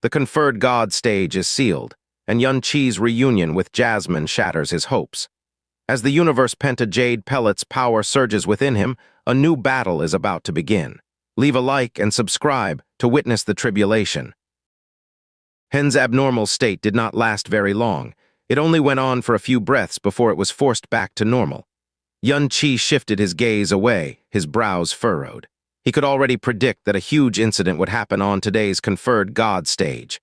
The conferred god stage is sealed, and Xianxia's reunion with Jasmine shatters his hopes. As the Universe Penta Jade Pellet's power surges within him, a new battle is about to begin. Leave a like and subscribe to witness the tribulation. Hen's abnormal state did not last very long. It only went on for a few breaths before it was forced back to normal. Xianxia shifted his gaze away, his brows furrowed. He could already predict that a huge incident would happen on today's conferred god stage.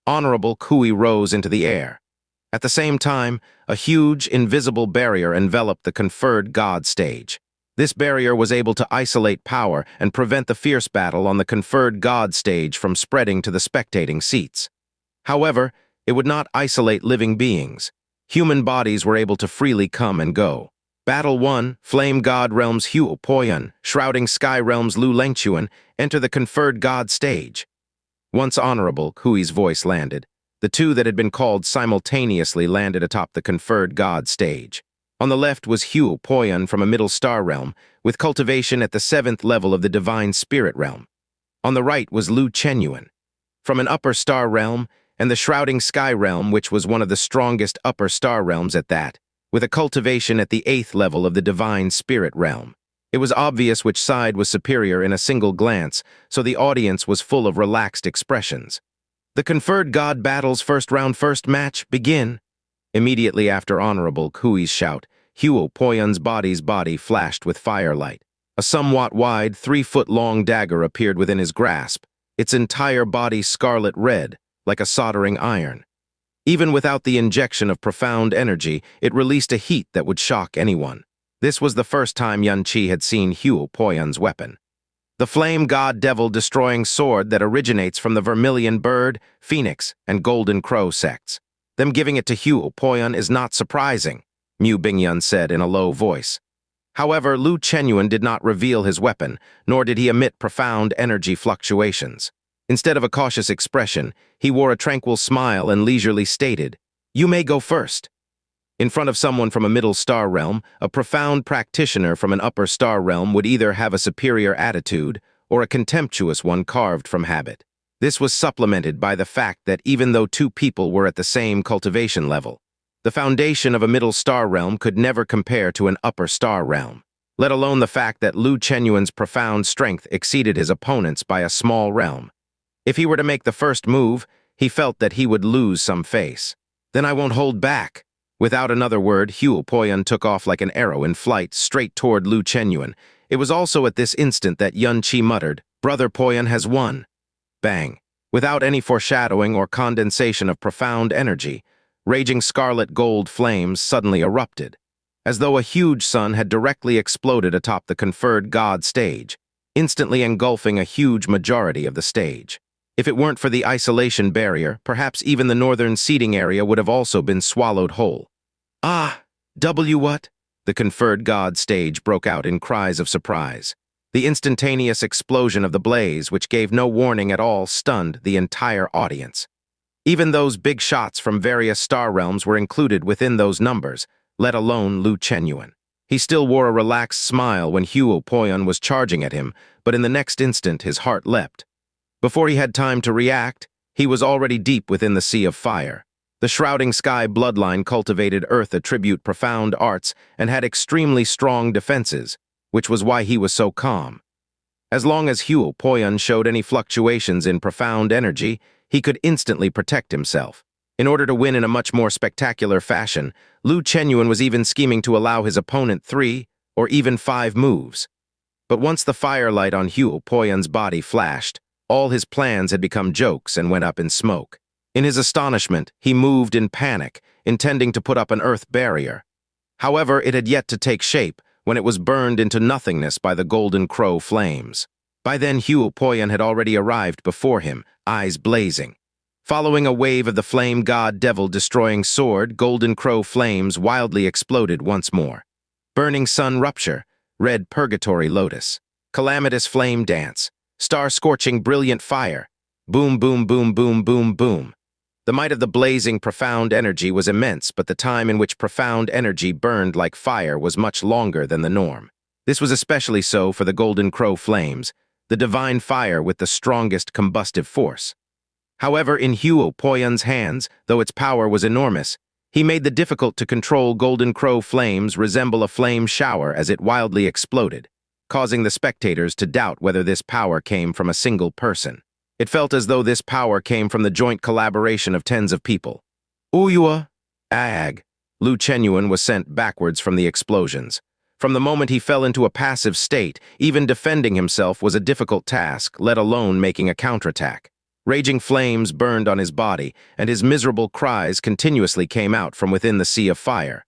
Honorable Kui rose into the air. At the same time, a huge, invisible barrier enveloped the conferred god stage. This barrier was able to isolate power and prevent the fierce battle on the conferred god stage from spreading to the spectating seats. However, it would not isolate living beings. Human bodies were able to freely come and go. Battle 1, Flame God Realms Huo Poyan, Shrouding Sky Realms Lu Lengchuan, enter the conferred god stage. Once Honorable Kui's voice landed. The two that had been called simultaneously landed atop the conferred god stage. On the left was Huo Poyan from a middle star realm, with cultivation at the 7th level of the divine spirit realm. On the right was Lu Chenyuan, from an upper star realm, and the Shrouding Sky realm, which was one of the strongest upper star realms at that, with a cultivation at the 8th level of the divine spirit realm. It was obvious which side was superior in a single glance, so the audience was full of relaxed expressions. The conferred god battle's first round first match begin. Immediately after Honorable Kui's shout, Huo Poyan's body flashed with firelight. A somewhat wide, 3-foot-long dagger appeared within his grasp, its entire body scarlet red, like a soldering iron. Even without the injection of profound energy, it released a heat that would shock anyone. This was the first time Xianxia had seen Huo Poyan's weapon. The flame god devil destroying sword that originates from the vermilion bird, phoenix, and golden crow sects. Them giving it to Huo Poyan is not surprising, Mu Bingyun said in a low voice. However, Lu Chenyuan did not reveal his weapon, nor did he emit profound energy fluctuations. Instead of a cautious expression, he wore a tranquil smile and leisurely stated, "You may go first." In front of someone from a middle star realm, a profound practitioner from an upper star realm would either have a superior attitude or a contemptuous one carved from habit. This was supplemented by the fact that even though two people were at the same cultivation level, the foundation of a middle star realm could never compare to an upper star realm, let alone the fact that Lu Chenyuan's profound strength exceeded his opponent's by a small realm. If he were to make the first move, he felt that he would lose some face. "Then I won't hold back." Without another word, Huo Poyan took off like an arrow in flight straight toward Lu Chenyuan. It was also at this instant that Xianxia muttered, "Brother Poyan has won." Bang. Without any foreshadowing or condensation of profound energy, raging scarlet gold flames suddenly erupted, as though a huge sun had directly exploded atop the conferred god stage, instantly engulfing a huge majority of the stage. If it weren't for the isolation barrier, perhaps even the northern seating area would have also been swallowed whole. "Ah, what?" The conferred god stage broke out in cries of surprise. The instantaneous explosion of the blaze, which gave no warning at all, stunned the entire audience. Even those big shots from various star realms were included within those numbers, let alone Lu Chenyuan. He still wore a relaxed smile when Huo Poyan was charging at him, but in the next instant his heart leapt. Before he had time to react, he was already deep within the sea of fire. The Shrouding Sky bloodline cultivated Earth attribute profound arts and had extremely strong defenses, which was why he was so calm. As long as Huo Poyan showed any fluctuations in profound energy, he could instantly protect himself. In order to win in a much more spectacular fashion, Lu Chenyuan was even scheming to allow his opponent 3 or even 5 moves. But once the firelight on Huo Poyan's body flashed, all his plans had become jokes and went up in smoke. In his astonishment, he moved in panic, intending to put up an earth barrier. However, it had yet to take shape when it was burned into nothingness by the golden crow flames. By then, Huo Poyan had already arrived before him, eyes blazing. Following a wave of the flame god devil destroying sword, golden crow flames wildly exploded once more. Burning sun rupture, red purgatory lotus, calamitous flame dance, star-scorching brilliant fire, boom, boom, boom, boom, boom, boom. The might of the blazing profound energy was immense, but the time in which profound energy burned like fire was much longer than the norm. This was especially so for the golden crow flames, the divine fire with the strongest combustive force. However, in Huo Poyun's hands, though its power was enormous, he made the difficult-to-control Golden Crow flames resemble a flame shower as it wildly exploded, causing the spectators to doubt whether this power came from a single person. It felt as though this power came from the joint collaboration of tens of people. Uyua! Ag! Lu Chenyuan was sent backwards from the explosions. From the moment he fell into a passive state, even defending himself was a difficult task, let alone making a counterattack. Raging flames burned on his body, and his miserable cries continuously came out from within the sea of fire.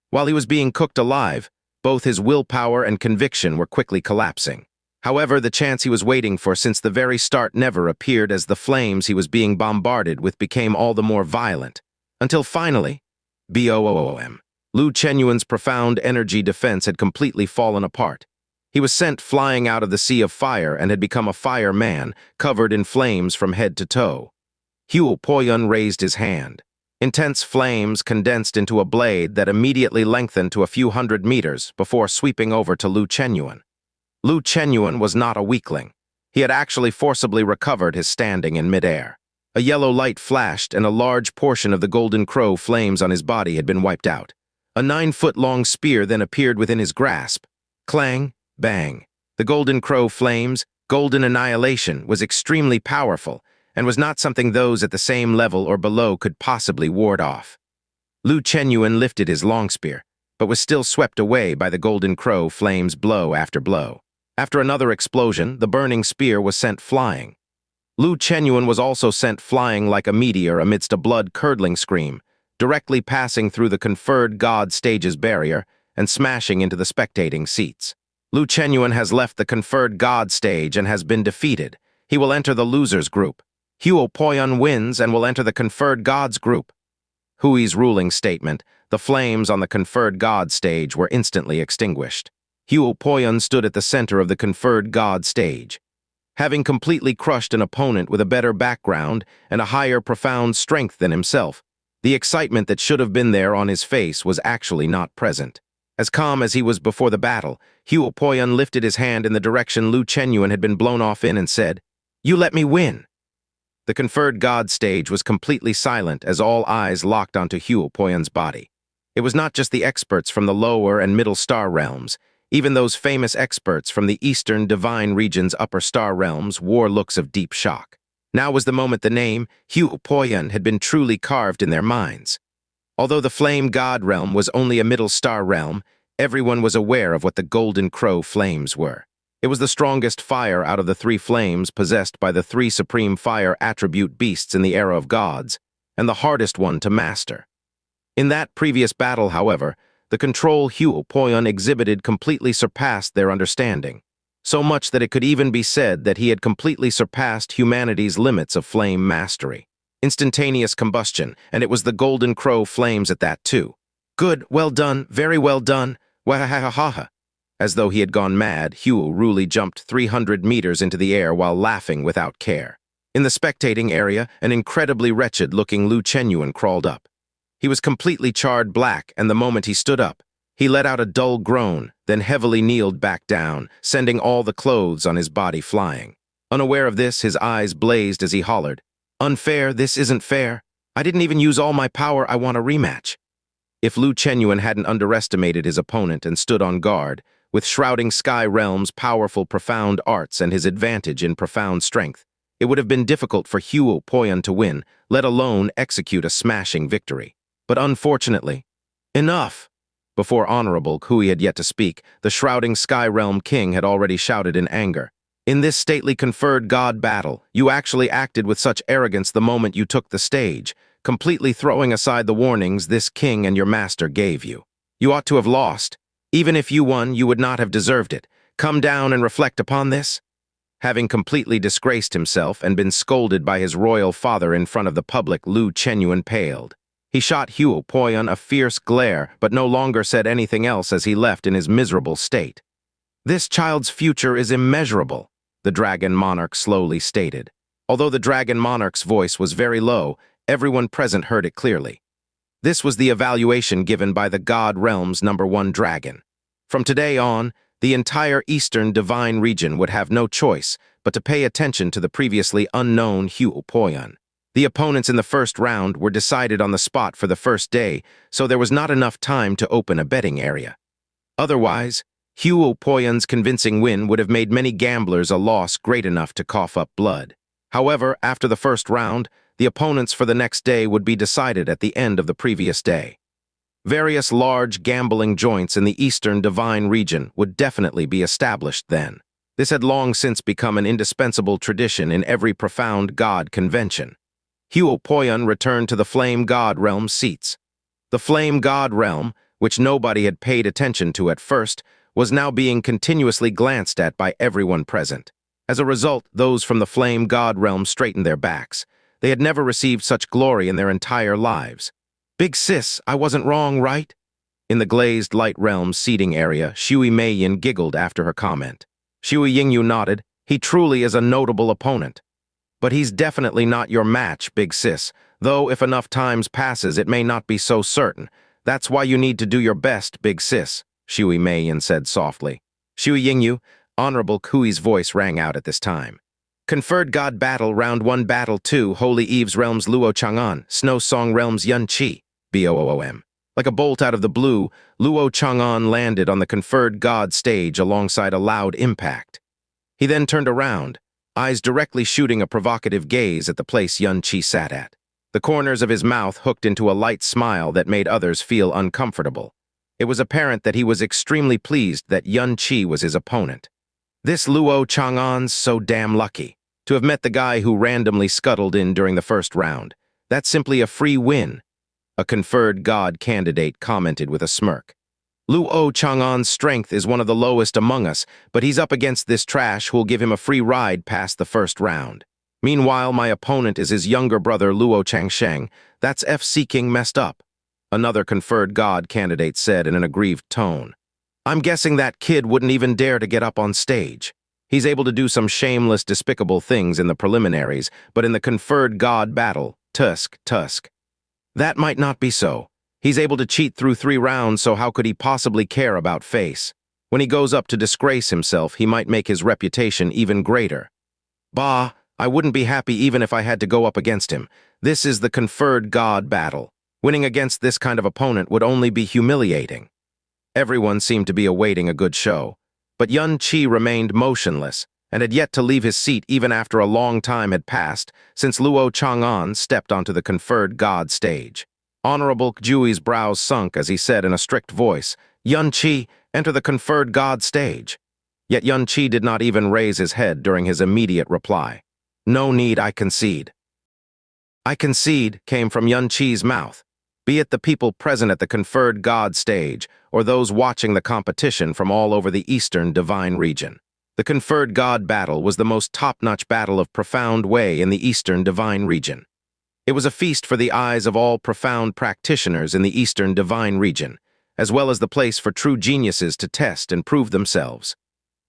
While he was being cooked alive, both his willpower and conviction were quickly collapsing. However, the chance he was waiting for since the very start never appeared as the flames he was being bombarded with became all the more violent. Until finally, BOOM. Lu Chenyuan's profound energy defense had completely fallen apart. He was sent flying out of the sea of fire and had become a fireman, covered in flames from head to toe. Huo Poyun raised his hand. Intense flames condensed into a blade that immediately lengthened to a few hundred meters before sweeping over to Lu Chenyuan. Lu Chenyuan was not a weakling. He had actually forcibly recovered his standing in midair. A yellow light flashed and a large portion of the Golden Crow flames on his body had been wiped out. A 9-foot-long spear then appeared within his grasp. Clang, bang. The Golden Crow flames, golden annihilation, was extremely powerful and was not something those at the same level or below could possibly ward off. Lu Chenyuan lifted his long spear, but was still swept away by the Golden Crow flames blow after blow. After another explosion, the burning spear was sent flying. Lu Chenyuan was also sent flying like a meteor amidst a blood-curdling scream, directly passing through the conferred God stage's barrier and smashing into the spectating seats. Lu Chenyuan has left the conferred God stage and has been defeated. He will enter the losers group. Huo Poyun wins and will enter the conferred Gods group. Hui's ruling statement, the flames on the conferred God stage were instantly extinguished. Huo Poyun stood at the center of the conferred God stage. Having completely crushed an opponent with a better background and a higher profound strength than himself, the excitement that should have been there on his face was actually not present. As calm as he was before the battle, Huo Poyun lifted his hand in the direction Lu Chenyuan had been blown off in and said, "You let me win." The conferred God stage was completely silent as all eyes locked onto Huo Poyun's body. It was not just the experts from the lower and middle star realms. Even those famous experts from the eastern divine region's upper star realms wore looks of deep shock. Now was the moment the name, Huo Poyun, had been truly carved in their minds. Although the Flame God realm was only a middle star realm, everyone was aware of what the Golden Crow flames were. It was the strongest fire out of the 3 flames possessed by the 3 supreme fire attribute beasts in the era of gods, and the hardest one to master. In that previous battle, however, the control Huo Poyun exhibited completely surpassed their understanding, so much that it could even be said that he had completely surpassed humanity's limits of flame mastery. Instantaneous combustion, and it was the Golden Crow flames at that too. Good, well done, very well done, wahahahaha. As though he had gone mad, Huo Ruli jumped 300 meters into the air while laughing without care. In the spectating area, an incredibly wretched-looking Lu Chenyuan crawled up. He was completely charred black, and the moment he stood up, he let out a dull groan, then heavily kneeled back down, sending all the clothes on his body flying. Unaware of this, his eyes blazed as he hollered, "Unfair, this isn't fair. I didn't even use all my power, I want a rematch." If Lu Chenyuan hadn't underestimated his opponent and stood on guard, with Shrouding Sky Realm's powerful profound arts and his advantage in profound strength, it would have been difficult for Huo Poyun to win, let alone execute a smashing victory. But unfortunately, enough! Before Honorable Kui had yet to speak, the Shrouding Sky Realm King had already shouted in anger. "In this stately conferred God battle, you actually acted with such arrogance the moment you took the stage, completely throwing aside the warnings this king and your master gave you. You ought to have lost. Even if you won, you would not have deserved it. Come down and reflect upon this." Having completely disgraced himself and been scolded by his royal father in front of the public, Lu Chenyuan paled. He shot Huo Poyun a fierce glare, but no longer said anything else as he left in his miserable state. "This child's future is immeasurable," the Dragon Monarch slowly stated. Although the Dragon Monarch's voice was very low, everyone present heard it clearly. This was the evaluation given by the God Realm's #1 dragon. From today on, the entire Eastern Divine region would have no choice but to pay attention to the previously unknown Huo Poyun. The opponents in the first round were decided on the spot for the first day, so there was not enough time to open a betting area. Otherwise, Huo Poyan's convincing win would have made many gamblers a loss great enough to cough up blood. However, after the first round, the opponents for the next day would be decided at the end of the previous day. Various large gambling joints in the Eastern Divine region would definitely be established then. This had long since become an indispensable tradition in every profound god convention. Huo Poyan returned to the Flame God Realm seats. The Flame God Realm, which nobody had paid attention to at first, was now being continuously glanced at by everyone present. As a result, those from the Flame God Realm straightened their backs. They had never received such glory in their entire lives. "Big sis, I wasn't wrong, right?" In the glazed light realm seating area, Shui Meiyin giggled after her comment. Shui Yingyu nodded. "He truly is a notable opponent. But he's definitely not your match, big sis, though if enough times passes it may not be so certain. That's why you need to do your best, big sis," Shui Meiyin said softly. "Shui Yingyu," Honorable Kui's voice rang out at this time. "Conferred God Battle, Round 1, Battle 2, Holy Eve's Realms Luo Chang'an, Snow Song Realms Yun Chi, BOOM. Like a bolt out of the blue, Luo Chang'an landed on the Conferred God stage alongside a loud impact. He then turned around, eyes directly shooting a provocative gaze at the place Yun Chi sat at. The corners of his mouth hooked into a light smile that made others feel uncomfortable. It was apparent that he was extremely pleased that Yun Chi was his opponent. This Luo Chang'an's so damn lucky to have met the guy who randomly scuttled in during the first round. That's simply a free win, a Conferred God candidate commented with a smirk. Luo Chang'an's strength is one of the lowest among us, but he's up against this trash who'll give him a free ride past the first round. Meanwhile, my opponent is his younger brother Luo Changsheng. That's F-seeking messed up, another Conferred God candidate said in an aggrieved tone. I'm guessing that kid wouldn't even dare to get up on stage. He's able to do some shameless, despicable things in the preliminaries, but in the Conferred God battle, tusk. That might not be so. He's able to cheat through 3 rounds, so how could he possibly care about face? When he goes up to disgrace himself, he might make his reputation even greater. Bah, I wouldn't be happy even if I had to go up against him. This is the Conferred God battle. Winning against this kind of opponent would only be humiliating. Everyone seemed to be awaiting a good show, but Yun Chi remained motionless and had yet to leave his seat even after a long time had passed since Luo Chang'an stepped onto the Conferred God stage. Honorable Jui's brows sunk as he said in a strict voice, "Yun Chi, enter the Conferred God stage." Yet Yun Chi did not even raise his head during his immediate reply. "No need, I concede." "I concede" came from Yun Chi's mouth, be it the people present at the Conferred God stage or those watching the competition from all over the Eastern Divine region. The Conferred God battle was the most top-notch battle of profound way in the Eastern Divine region. It was a feast for the eyes of all profound practitioners in the Eastern Divine region, as well as the place for true geniuses to test and prove themselves.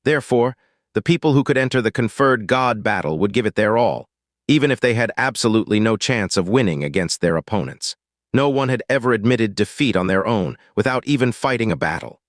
Therefore, the people who could enter the Conferred God battle would give it their all, even if they had absolutely no chance of winning against their opponents. No one had ever admitted defeat on their own without even fighting a battle.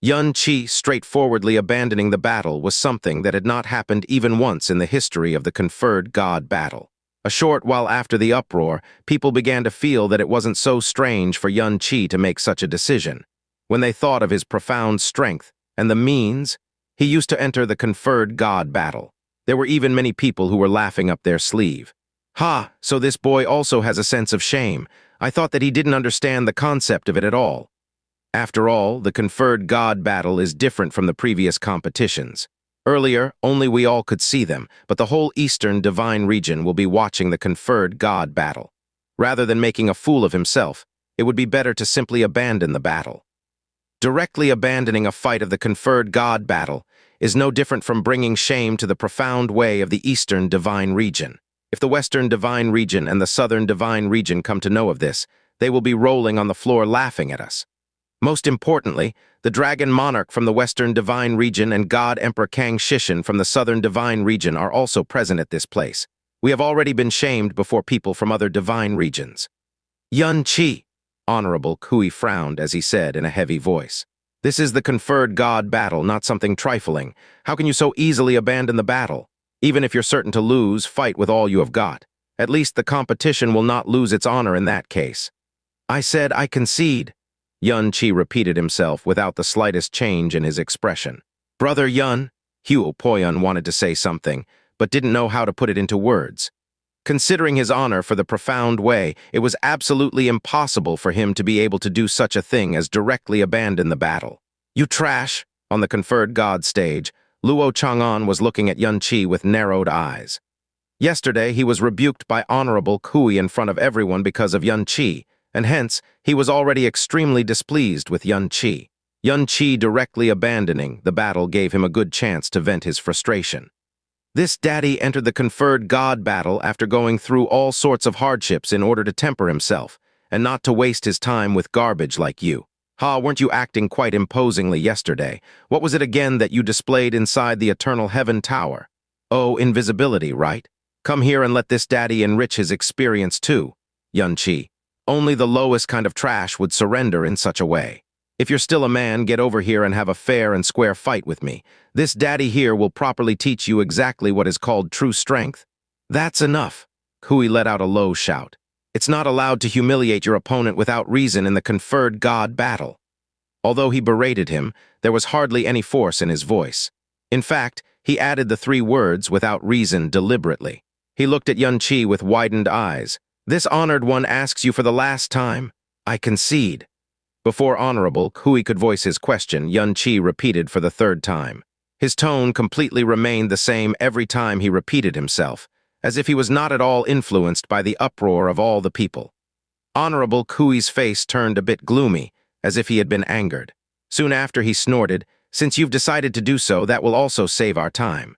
Yun Chi straightforwardly abandoning the battle was something that had not happened even once in the history of the Conferred God battle. A short while after the uproar, people began to feel that it wasn't so strange for Yun Chi to make such a decision. When they thought of his profound strength and the means he used to enter the Conferred God battle, there were even many people who were laughing up their sleeve. "Ha, so this boy also has a sense of shame. I thought that he didn't understand the concept of it at all." After all, the Conferred God battle is different from the previous competitions. Earlier, only we all could see them, but the whole Eastern Divine region will be watching the Conferred God battle. Rather than making a fool of himself, it would be better to simply abandon the battle. Directly abandoning a fight of the Conferred God battle is no different from bringing shame to the profound way of the Eastern Divine region. If the Western Divine region and the Southern Divine region come to know of this, they will be rolling on the floor laughing at us. Most importantly, the Dragon Monarch from the Western Divine region and God Emperor Kang Shishin from the Southern Divine region are also present at this place. We have already been shamed before people from other divine regions. "Yun Chi," Honorable Kui frowned as he said in a heavy voice. "This is the Conferred God battle, not something trifling. How can you so easily abandon the battle? Even if you're certain to lose, fight with all you have got. At least the competition will not lose its honor in that case. I said I concede. Xianxia repeated himself without the slightest change in his expression. Brother Yun, Huo Poyun wanted to say something, but didn't know how to put it into words. Considering his honor for the profound way, it was absolutely impossible for him to be able to do such a thing as directly abandon the battle. You trash! On the conferred god stage, Luo Chang'an was looking at Xianxia with narrowed eyes. Yesterday, he was rebuked by Honorable Kui in front of everyone because of Xianxia, and hence, he was already extremely displeased with Xianxia. Xianxia directly abandoning the battle gave him a good chance to vent his frustration. This daddy entered the conferred god battle after going through all sorts of hardships in order to temper himself, and not to waste his time with garbage like you. Weren't you acting quite imposingly yesterday? What was it again that you displayed inside the Eternal Heaven Tower? Oh, invisibility, right? Come here and let this daddy enrich his experience too, Xianxia. Only the lowest kind of trash would surrender in such a way. If you're still a man, get over here and have a fair and square fight with me. This daddy here will properly teach you exactly what is called true strength. That's enough. Kui let out a low shout. It's not allowed to humiliate your opponent without reason in the conferred god battle. Although he berated him, there was hardly any force in his voice. In fact, he added the 3 words without reason deliberately. He looked at Xianxia with widened eyes. This honored one asks you for the last time. I concede. Before Honorable Kui could voice his question, Xianxia repeated for the 3rd time. His tone completely remained the same every time he repeated himself, as if he was not at all influenced by the uproar of all the people. Honorable Kui's face turned a bit gloomy, as if he had been angered. Soon after he snorted, since you've decided to do so, that will also save our time.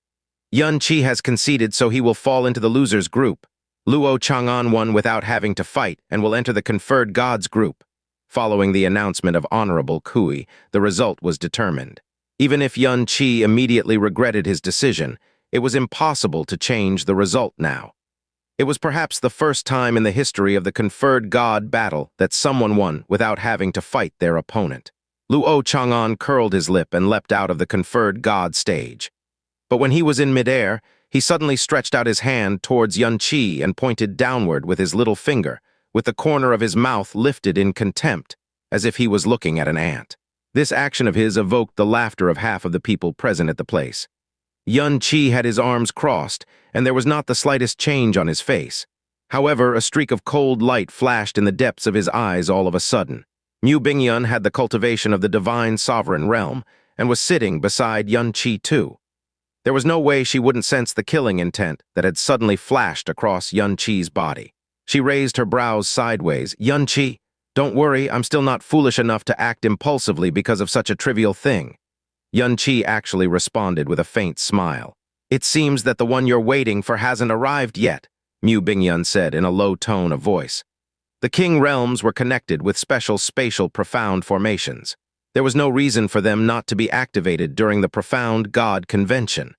Xianxia has conceded, so he will fall into the losers group. Luo Chang'an won without having to fight and will enter the conferred gods group. Following the announcement of Honorable Kui, the result was determined. Even if Xianxia immediately regretted his decision, it was impossible to change the result now. It was perhaps the first time in the history of the conferred god battle that someone won without having to fight their opponent. Luo Chang'an curled his lip and leapt out of the conferred god stage. But when he was in midair, he suddenly stretched out his hand towards Xianxia and pointed downward with his little finger, with the corner of his mouth lifted in contempt, as if he was looking at an ant. This action of his evoked the laughter of half of the people present at the place. Xianxia had his arms crossed, and there was not the slightest change on his face. However, a streak of cold light flashed in the depths of his eyes all of a sudden. Mu Bingyun had the cultivation of the divine sovereign realm, and was sitting beside Xianxia too. There was no way she wouldn't sense the killing intent that had suddenly flashed across Xianxia's body. She raised her brows sideways. Xianxia, don't worry, I'm still not foolish enough to act impulsively because of such a trivial thing. Xianxia actually responded with a faint smile. It seems that the one you're waiting for hasn't arrived yet, Mu Bingyun said in a low tone of voice. The King realms were connected with special spatial profound formations. There was no reason for them not to be activated during the profound god convention.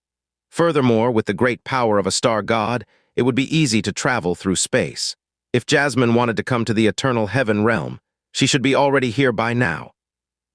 Furthermore, with the great power of a star god, it would be easy to travel through space. If Jasmine wanted to come to the eternal heaven realm, she should be already here by now.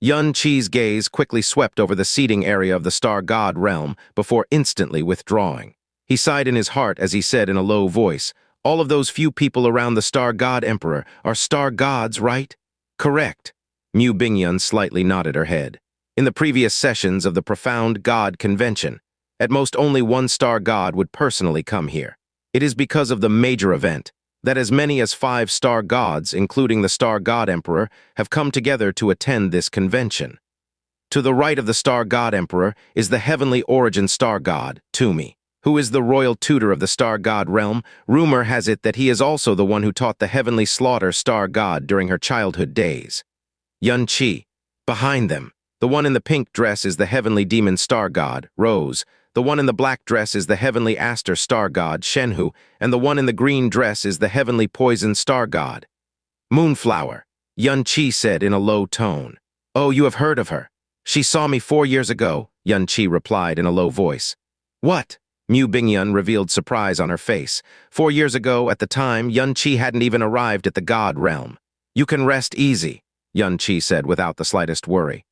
Xianxia's gaze quickly swept over the seating area of the star god realm before instantly withdrawing. He sighed in his heart as he said in a low voice, all of those few people around the star god emperor are star gods, right? Correct. Mu Bingyun slightly nodded her head. In the previous sessions of the profound god convention, at most only one star god would personally come here. It is because of the major event that as many as 5 star gods, including the star god emperor, have come together to attend this convention. To the right of the star god emperor is the heavenly origin star god, Tumi, who is the royal tutor of the star god realm. Rumor has it that he is also the one who taught the heavenly slaughter star god during her childhood days. Xianxia. Behind them, the one in the pink dress is the heavenly demon star god, Rose. The one in the black dress is the heavenly aster star god, Shenhu, and the one in the green dress is the heavenly poison star god, Moonflower. Xianxia said in a low tone. Oh, you have heard of her. She saw me 4 years ago, Xianxia replied in a low voice. What? Mu Bingyun revealed surprise on her face. 4 years ago, at the time, Xianxia hadn't even arrived at the god realm. You can rest easy, Xianxia said without the slightest worry.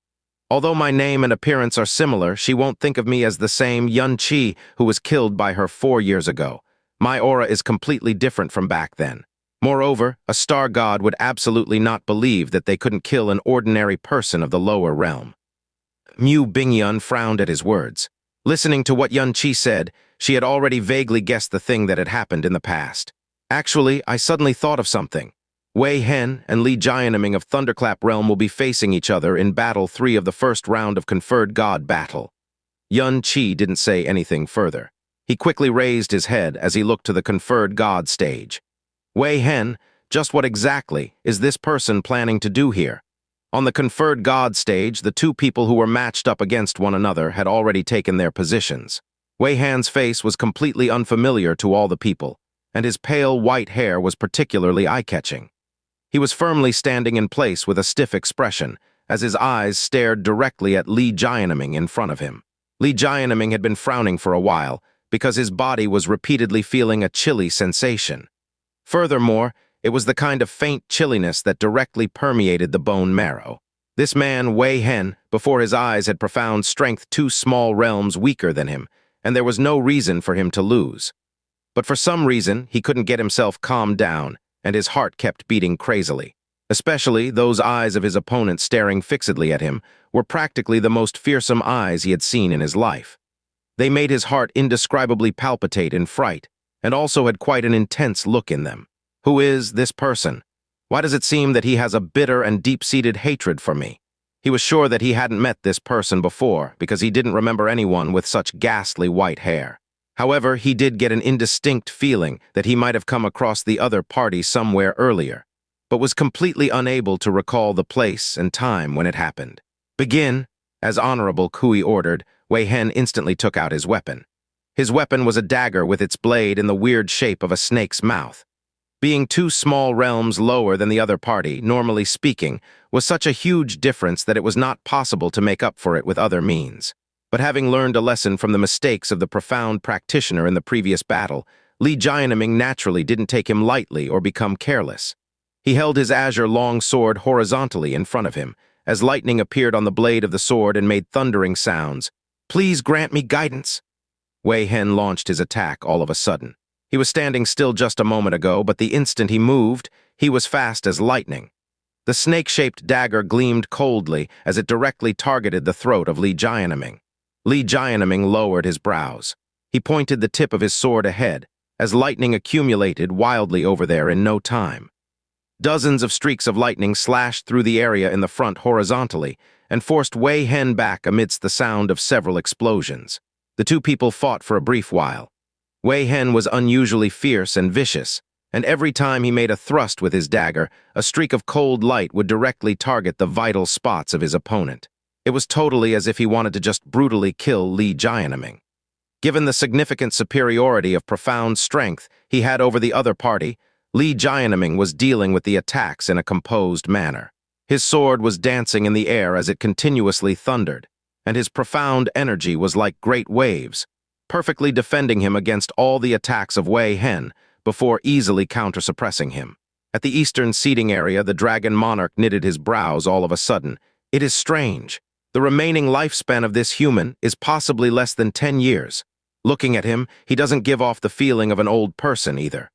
Although my name and appearance are similar, she won't think of me as the same Xianxia who was killed by her 4 years ago. My aura is completely different from back then. Moreover, a star god would absolutely not believe that they couldn't kill an ordinary person of the lower realm. Mu Bingyun frowned at his words. Listening to what Yun-Chi said, she had already vaguely guessed the thing that had happened in the past. Actually, I suddenly thought of something. Wei Hen and Li Jianming of Thunderclap Realm will be facing each other in Battle 3 of the first round of Conferred God Battle. Yun-Chi didn't say anything further. He quickly raised his head as he looked to the Conferred God stage. Wei Hen, just what exactly is this person planning to do here? On the Conferred God stage, the two people who were matched up against one another had already taken their positions. Wei Han's face was completely unfamiliar to all the people, and his pale white hair was particularly eye-catching. He was firmly standing in place with a stiff expression, as his eyes stared directly at Li Jianming in front of him. Li Jianming had been frowning for a while, because his body was repeatedly feeling a chilly sensation. Furthermore, it was the kind of faint chilliness that directly permeated the bone marrow. This man, Wei Hen, before his eyes had profound strength 2 small realms weaker than him, and there was no reason for him to lose. But for some reason, he couldn't get himself calmed down, and his heart kept beating crazily. Especially those eyes of his opponent staring fixedly at him were practically the most fearsome eyes he had seen in his life. They made his heart indescribably palpitate in fright, and also had quite an intense look in them. Who is this person? Why does it seem that he has a bitter and deep-seated hatred for me? He was sure that he hadn't met this person before, because he didn't remember anyone with such ghastly white hair. However, he did get an indistinct feeling that he might have come across the other party somewhere earlier, but was completely unable to recall the place and time when it happened. Begin, as Honorable Kui ordered. Wei Hen instantly took out his weapon. His weapon was a dagger with its blade in the weird shape of a snake's mouth. Being 2 small realms lower than the other party, normally speaking, was such a huge difference that it was not possible to make up for it with other means. But having learned a lesson from the mistakes of the profound practitioner in the previous battle, Li Jianming naturally didn't take him lightly or become careless. He held his azure long sword horizontally in front of him, as lightning appeared on the blade of the sword and made thundering sounds. Please grant me guidance. Wei Hen launched his attack all of a sudden. He was standing still just a moment ago, but the instant he moved, he was fast as lightning. The snake-shaped dagger gleamed coldly as it directly targeted the throat of Li Jianming. Li Jianming lowered his brows. He pointed the tip of his sword ahead, as lightning accumulated wildly over there in no time. Dozens of streaks of lightning slashed through the area in the front horizontally and forced Wei Hen back amidst the sound of several explosions. The two people fought for a brief while. Wei Hen was unusually fierce and vicious, and every time he made a thrust with his dagger, a streak of cold light would directly target the vital spots of his opponent. It was totally as if he wanted to just brutally kill Li Jianming. Given the significant superiority of profound strength he had over the other party, Li Jianming was dealing with the attacks in a composed manner. His sword was dancing in the air as it continuously thundered, and his profound energy was like great waves, perfectly defending him against all the attacks of Wei Hen before easily counter-suppressing him. At the eastern seating area, the dragon monarch knitted his brows all of a sudden. It is strange. The remaining lifespan of this human is possibly less than 10 years. Looking at him, he doesn't give off the feeling of an old person either.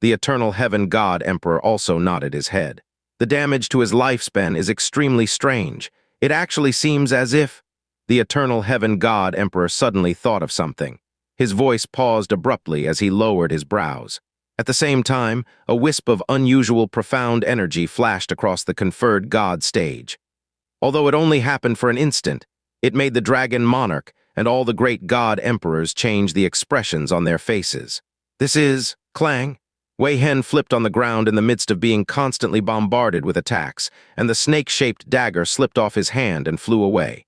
The eternal heaven god emperor also nodded his head. The damage to his lifespan is extremely strange. It actually seems as if... The eternal heaven god emperor suddenly thought of something. His voice paused abruptly as he lowered his brows. At the same time, a wisp of unusual profound energy flashed across the conferred god stage. Although it only happened for an instant, it made the dragon monarch and all the great god emperors change the expressions on their faces. This is... Clang! Wei Hen flipped on the ground in the midst of being constantly bombarded with attacks, and the snake-shaped dagger slipped off his hand and flew away.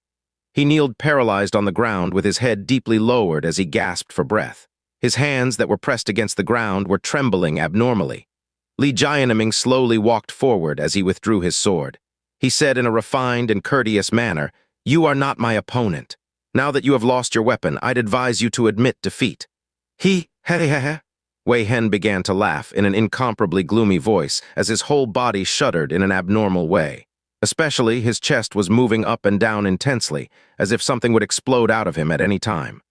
He kneeled paralyzed on the ground with his head deeply lowered as he gasped for breath. His hands that were pressed against the ground were trembling abnormally. Li Jianming slowly walked forward as he withdrew his sword. He said in a refined and courteous manner, "You are not my opponent. Now that you have lost your weapon, I'd advise you to admit defeat." He. Wei Hen began to laugh in an incomparably gloomy voice as his whole body shuddered in an abnormal way. Especially, his chest was moving up and down intensely, as if something would explode out of him at any time.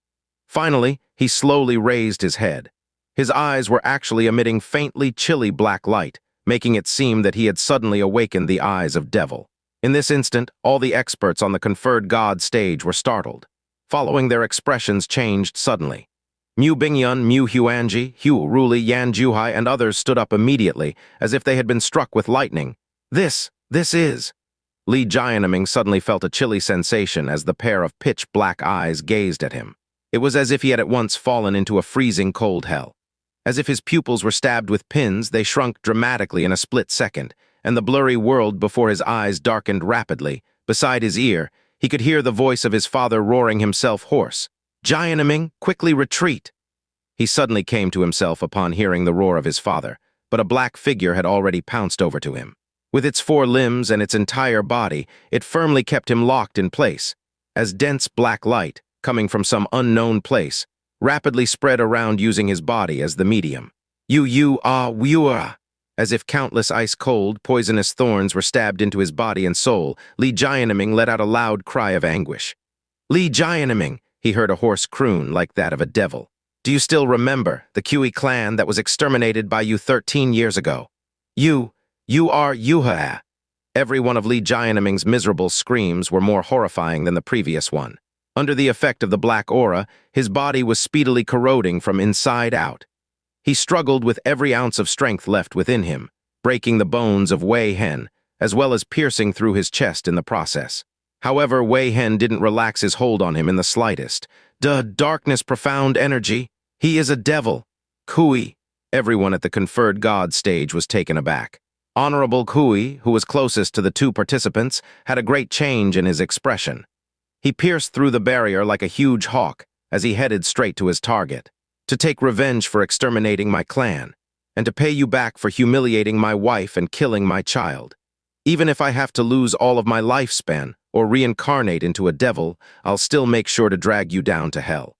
Finally, he slowly raised his head. His eyes were actually emitting faintly chilly black light, making it seem that he had suddenly awakened the eyes of Devil. In this instant, all the experts on the conferred god stage were startled. Following, their expressions changed suddenly. Mu Bingyun, Mu Huanji, Hu Ruli, Yan Juhai, and others stood up immediately, as if they had been struck with lightning. This is... Li Jianming suddenly felt a chilly sensation as the pair of pitch-black eyes gazed at him. It was as if he had at once fallen into a freezing cold hell. As if his pupils were stabbed with pins, they shrunk dramatically in a split second, and the blurry world before his eyes darkened rapidly. Beside his ear, he could hear the voice of his father roaring himself hoarse. "Jianming, quickly retreat!" He suddenly came to himself upon hearing the roar of his father, but a black figure had already pounced over to him. With its 4 limbs and its entire body, it firmly kept him locked in place, as dense black light, coming from some unknown place, rapidly spread around using his body as the medium. As if countless ice-cold, poisonous thorns were stabbed into his body and soul, Li Jianming let out a loud cry of anguish. "Li Jianming," he heard a hoarse croon like that of a devil. "Do you still remember the Kui clan that was exterminated by you 13 years ago? You are Yuha." Every one of Li Jianming's miserable screams were more horrifying than the previous one. Under the effect of the black aura, his body was speedily corroding from inside out. He struggled with every ounce of strength left within him, breaking the bones of Wei Hen, as well as piercing through his chest in the process. However, Wei Hen didn't relax his hold on him in the slightest. Darkness, profound energy. He is a devil. Kui." Everyone at the conferred god stage was taken aback. Honorable Kui, who was closest to the 2 participants, had a great change in his expression. He pierced through the barrier like a huge hawk as he headed straight to his target. "To take revenge for exterminating my clan, and to pay you back for humiliating my wife and killing my child. Even if I have to lose all of my lifespan or reincarnate into a devil, I'll still make sure to drag you down to hell."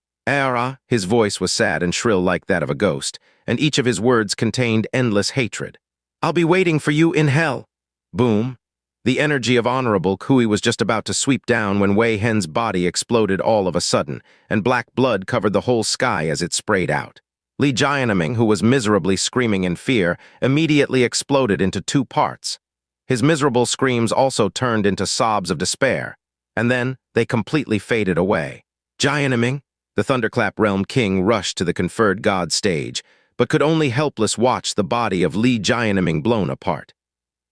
His voice was sad and shrill like that of a ghost, and each of his words contained endless hatred. "I'll be waiting for you in hell." Boom. The energy of Honorable Kui was just about to sweep down when Wei Hen's body exploded all of a sudden, and black blood covered the whole sky as it sprayed out. Li Jianming, who was miserably screaming in fear, immediately exploded into 2 parts. His miserable screams also turned into sobs of despair, and then they completely faded away. Jianming, the Thunderclap Realm King, rushed to the conferred god stage, but could only helpless watch the body of Li Jianming blown apart.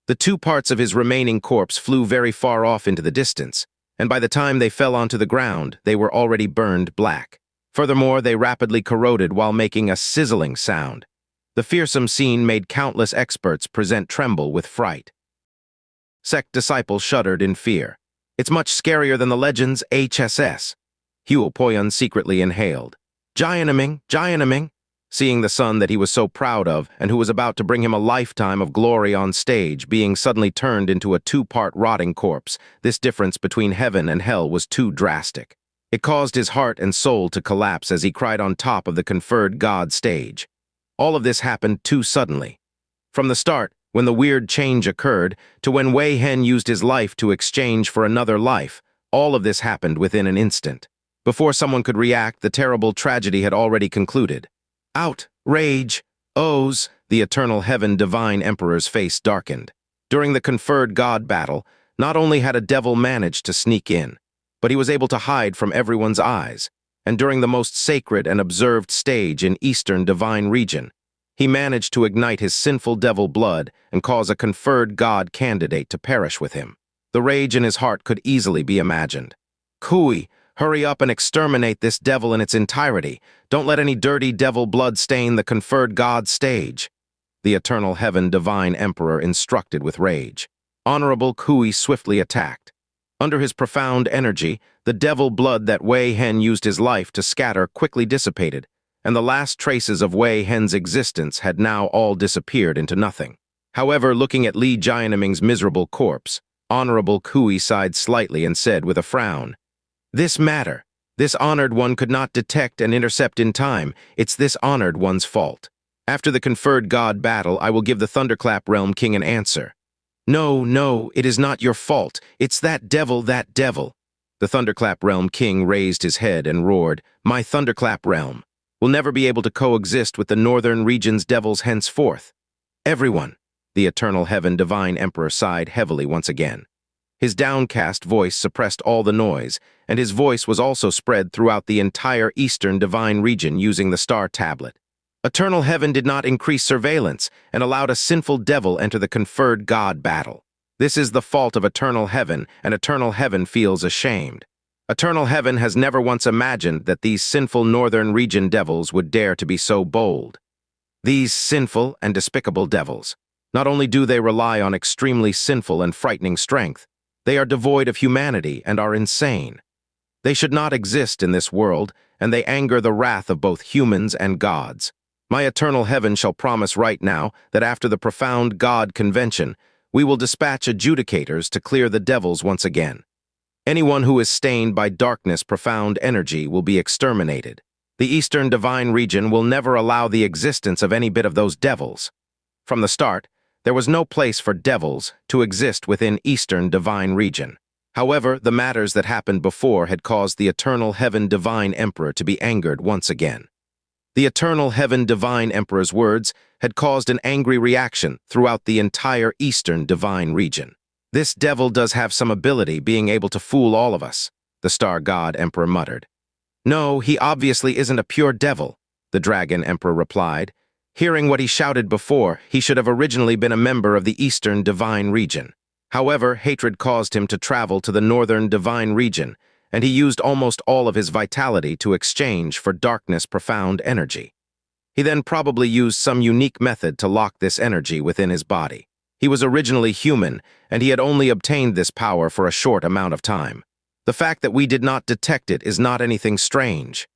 The 2 parts of his remaining corpse flew very far off into the distance, and by the time they fell onto the ground, they were already burned black. Furthermore, they rapidly corroded while making a sizzling sound. The fearsome scene made countless experts present tremble with fright. Sect disciples shuddered in fear. "It's much scarier than the legends HSS." Huo Poyun secretly inhaled. Jianming. Seeing the son that he was so proud of and who was about to bring him a lifetime of glory on stage being suddenly turned into a 2-part rotting corpse, this difference between heaven and hell was too drastic. It caused his heart and soul to collapse as he cried on top of the conferred god stage. All of this happened too suddenly. From the start, when the weird change occurred, to when Wei Hen used his life to exchange for another life, all of this happened within an instant. Before someone could react, the terrible tragedy had already concluded. Outrage! O's! The eternal Heaven-Divine Emperor's face darkened. During the conferred god battle, not only had a devil managed to sneak in, but he was able to hide from everyone's eyes, and during the most sacred and observed stage in Eastern Divine Region, he managed to ignite his sinful devil blood and cause a conferred god candidate to perish with him. The rage in his heart could easily be imagined. "Kui, hurry up and exterminate this devil in its entirety. Don't let any dirty devil blood stain the conferred god stage," the eternal Heaven-Divine Emperor instructed with rage. Honorable Kui swiftly attacked. Under his profound energy, the devil blood that Wei Hen used his life to scatter quickly dissipated, and the last traces of Wei Hen's existence had now all disappeared into nothing. However, looking at Li Jianming's miserable corpse, Honorable Kui sighed slightly and said with a frown, "This matter, this honored one could not detect and intercept in time. It's this honored one's fault. After the conferred god battle, I will give the Thunderclap Realm King an answer." No, it is not your fault. It's that devil. The Thunderclap Realm King raised his head and roared, "My Thunderclap Realm, will never be able to coexist with the northern region's devils henceforth. Everyone, the eternal Heaven-Divine Emperor sighed heavily once again. His downcast voice suppressed all the noise, and his voice was also spread throughout the entire Eastern Divine region using the Star Tablet. Eternal Heaven did not increase surveillance and allowed a sinful devil enter the conferred God battle. This is the fault of Eternal Heaven, and Eternal Heaven feels ashamed. Eternal Heaven has never once imagined that these sinful Northern Region devils would dare to be so bold. These sinful and despicable devils. Not only do they rely on extremely sinful and frightening strength, they are devoid of humanity and are insane. They should not exist in this world, and they anger the wrath of both humans and gods. My Eternal Heaven shall promise right now that after the profound God convention, we will dispatch adjudicators to clear the devils once again. Anyone who is stained by darkness profound energy will be exterminated. The Eastern Divine Region will never allow the existence of any bit of those devils. From the start, there was no place for devils to exist within Eastern Divine Region. However, the matters that happened before had caused the Eternal Heaven Divine Emperor to be angered once again. The Eternal Heaven Divine Emperor's words had caused an angry reaction throughout the entire Eastern Divine Region. This devil does have some ability, being able to fool all of us, the Star God Emperor muttered. No, he obviously isn't a pure devil, the Dragon Emperor replied. Hearing what he shouted before, he should have originally been a member of the Eastern Divine Region. However, hatred caused him to travel to the Northern Divine Region, and he used almost all of his vitality to exchange for darkness profound energy. He then probably used some unique method to lock this energy within his body. He was originally human, and he had only obtained this power for a short amount of time. The fact that we did not detect it is not anything strange.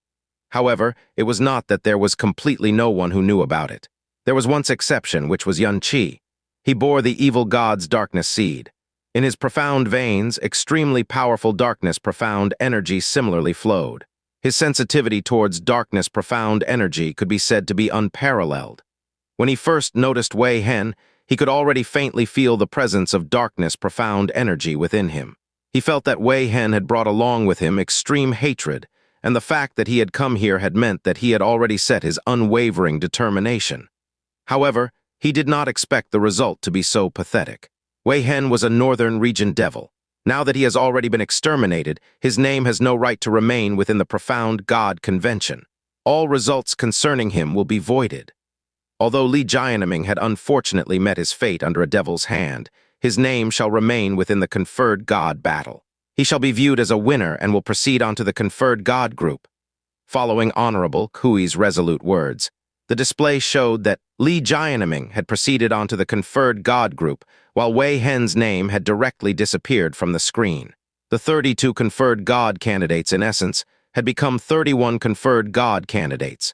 However, it was not that there was completely no one who knew about it. There was one exception, which was Xianxia. He bore the evil god's darkness seed. In his profound veins, extremely powerful darkness profound energy similarly flowed. His sensitivity towards darkness profound energy could be said to be unparalleled. When he first noticed Wei Hen, he could already faintly feel the presence of darkness profound energy within him. He felt that Wei Hen had brought along with him extreme hatred, and the fact that he had come here had meant that he had already set his unwavering determination. However, he did not expect the result to be so pathetic. Wei Hen was a Northern Region devil. Now that he has already been exterminated, his name has no right to remain within the profound God convention. All results concerning him will be voided. Although Li Jianming had unfortunately met his fate under a devil's hand, his name shall remain within the conferred God battle. He shall be viewed as a winner and will proceed onto the conferred God group. Following Honorable Kui's resolute words, the display showed that Li Jianming had proceeded onto the conferred God group, while Wei Hen's name had directly disappeared from the screen. The 32 conferred God candidates, in essence, had become 31 conferred God candidates.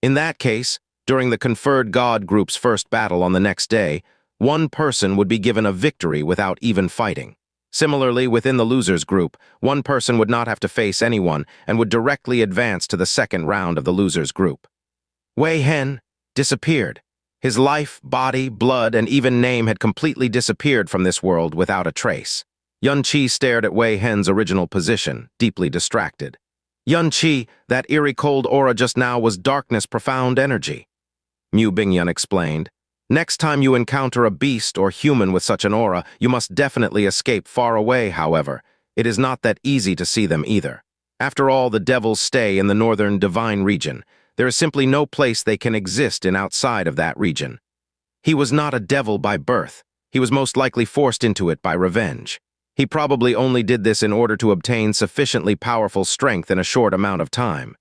In that case, during the conferred God group's first battle on the next day, one person would be given a victory without even fighting. Similarly, within the losers group, one person would not have to face anyone and would directly advance to the second round of the losers group. Wei Hen disappeared. His life, body, blood, and even name had completely disappeared from this world without a trace. Xianxia stared at Wei Hen's original position, deeply distracted. Xianxia, that eerie cold aura just now was darkness profound energy. Mu Bingyan explained. Next time you encounter a beast or human with such an aura, you must definitely escape far away, however. It is not that easy to see them either. After all, the devils stay in the Northern Divine Region. There is simply no place they can exist in outside of that region. He was not a devil by birth. He was most likely forced into it by revenge. He probably only did this in order to obtain sufficiently powerful strength in a short amount of time.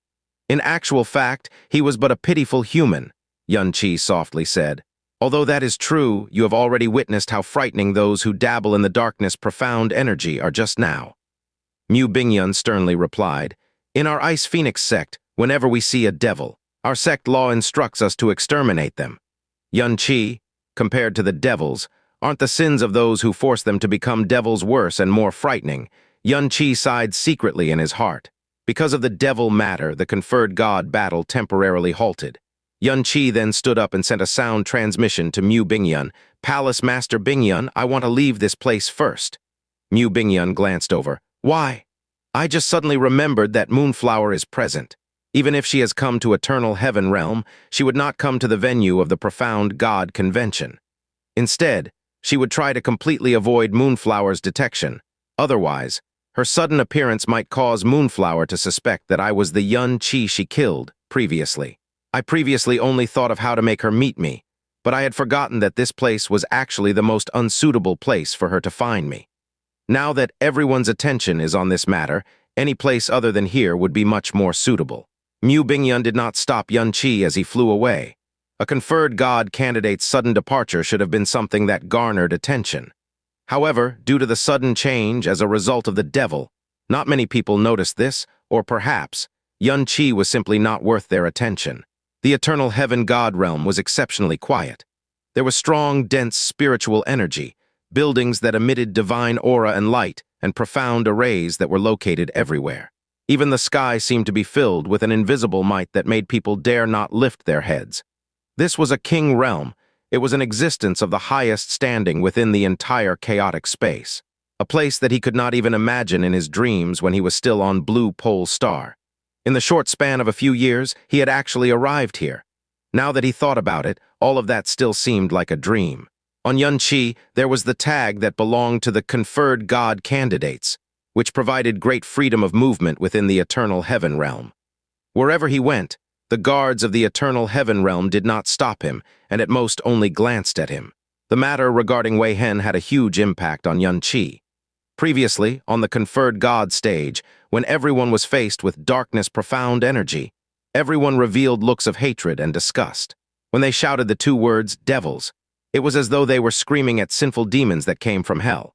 In actual fact, he was but a pitiful human, Xianxia softly said. Although that is true, you have already witnessed how frightening those who dabble in the darkness profound energy are just now. Mu Bingyan sternly replied, In our Ice Phoenix sect, whenever we see a devil, our sect law instructs us to exterminate them. Xianxia, compared to the devils, aren't the sins of those who force them to become devils worse and more frightening? Xianxia sighed secretly in his heart. Because of the devil matter, the conferred God battle temporarily halted. Xianxia then stood up and sent a sound transmission to Mu Bingyan. Palace Master Bingyan, I want to leave this place first. Mu Bingyan glanced over. Why? I just suddenly remembered that Moonflower is present. Even if she has come to eternal heaven realm, she would not come to the venue of the profound God convention. Instead, she would try to completely avoid Moonflower's detection. Otherwise, her sudden appearance might cause Moonflower to suspect that I was the Xianxia she killed previously. I previously only thought of how to make her meet me, but I had forgotten that this place was actually the most unsuitable place for her to find me. Now that everyone's attention is on this matter, any place other than here would be much more suitable. Mu Bingyun did not stop Xianxia as he flew away. A conferred god candidate's sudden departure should have been something that garnered attention. However, due to the sudden change as a result of the devil, not many people noticed this, or perhaps, Xianxia was simply not worth their attention. The eternal heaven god realm was exceptionally quiet. There was strong, dense spiritual energy, buildings that emitted divine aura and light, and profound arrays that were located everywhere. Even the sky seemed to be filled with an invisible might that made people dare not lift their heads. This was a king realm. It was an existence of the highest standing within the entire chaotic space. A place that he could not even imagine in his dreams when he was still on Blue Pole Star. In the short span of a few years, he had actually arrived here. Now that he thought about it, all of that still seemed like a dream. On Xianxia, there was the tag that belonged to the conferred god candidates, which provided great freedom of movement within the eternal heaven realm. Wherever he went, the guards of the eternal heaven realm did not stop him, and at most only glanced at him. The matter regarding Wei Hen had a huge impact on Xianxia. Previously, on the conferred god stage, when everyone was faced with darkness profound energy, everyone revealed looks of hatred and disgust. When they shouted the two words, devils, it was as though they were screaming at sinful demons that came from hell.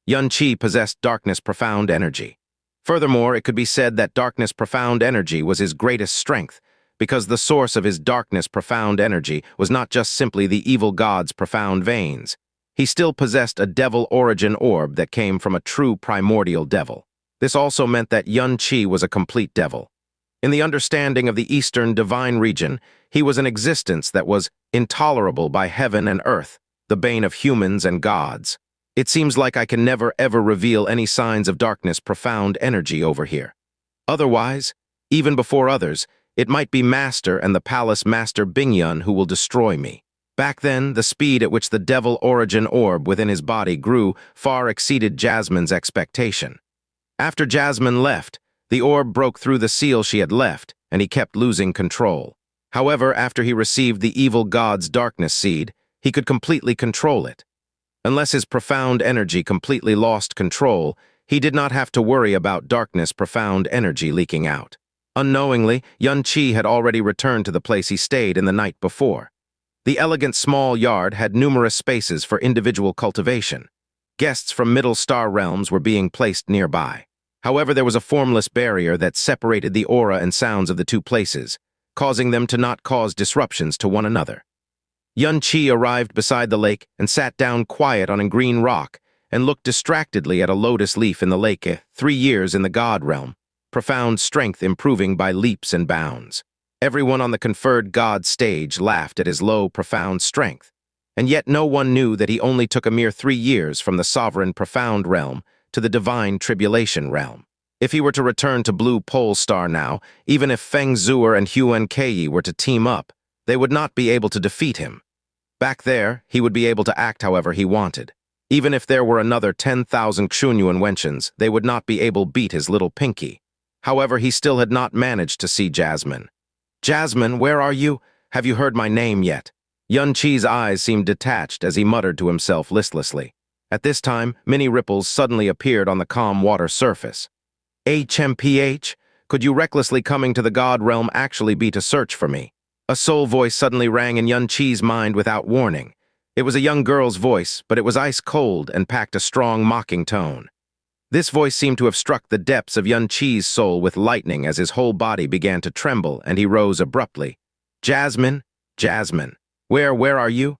Xianxia possessed darkness profound energy. Furthermore, it could be said that darkness profound energy was his greatest strength, because the source of his darkness profound energy was not just simply the evil god's profound veins. He still possessed a devil origin orb that came from a true primordial devil. This also meant that Xianxia was a complete devil. In the understanding of the Eastern divine region, he was an existence that was intolerable by heaven and earth, the bane of humans and gods. It seems like I can never ever reveal any signs of darkness profound energy over here. Otherwise, even before others, it might be Master and the Palace Master Bingyun who will destroy me. Back then, the speed at which the devil origin orb within his body grew far exceeded Jasmine's expectation. After Jasmine left, the orb broke through the seal she had left, and he kept losing control. However, after he received the evil god's darkness seed, he could completely control it. Unless his profound energy completely lost control, he did not have to worry about darkness profound energy leaking out. Unknowingly, Xianxia had already returned to the place he stayed in the night before. The elegant small yard had numerous spaces for individual cultivation. Guests from Middle Star realms were being placed nearby. However, there was a formless barrier that separated the aura and sounds of the two places, causing them to not cause disruptions to one another. Xianxia arrived beside the lake and sat down quiet on a green rock and looked distractedly at a lotus leaf in the lake. 3 years in the god realm, profound strength improving by leaps and bounds. Everyone on the conferred god stage laughed at his low, profound strength, and yet no one knew that he only took a mere 3 years from the sovereign profound realm to the divine tribulation realm. If he were to return to Blue Pole Star now, even if Feng Zuer and Huan Kei were to team up, they would not be able to defeat him. Back there, he would be able to act however he wanted. Even if there were another 10,000 Xunyuan Wenchens, they would not be able to beat his little pinky. However, he still had not managed to see Jasmine. "Jasmine, where are you? Have you heard my name yet?" Xianxia's eyes seemed detached as he muttered to himself listlessly. At this time, many ripples suddenly appeared on the calm water surface. "HMPH, could you recklessly coming to the god realm actually be to search for me?" A soul voice suddenly rang in Xianxia's mind without warning. It was a young girl's voice, but it was ice cold and packed a strong, mocking tone. This voice seemed to have struck the depths of Xianxia's soul with lightning as his whole body began to tremble, and he rose abruptly. "Jasmine, Jasmine, where are you?"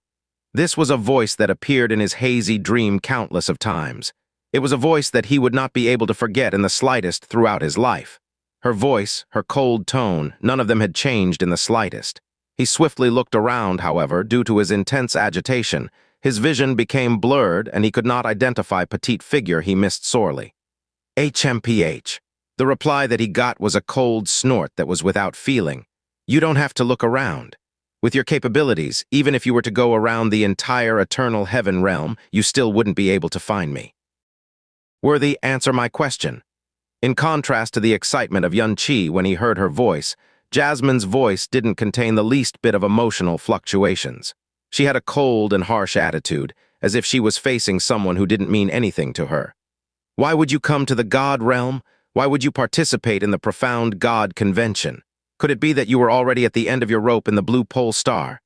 This was a voice that appeared in his hazy dream countless of times. It was a voice that he would not be able to forget in the slightest throughout his life. Her voice, her cold tone, none of them had changed in the slightest. He swiftly looked around, however, due to his intense agitation. His vision became blurred, and he could not identify petite figure he missed sorely. "HMPH. The reply that he got was a cold snort that was without feeling. You don't have to look around. With your capabilities, even if you were to go around the entire eternal heaven realm, you still wouldn't be able to find me. Worthy, answer my question. In contrast to the excitement of Xianxia when he heard her voice, Jasmine's voice didn't contain the least bit of emotional fluctuations. She had a cold and harsh attitude, as if she was facing someone who didn't mean anything to her. Why would you come to the God realm? Why would you participate in the profound God convention? Could it be that you were already at the end of your rope in the blue pole star?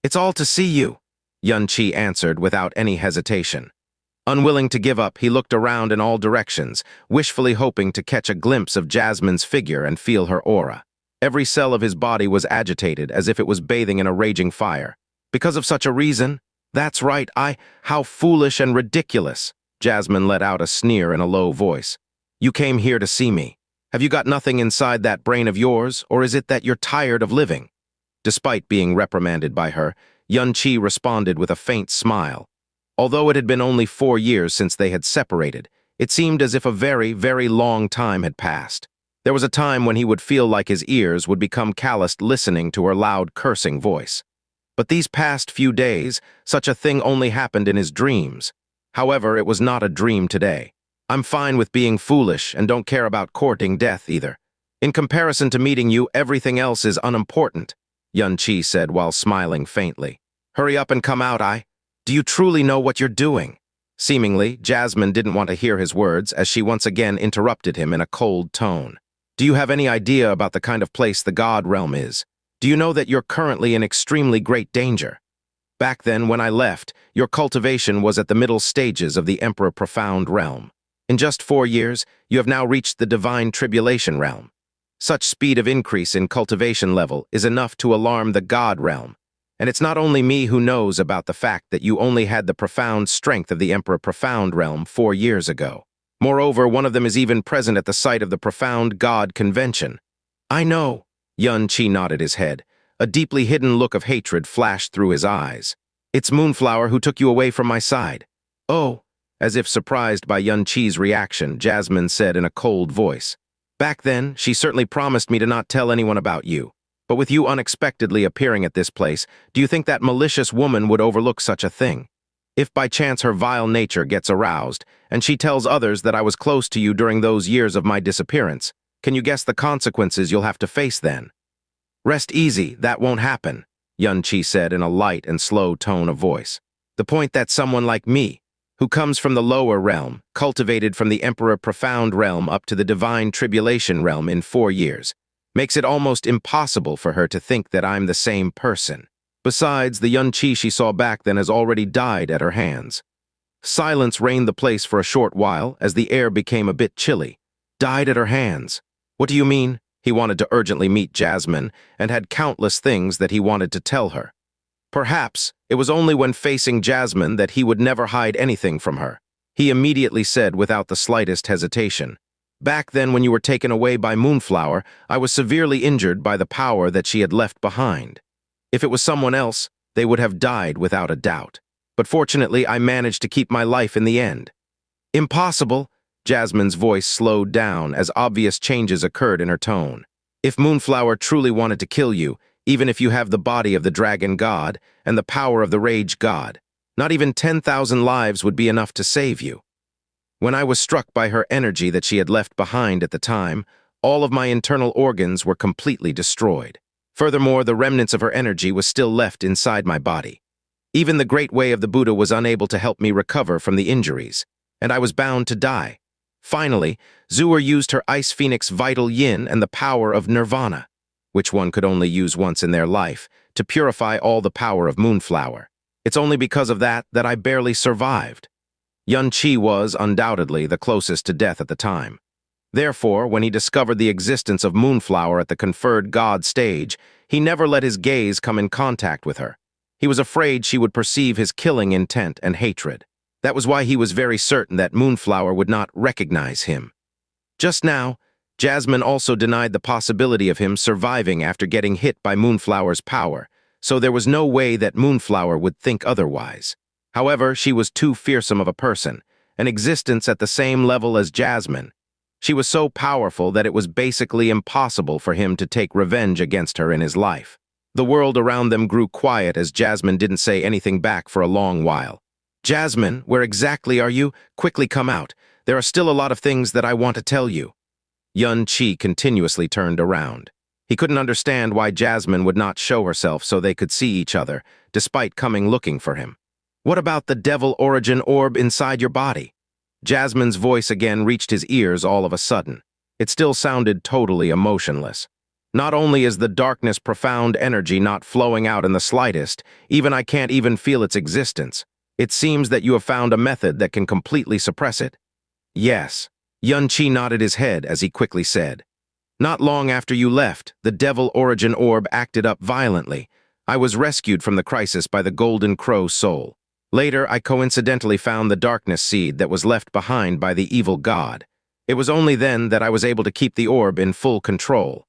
It's all to see you, Xianxia answered without any hesitation. Unwilling to give up, he looked around in all directions, wishfully hoping to catch a glimpse of Jasmine's figure and feel her aura. Every cell of his body was agitated, as if it was bathing in a raging fire. Because of such a reason? That's right, how foolish and ridiculous. Jasmine let out a sneer in a low voice. You came here to see me. Have you got nothing inside that brain of yours, or is it that you're tired of living? Despite being reprimanded by her, Xianxia responded with a faint smile. Although it had been only 4 years since they had separated, it seemed as if a very, very long time had passed. There was a time when he would feel like his ears would become calloused listening to her loud, cursing voice. But these past few days, such a thing only happened in his dreams. However, it was not a dream today. I'm fine with being foolish and don't care about courting death either. In comparison to meeting you, everything else is unimportant, Xianxia said while smiling faintly. Hurry up and come out, Do you truly know what you're doing? Seemingly, Jasmine didn't want to hear his words as she once again interrupted him in a cold tone. Do you have any idea about the kind of place the God realm is? Do you know that you're currently in extremely great danger? Back then, when I left, your cultivation was at the middle stages of the Emperor Profound realm. In just 4 years, you have now reached the divine tribulation realm. Such speed of increase in cultivation level is enough to alarm the God realm. And it's not only me who knows about the fact that you only had the profound strength of the Emperor Profound realm 4 years ago. Moreover, one of them is even present at the site of the Profound God Convention. I know. Xianxia nodded his head. A deeply hidden look of hatred flashed through his eyes. It's Moonflower who took you away from my side. Oh, as if surprised by Xianxia's reaction, Jasmine said in a cold voice. Back then, she certainly promised me to not tell anyone about you. But with you unexpectedly appearing at this place, do you think that malicious woman would overlook such a thing? If by chance her vile nature gets aroused, and she tells others that I was close to you during those years of my disappearance, can you guess the consequences you'll have to face then? Rest easy, that won't happen, Xianxia said in a light and slow tone of voice. The point that someone like me, who comes from the lower realm, cultivated from the Emperor Profound realm up to the Divine Tribulation realm in 4 years, makes it almost impossible for her to think that I'm the same person. Besides, the Xianxia she saw back then has already died at her hands. Silence reigned the place for a short while as the air became a bit chilly. Died at her hands. What do you mean? He wanted to urgently meet Jasmine and had countless things that he wanted to tell her. Perhaps it was only when facing Jasmine that he would never hide anything from her. He immediately said without the slightest hesitation, Back then when you were taken away by Moonflower, I was severely injured by the power that she had left behind. If it was someone else, they would have died without a doubt. But fortunately, I managed to keep my life in the end. Impossible! Jasmine's voice slowed down as obvious changes occurred in her tone. If Moonflower truly wanted to kill you, even if you have the body of the Dragon God and the power of the Rage God, not even 10,000 lives would be enough to save you. When I was struck by her energy that she had left behind at the time, all of my internal organs were completely destroyed. Furthermore, the remnants of her energy was still left inside my body. Even the Great Way of the Buddha was unable to help me recover from the injuries, and I was bound to die. Finally, Zuer used her Ice Phoenix Vital Yin and the power of Nirvana, which one could only use once in their life, to purify all the power of Moonflower. It's only because of that that I barely survived. Xianxia was, undoubtedly, the closest to death at the time. Therefore, when he discovered the existence of Moonflower at the conferred God stage, he never let his gaze come in contact with her. He was afraid she would perceive his killing intent and hatred. That was why he was very certain that Moonflower would not recognize him. Just now, Jasmine also denied the possibility of him surviving after getting hit by Moonflower's power, so there was no way that Moonflower would think otherwise. However, she was too fearsome of a person, an existence at the same level as Jasmine. She was so powerful that it was basically impossible for him to take revenge against her in his life. The world around them grew quiet as Jasmine didn't say anything back for a long while. "Jasmine, where exactly are you? Quickly come out. There are still a lot of things that I want to tell you." Xianxia continuously turned around. He couldn't understand why Jasmine would not show herself so they could see each other, despite coming looking for him. "What about the devil origin orb inside your body?" Jasmine's voice again reached his ears all of a sudden. It still sounded totally emotionless. "Not only is the darkness profound energy not flowing out in the slightest, even I can't even feel its existence. It seems that you have found a method that can completely suppress it." "Yes." Xianxia nodded his head as he quickly said, "Not long after you left, the devil origin orb acted up violently. I was rescued from the crisis by the Golden Crow soul. Later, I coincidentally found the darkness seed that was left behind by the evil god. It was only then that I was able to keep the orb in full control."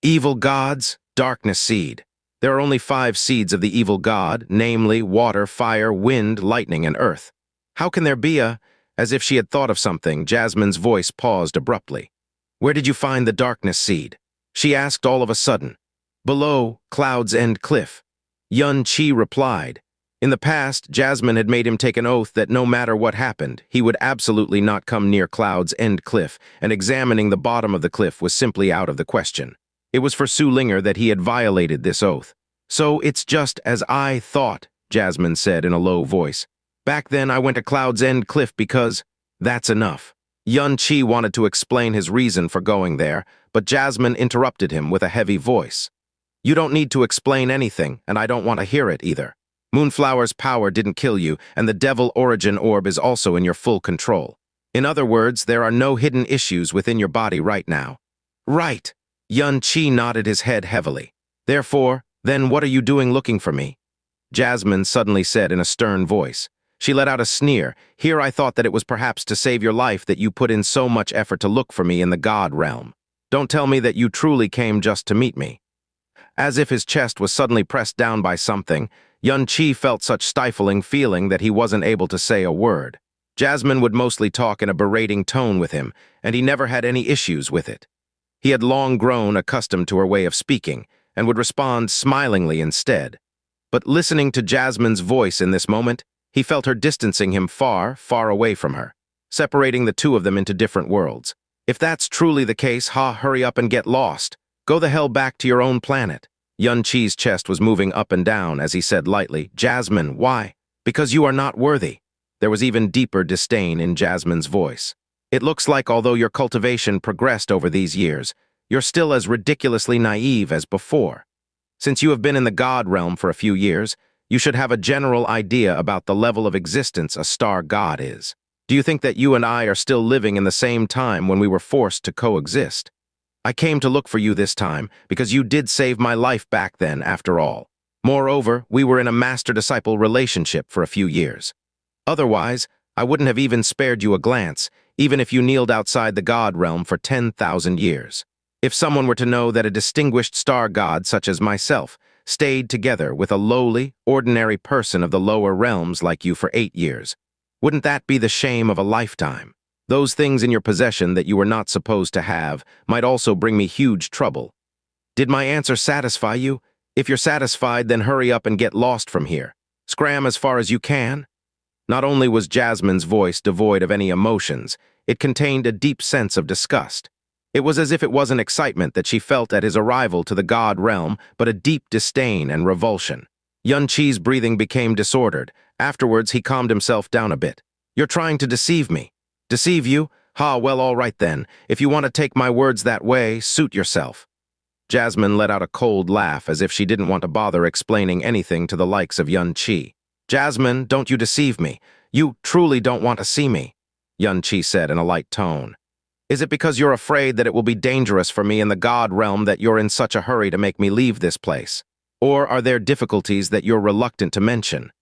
Evil gods, darkness seed. There are only 5 seeds of the evil god, namely water, fire, wind, lightning, and earth. How can there be a... As if she had thought of something, Jasmine's voice paused abruptly. "Where did you find the darkness seed?" she asked all of a sudden. "Below Cloud's End Cliff." Xianxia replied. In the past, Jasmine had made him take an oath that no matter what happened, he would absolutely not come near Cloud's End Cliff, and examining the bottom of the cliff was simply out of the question. It was for Sulinger that he had violated this oath. "So it's just as I thought," Jasmine said in a low voice. "Back then I went to Cloud's End Cliff because..." "That's enough." Xianxia wanted to explain his reason for going there, but Jasmine interrupted him with a heavy voice. "You don't need to explain anything, and I don't want to hear it either. Moonflower's power didn't kill you, and the devil origin orb is also in your full control. In other words, there are no hidden issues within your body right now." "Right." Xianxia nodded his head heavily. "Therefore, then what are you doing looking for me?" Jasmine suddenly said in a stern voice. She let out a sneer. "Here I thought that it was perhaps to save your life that you put in so much effort to look for me in the god realm. Don't tell me that you truly came just to meet me." As if his chest was suddenly pressed down by something, Xianxia felt such stifling feeling that he wasn't able to say a word. Jasmine would mostly talk in a berating tone with him, and he never had any issues with it. He had long grown accustomed to her way of speaking, and would respond smilingly instead. But listening to Jasmine's voice in this moment, he felt her distancing him far, far away from her, separating the two of them into different worlds. "If that's truly the case, hurry up and get lost. Go the hell back to your own planet." Xianxia's chest was moving up and down as he said lightly, "Jasmine, why?" "Because you are not worthy." There was even deeper disdain in Jasmine's voice. "It looks like although your cultivation progressed over these years, you're still as ridiculously naive as before. Since you have been in the god realm for a few years, you should have a general idea about the level of existence a star god is. Do you think that you and I are still living in the same time when we were forced to coexist? I came to look for you this time because you did save my life back then, after all. Moreover, we were in a master-disciple relationship for a few years. Otherwise, I wouldn't have even spared you a glance, even if you kneeled outside the god realm for 10,000 years. If someone were to know that a distinguished star god such as myself stayed together with a lowly, ordinary person of the lower realms like you for 8 years, wouldn't that be the shame of a lifetime? Those things in your possession that you were not supposed to have might also bring me huge trouble. Did my answer satisfy you? If you're satisfied, then hurry up and get lost from here. Scram as far as you can." Not only was Jasmine's voice devoid of any emotions, it contained a deep sense of disgust. It was as if it wasn't excitement that she felt at his arrival to the god realm, but a deep disdain and revulsion. Xianxia's breathing became disordered. Afterwards, he calmed himself down a bit. "You're trying to deceive me." "Deceive you? Well, all right then. If you want to take my words that way, suit yourself." Jasmine let out a cold laugh as if she didn't want to bother explaining anything to the likes of Xianxia. "Jasmine, don't you deceive me. You truly don't want to see me," Xianxia said in a light tone. "Is it because you're afraid that it will be dangerous for me in the god realm that you're in such a hurry to make me leave this place? Or are there difficulties that you're reluctant to mention?"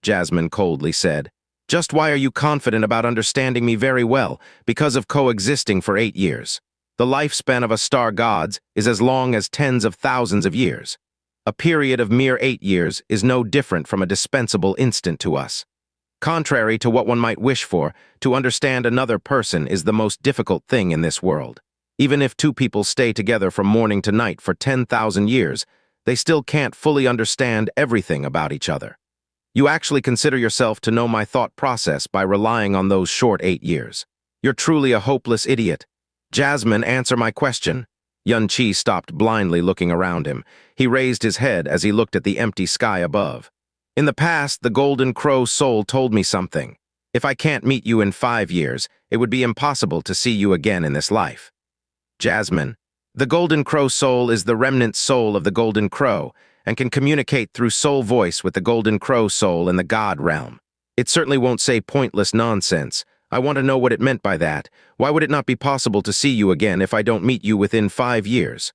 Jasmine coldly said. "Just why are you confident about understanding me very well? Because of coexisting for 8 years. The lifespan of a star god is as long as tens of thousands of years. A period of mere 8 years is no different from a dispensable instant to us. Contrary to what one might wish for, to understand another person is the most difficult thing in this world. Even if two people stay together from morning to night for 10,000 years, they still can't fully understand everything about each other. You actually consider yourself to know my thought process by relying on those short 8 years. You're truly a hopeless idiot. Jasmine, answer my question. Xianxia stopped blindly looking around him. He raised his head as he looked at the empty sky above. In the past, the Golden Crow soul told me something. If I can't meet you in 5 years, it would be impossible to see you again in this life. Jasmine, the Golden Crow soul is the remnant soul of the Golden Crow and can communicate through soul voice with the Golden Crow soul in the God realm. It certainly won't say pointless nonsense. I want to know what it meant by that. Why would it not be possible to see you again if I don't meet you within 5 years?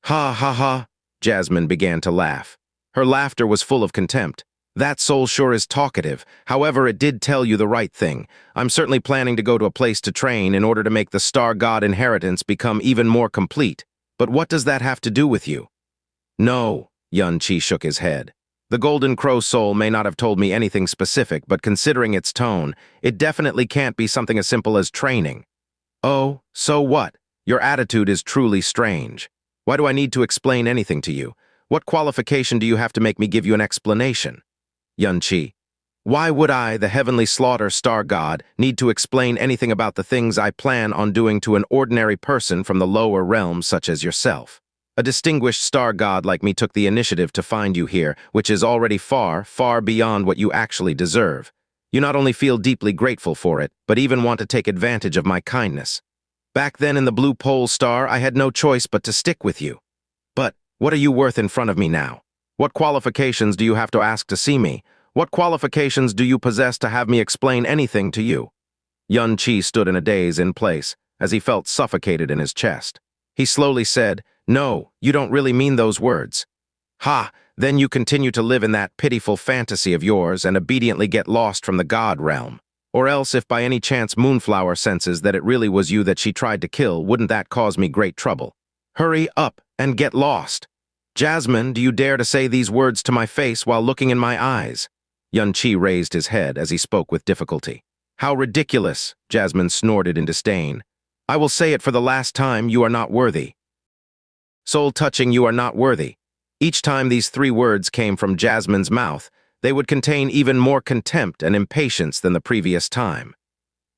Ha ha ha, Jasmine began to laugh. Her laughter was full of contempt. That soul sure is talkative. However, it did tell you the right thing. I'm certainly planning to go to a place to train in order to make the Star God inheritance become even more complete. But what does that have to do with you? No, Xianxia shook his head. The Golden Crow soul may not have told me anything specific, but considering its tone, it definitely can't be something as simple as training. Oh, so what? Your attitude is truly strange. Why do I need to explain anything to you? What qualification do you have to make me give you an explanation? Xianxia, why would I, the heavenly slaughter star god, need to explain anything about the things I plan on doing to an ordinary person from the lower realms such as yourself? A distinguished star god like me took the initiative to find you here, which is already far, far beyond what you actually deserve. You not only feel deeply grateful for it, but even want to take advantage of my kindness. Back then in the Blue Pole Star, I had no choice but to stick with you. But what are you worth in front of me now? What qualifications do you have to ask to see me? What qualifications do you possess to have me explain anything to you? Xianxia stood in a daze in place, as he felt suffocated in his chest. He slowly said, "No, you don't really mean those words." Ha, then you continue to live in that pitiful fantasy of yours and obediently get lost from the God realm. Or else, if by any chance Moonflower senses that it really was you that she tried to kill, wouldn't that cause me great trouble? Hurry up and get lost. Jasmine, do you dare to say these words to my face while looking in my eyes? Xianxia raised his head as he spoke with difficulty. How ridiculous, Jasmine snorted in disdain. I will say it for the last time, you are not worthy. Soul-touching, you are not worthy. Each time these 3 words came from Jasmine's mouth, they would contain even more contempt and impatience than the previous time.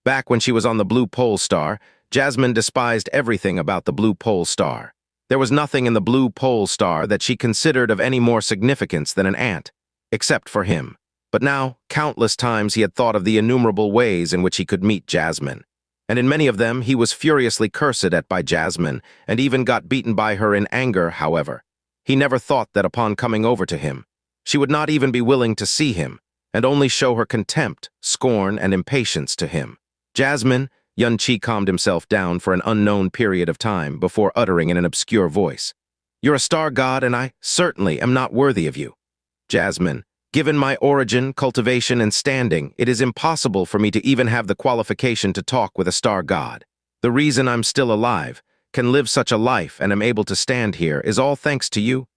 Back when she was on the Blue Pole Star, Jasmine despised everything about the Blue Pole Star. There was nothing in the Blue Pole Star that she considered of any more significance than an ant, except for him. But now, countless times he had thought of the innumerable ways in which he could meet Jasmine. And in many of them, he was furiously cursed at by Jasmine, and even got beaten by her in anger, however. He never thought that upon coming over to him, she would not even be willing to see him, and only show her contempt, scorn, and impatience to him. Jasmine, Xianxia calmed himself down for an unknown period of time before uttering in an obscure voice. You're a star god, and I certainly am not worthy of you. Jasmine, given my origin, cultivation, and standing, it is impossible for me to even have the qualification to talk with a star god. The reason I'm still alive, can live such a life, and am able to stand here is all thanks to you.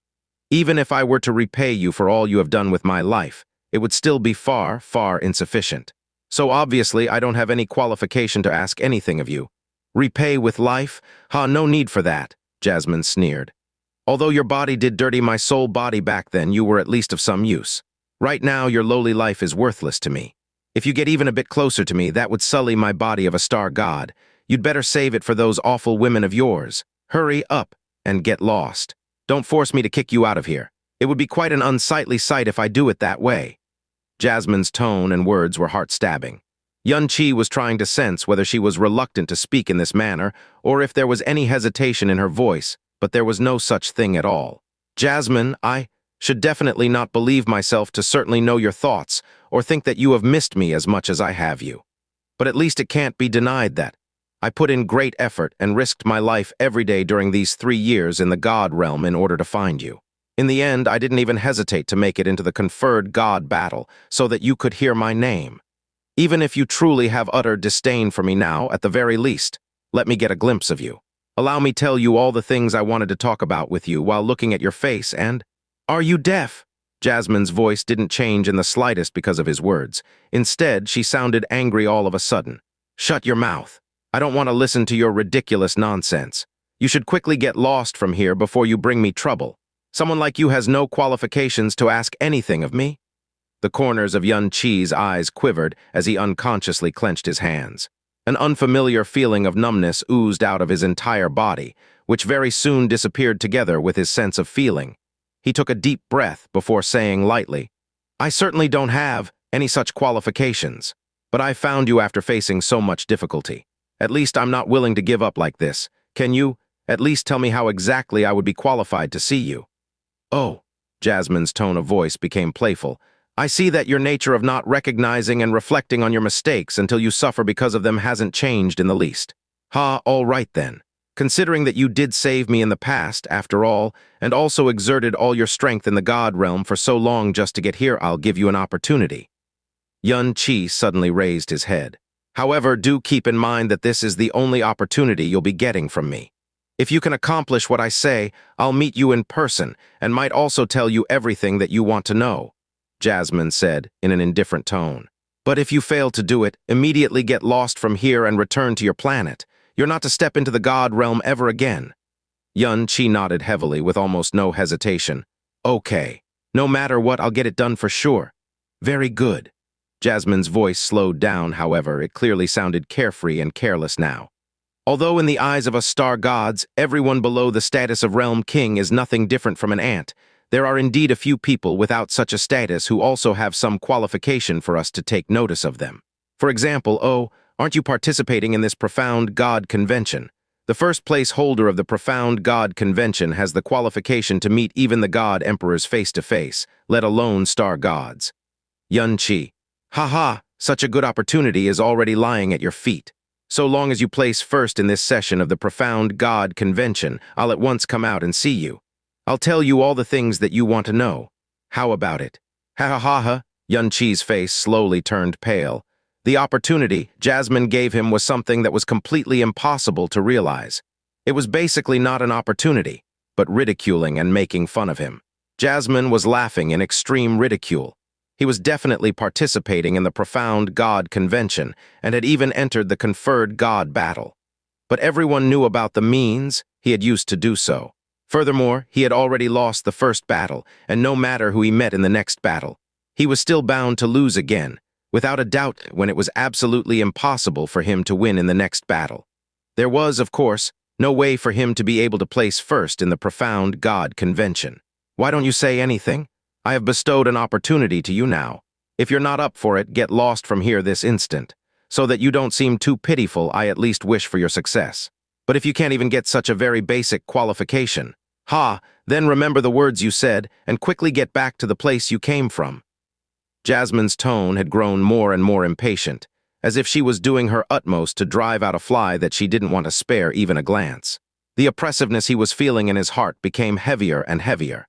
Even if I were to repay you for all you have done with my life, it would still be far, far insufficient. So obviously I don't have any qualification to ask anything of you. Repay with life? Ha, no need for that, Jasmine sneered. Although your body did dirty my soul body back then, you were at least of some use. Right now, your lowly life is worthless to me. If you get even a bit closer to me, that would sully my body of a star god. You'd better save it for those awful women of yours. Hurry up and get lost. Don't force me to kick you out of here. It would be quite an unsightly sight if I do it that way. Jasmine's tone and words were heart-stabbing. Xianxia was trying to sense whether she was reluctant to speak in this manner or if there was any hesitation in her voice, but there was no such thing at all. Jasmine, I should definitely not believe myself to certainly know your thoughts or think that you have missed me as much as I have you. But at least it can't be denied that I put in great effort and risked my life every day during these 3 years in the God realm in order to find you. In the end, I didn't even hesitate to make it into the conferred God battle so that you could hear my name. Even if you truly have utter disdain for me now, at the very least, let me get a glimpse of you. Allow me tell you all the things I wanted to talk about with you while looking at your face and... Are you deaf? Jasmine's voice didn't change in the slightest because of his words. Instead, she sounded angry all of a sudden. "Shut your mouth. I don't want to listen to your ridiculous nonsense. You should quickly get lost from here before you bring me trouble. Someone like you has no qualifications to ask anything of me." The corners of Xianxia's eyes quivered as he unconsciously clenched his hands. An unfamiliar feeling of numbness oozed out of his entire body, which very soon disappeared together with his sense of feeling. He took a deep breath before saying lightly, "I certainly don't have any such qualifications, but I found you after facing so much difficulty. At least I'm not willing to give up like this. Can you at least tell me how exactly I would be qualified to see you?" "Oh," Jasmine's tone of voice became playful. "I see that your nature of not recognizing and reflecting on your mistakes until you suffer because of them hasn't changed in the least. All right then. Considering that you did save me in the past, after all, and also exerted all your strength in the God realm for so long just to get here, I'll give you an opportunity." Xianxia suddenly raised his head. "However, do keep in mind that this is the only opportunity you'll be getting from me. If you can accomplish what I say, I'll meet you in person and might also tell you everything that you want to know," Jasmine said in an indifferent tone. "But if you fail to do it, immediately get lost from here and return to your planet. You're not to step into the God realm ever again." Xianxia nodded heavily with almost no hesitation. "Okay. No matter what, I'll get it done for sure." "Very good." Jasmine's voice slowed down, however. It clearly sounded carefree and careless now. "Although in the eyes of us star gods, everyone below the status of realm king is nothing different from an ant, there are indeed a few people without such a status who also have some qualification for us to take notice of them. For example, aren't you participating in this profound God convention? The first place holder of the profound God convention has the qualification to meet even the God emperors face to face, let alone star gods." Xianxia: Such a good opportunity is already lying at your feet. So long as you place first in this session of the profound God convention, I'll at once come out and see you. I'll tell you all the things that you want to know. How about it?" Xianxia's face slowly turned pale. The opportunity Jasmine gave him was something that was completely impossible to realize. It was basically not an opportunity, but ridiculing and making fun of him. Jasmine was laughing in extreme ridicule. He was definitely participating in the profound God convention and had even entered the conferred God battle. But everyone knew about the means he had used to do so. Furthermore, he had already lost the first battle, and no matter who he met in the next battle, he was still bound to lose again, without a doubt, when it was absolutely impossible for him to win in the next battle. There was, of course, no way for him to be able to place first in the profound God convention. "Why don't you say anything? I have bestowed an opportunity to you now. If you're not up for it, get lost from here this instant. So that you don't seem too pitiful, I at least wish for your success. But if you can't even get such a very basic qualification, then remember the words you said and quickly get back to the place you came from." Jasmine's tone had grown more and more impatient, as if she was doing her utmost to drive out a fly that she didn't want to spare even a glance. The oppressiveness he was feeling in his heart became heavier and heavier.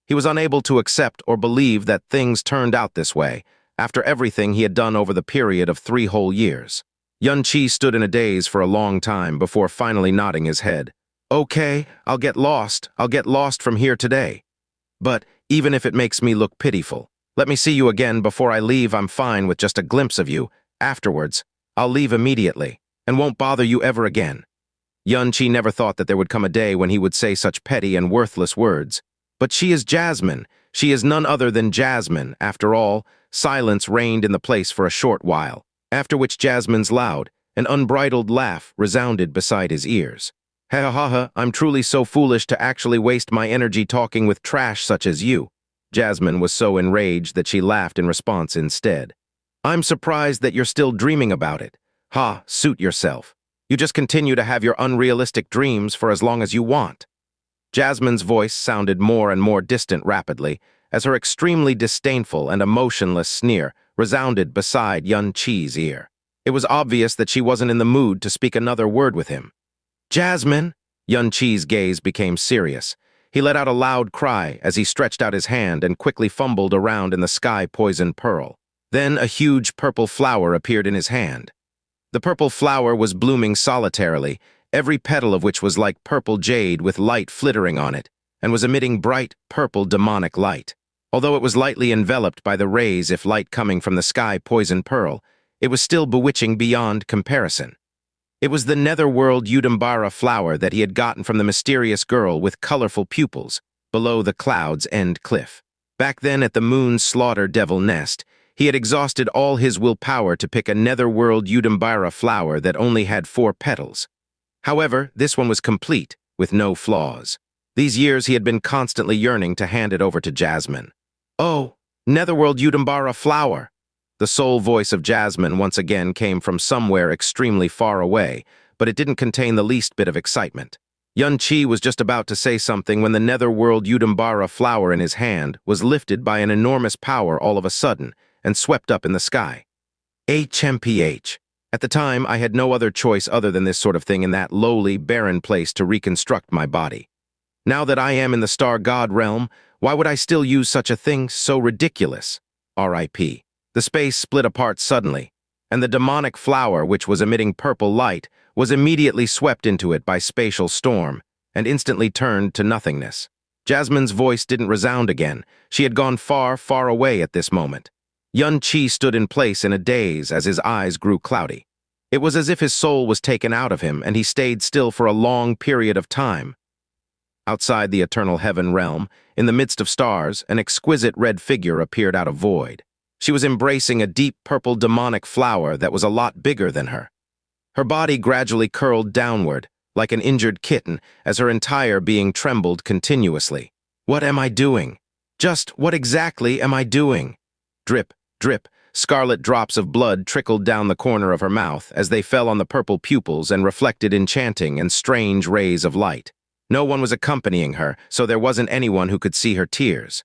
He was unable to accept or believe that things turned out this way, after everything he had done over the period of 3 whole years. Xianxia stood in a daze for a long time before finally nodding his head. "Okay, I'll get lost from here today. But even if it makes me look pitiful, let me see you again before I leave. I'm fine with just a glimpse of you. Afterwards, I'll leave immediately, and won't bother you ever again." Xianxia never thought that there would come a day when he would say such petty and worthless words. But she is Jasmine. She is none other than Jasmine. After all, silence reigned in the place for a short while, after which Jasmine's loud and unbridled laugh resounded beside his ears. I'm truly so foolish to actually waste my energy talking with trash such as you." Jasmine was so enraged that she laughed in response instead. "I'm surprised that you're still dreaming about it. Suit yourself. You just continue to have your unrealistic dreams for as long as you want." Jasmine's voice sounded more and more distant rapidly, as her extremely disdainful and emotionless sneer resounded beside Xianxia's ear. It was obvious that she wasn't in the mood to speak another word with him. "Jasmine!" Xianxia's gaze became serious. He let out a loud cry as he stretched out his hand and quickly fumbled around in the sky-poisoned pearl. Then a huge purple flower appeared in his hand. The purple flower was blooming solitarily, every petal of which was like purple jade with light flittering on it, and was emitting bright, purple demonic light. Although it was lightly enveloped by the rays if light coming from the sky poison pearl, it was still bewitching beyond comparison. It was the netherworld Udambara flower that he had gotten from the mysterious girl with colorful pupils below the cloud's end cliff. Back then at the moon's slaughter devil nest, he had exhausted all his willpower to pick a netherworld Udambara flower that only had 4 petals. However, this one was complete, with no flaws. These years he had been constantly yearning to hand it over to Jasmine. "Oh, netherworld Udambara flower!" The soul voice of Jasmine once again came from somewhere extremely far away, but it didn't contain the least bit of excitement. Xianxia was just about to say something when the netherworld Udambara flower in his hand was lifted by an enormous power all of a sudden and swept up in the sky. HMPH. At the time, I had no other choice other than this sort of thing in that lowly, barren place to reconstruct my body. Now that I am in the star god realm, why would I still use such a thing so ridiculous? R.I.P. The space split apart suddenly, and the demonic flower, which was emitting purple light, was immediately swept into it by spatial storm and instantly turned to nothingness. Jasmine's voice didn't resound again. She had gone far, far away at this moment. Xianxia stood in place in a daze as his eyes grew cloudy. It was as if his soul was taken out of him and he stayed still for a long period of time. Outside the eternal heaven realm, in the midst of stars, an exquisite red figure appeared out of void. She was embracing a deep purple demonic flower that was a lot bigger than her. Her body gradually curled downward, like an injured kitten, as her entire being trembled continuously. What am I doing? Just what exactly am I doing? Drip, drip, scarlet drops of blood trickled down the corner of her mouth as they fell on the purple pupils and reflected enchanting and strange rays of light. No one was accompanying her, so there wasn't anyone who could see her tears.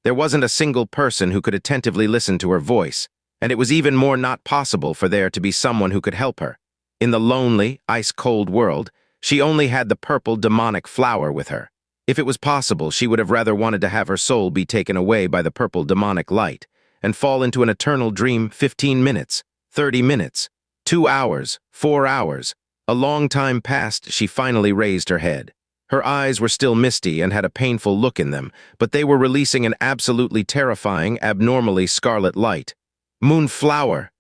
There wasn't a single person who could attentively listen to her voice, and it was even more not possible for there to be someone who could help her. In the lonely, ice-cold world, she only had the purple demonic flower with her. If it was possible, she would have rather wanted to have her soul be taken away by the purple demonic light and fall into an eternal dream 15 minutes, 30 minutes, 2 hours, 4 hours. A long time passed, she finally raised her head. Her eyes were still misty and had a painful look in them, but they were releasing an absolutely terrifying, abnormally scarlet light. Moonflower!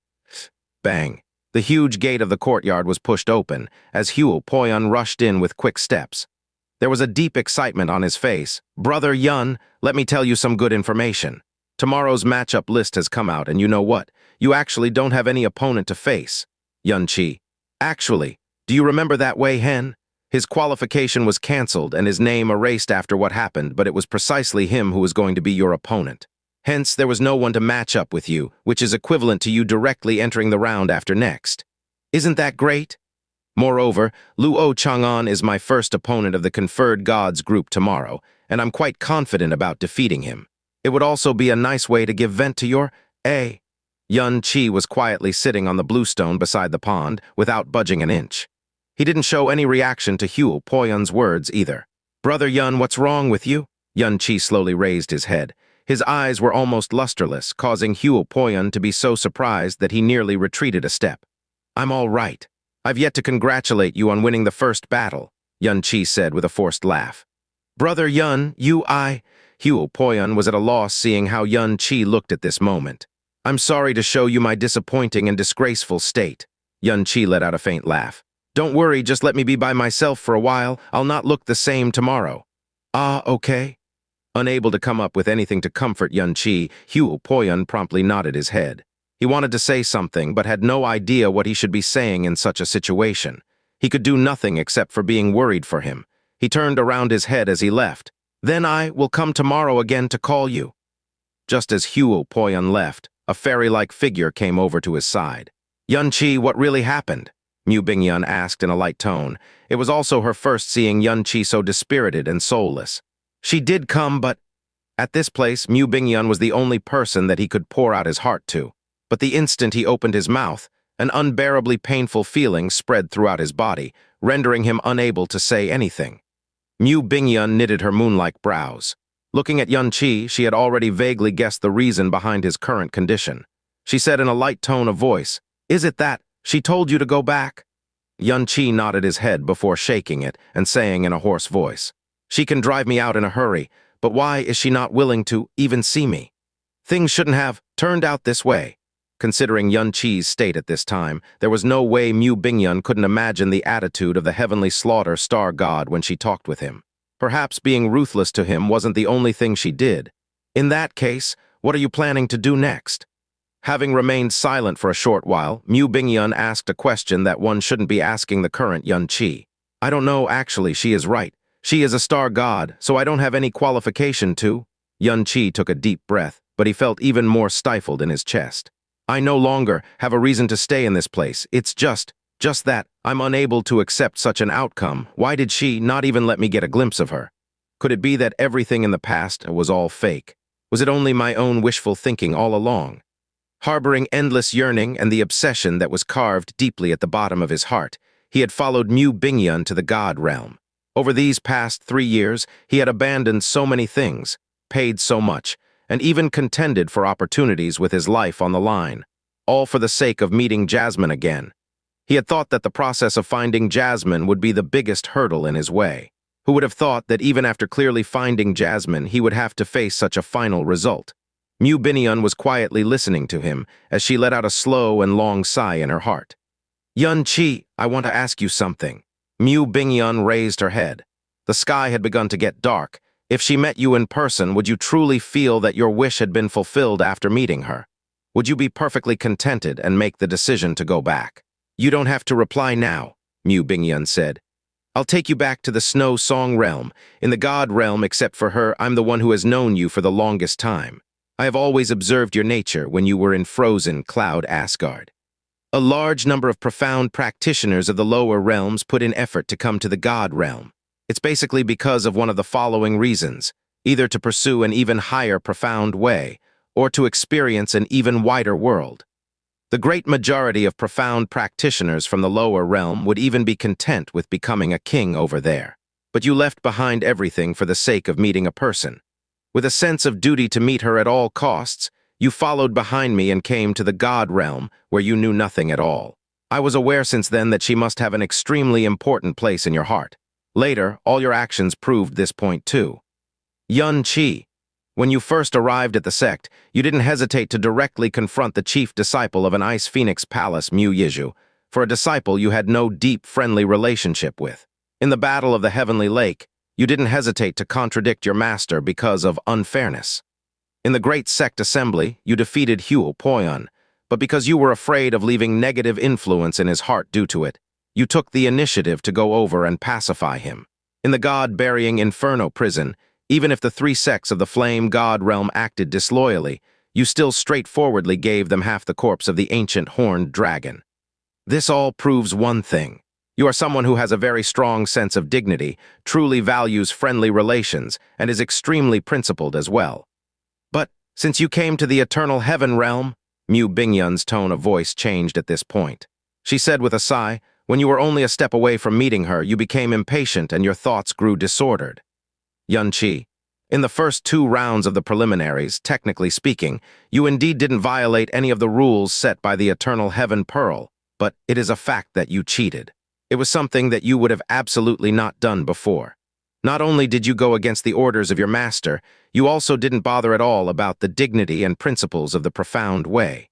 Bang! The huge gate of the courtyard was pushed open as Huo rushed in with quick steps. There was a deep excitement on his face. "Brother Yun, let me tell you some good information. Tomorrow's matchup list has come out, and you know what? You actually don't have any opponent to face." Xianxia. "Actually, do you remember that Wei Hen? His qualification was cancelled and his name erased after what happened, but it was precisely him who was going to be your opponent. Hence, there was no one to match up with you, which is equivalent to you directly entering the round after next. Isn't that great? Moreover, Luo Chang'an is my first opponent of the Conferred Gods group tomorrow, and I'm quite confident about defeating him. It would also be a nice way to give vent to your A." Xianxia was quietly sitting on the bluestone beside the pond, without budging an inch. He didn't show any reaction to Huo words either. "Brother Yun, what's wrong with you?" Xianxia slowly raised his head. His eyes were almost lusterless, causing Huo to be so surprised that he nearly retreated a step. "I'm all right. I've yet to congratulate you on winning the first battle," Xianxia said with a forced laugh. "Brother Yun, Huo was at a loss seeing how Xianxia looked at this moment. "I'm sorry to show you my disappointing and disgraceful state." Xianxia let out a faint laugh. "Don't worry, just let me be by myself for a while. I'll not look the same tomorrow." "Ah, okay." Unable to come up with anything to comfort Xianxia, Huo promptly nodded his head. He wanted to say something, but had no idea what he should be saying in such a situation. He could do nothing except for being worried for him. He turned around his head as he left. "Then I will come tomorrow again to call you." Just as Huo left, a fairy-like figure came over to his side. "Xianxia, what really happened?" Mu Bingyun asked in a light tone. It was also her first seeing Xianxia so dispirited and soulless. "She did come, but—" At this place, Mu Bingyun was the only person that he could pour out his heart to. But the instant he opened his mouth, an unbearably painful feeling spread throughout his body, rendering him unable to say anything. Mu Bingyun knitted her moon-like brows. Looking at Xianxia, she had already vaguely guessed the reason behind his current condition. She said in a light tone of voice, "Is it that she told you to go back?" Xianxia nodded his head before shaking it and saying in a hoarse voice, "She can drive me out in a hurry, But why is she not willing to even see me? Things shouldn't have turned out this way. Considering Xianxia's state at this time, there was no way Mu Bingyun couldn't imagine the attitude of the heavenly slaughter star god when she talked with him. Perhaps being ruthless to him wasn't the only thing she did. In that case, what are you planning to do next? Having remained silent for a short while, Mu Bingyun asked a question that one shouldn't be asking the current Xianxia. I don't know, actually, she is right. She is a star god, so I don't have any qualification to. Xianxia took a deep breath, but he felt even more stifled in his chest. I no longer have a reason to stay in this place. It's just that I'm unable to accept such an outcome. Why did she not even let me get a glimpse of her? Could it be that everything in the past was all fake? Was it only my own wishful thinking all along? Harboring endless yearning and the obsession that was carved deeply at the bottom of his heart, he had followed Mu Bingyun to the god realm. Over these past 3 years, he had abandoned so many things, paid so much, and even contended for opportunities with his life on the line, all for the sake of meeting Jasmine again. He had thought that the process of finding Jasmine would be the biggest hurdle in his way. Who would have thought that even after clearly finding Jasmine, he would have to face such a final result? Mu Bingyun was quietly listening to him as she let out a slow and long sigh in her heart. Xianxia, I want to ask you something. Mu Bingyun raised her head. The sky had begun to get dark. If she met you in person, would you truly feel that your wish had been fulfilled after meeting her? Would you be perfectly contented and make the decision to go back? You don't have to reply now, Mu Bingyun said. I'll take you back to the Snow Song realm. In the God realm, except for her, I'm the one who has known you for the longest time. I have always observed your nature when you were in frozen Cloud Asgard. A large number of profound practitioners of the lower realms put in effort to come to the God realm. It's basically because of one of the following reasons, either to pursue an even higher profound way, or to experience an even wider world. The great majority of profound practitioners from the lower realm would even be content with becoming a king over there. But you left behind everything for the sake of meeting a person. With a sense of duty to meet her at all costs, you followed behind me and came to the God realm, where you knew nothing at all. I was aware since then that she must have an extremely important place in your heart. Later, all your actions proved this point too. Xianxia, when you first arrived at the sect, you didn't hesitate to directly confront the chief disciple of an Ice Phoenix Palace, Mu Yizhu, for a disciple you had no deep, friendly relationship with. In the Battle of the Heavenly Lake, you didn't hesitate to contradict your master because of unfairness. In the Great Sect Assembly, you defeated Hu Poyun, but because you were afraid of leaving negative influence in his heart due to it, you took the initiative to go over and pacify him. In the God-burying Inferno prison, even if the 3 sects of the Flame God realm acted disloyally, you still straightforwardly gave them half the corpse of the ancient horned dragon. This all proves one thing. You are someone who has a very strong sense of dignity, truly values friendly relations, and is extremely principled as well. But since you came to the Eternal Heaven realm, Mu Bingyun's tone of voice changed at this point. She said with a sigh, when you were only a step away from meeting her, you became impatient and your thoughts grew disordered. Xianxia, in the first 2 rounds of the preliminaries, technically speaking, you indeed didn't violate any of the rules set by the Eternal Heaven Pearl, but it is a fact that you cheated. It was something that you would have absolutely not done before. Not only did you go against the orders of your master, you also didn't bother at all about the dignity and principles of the profound way.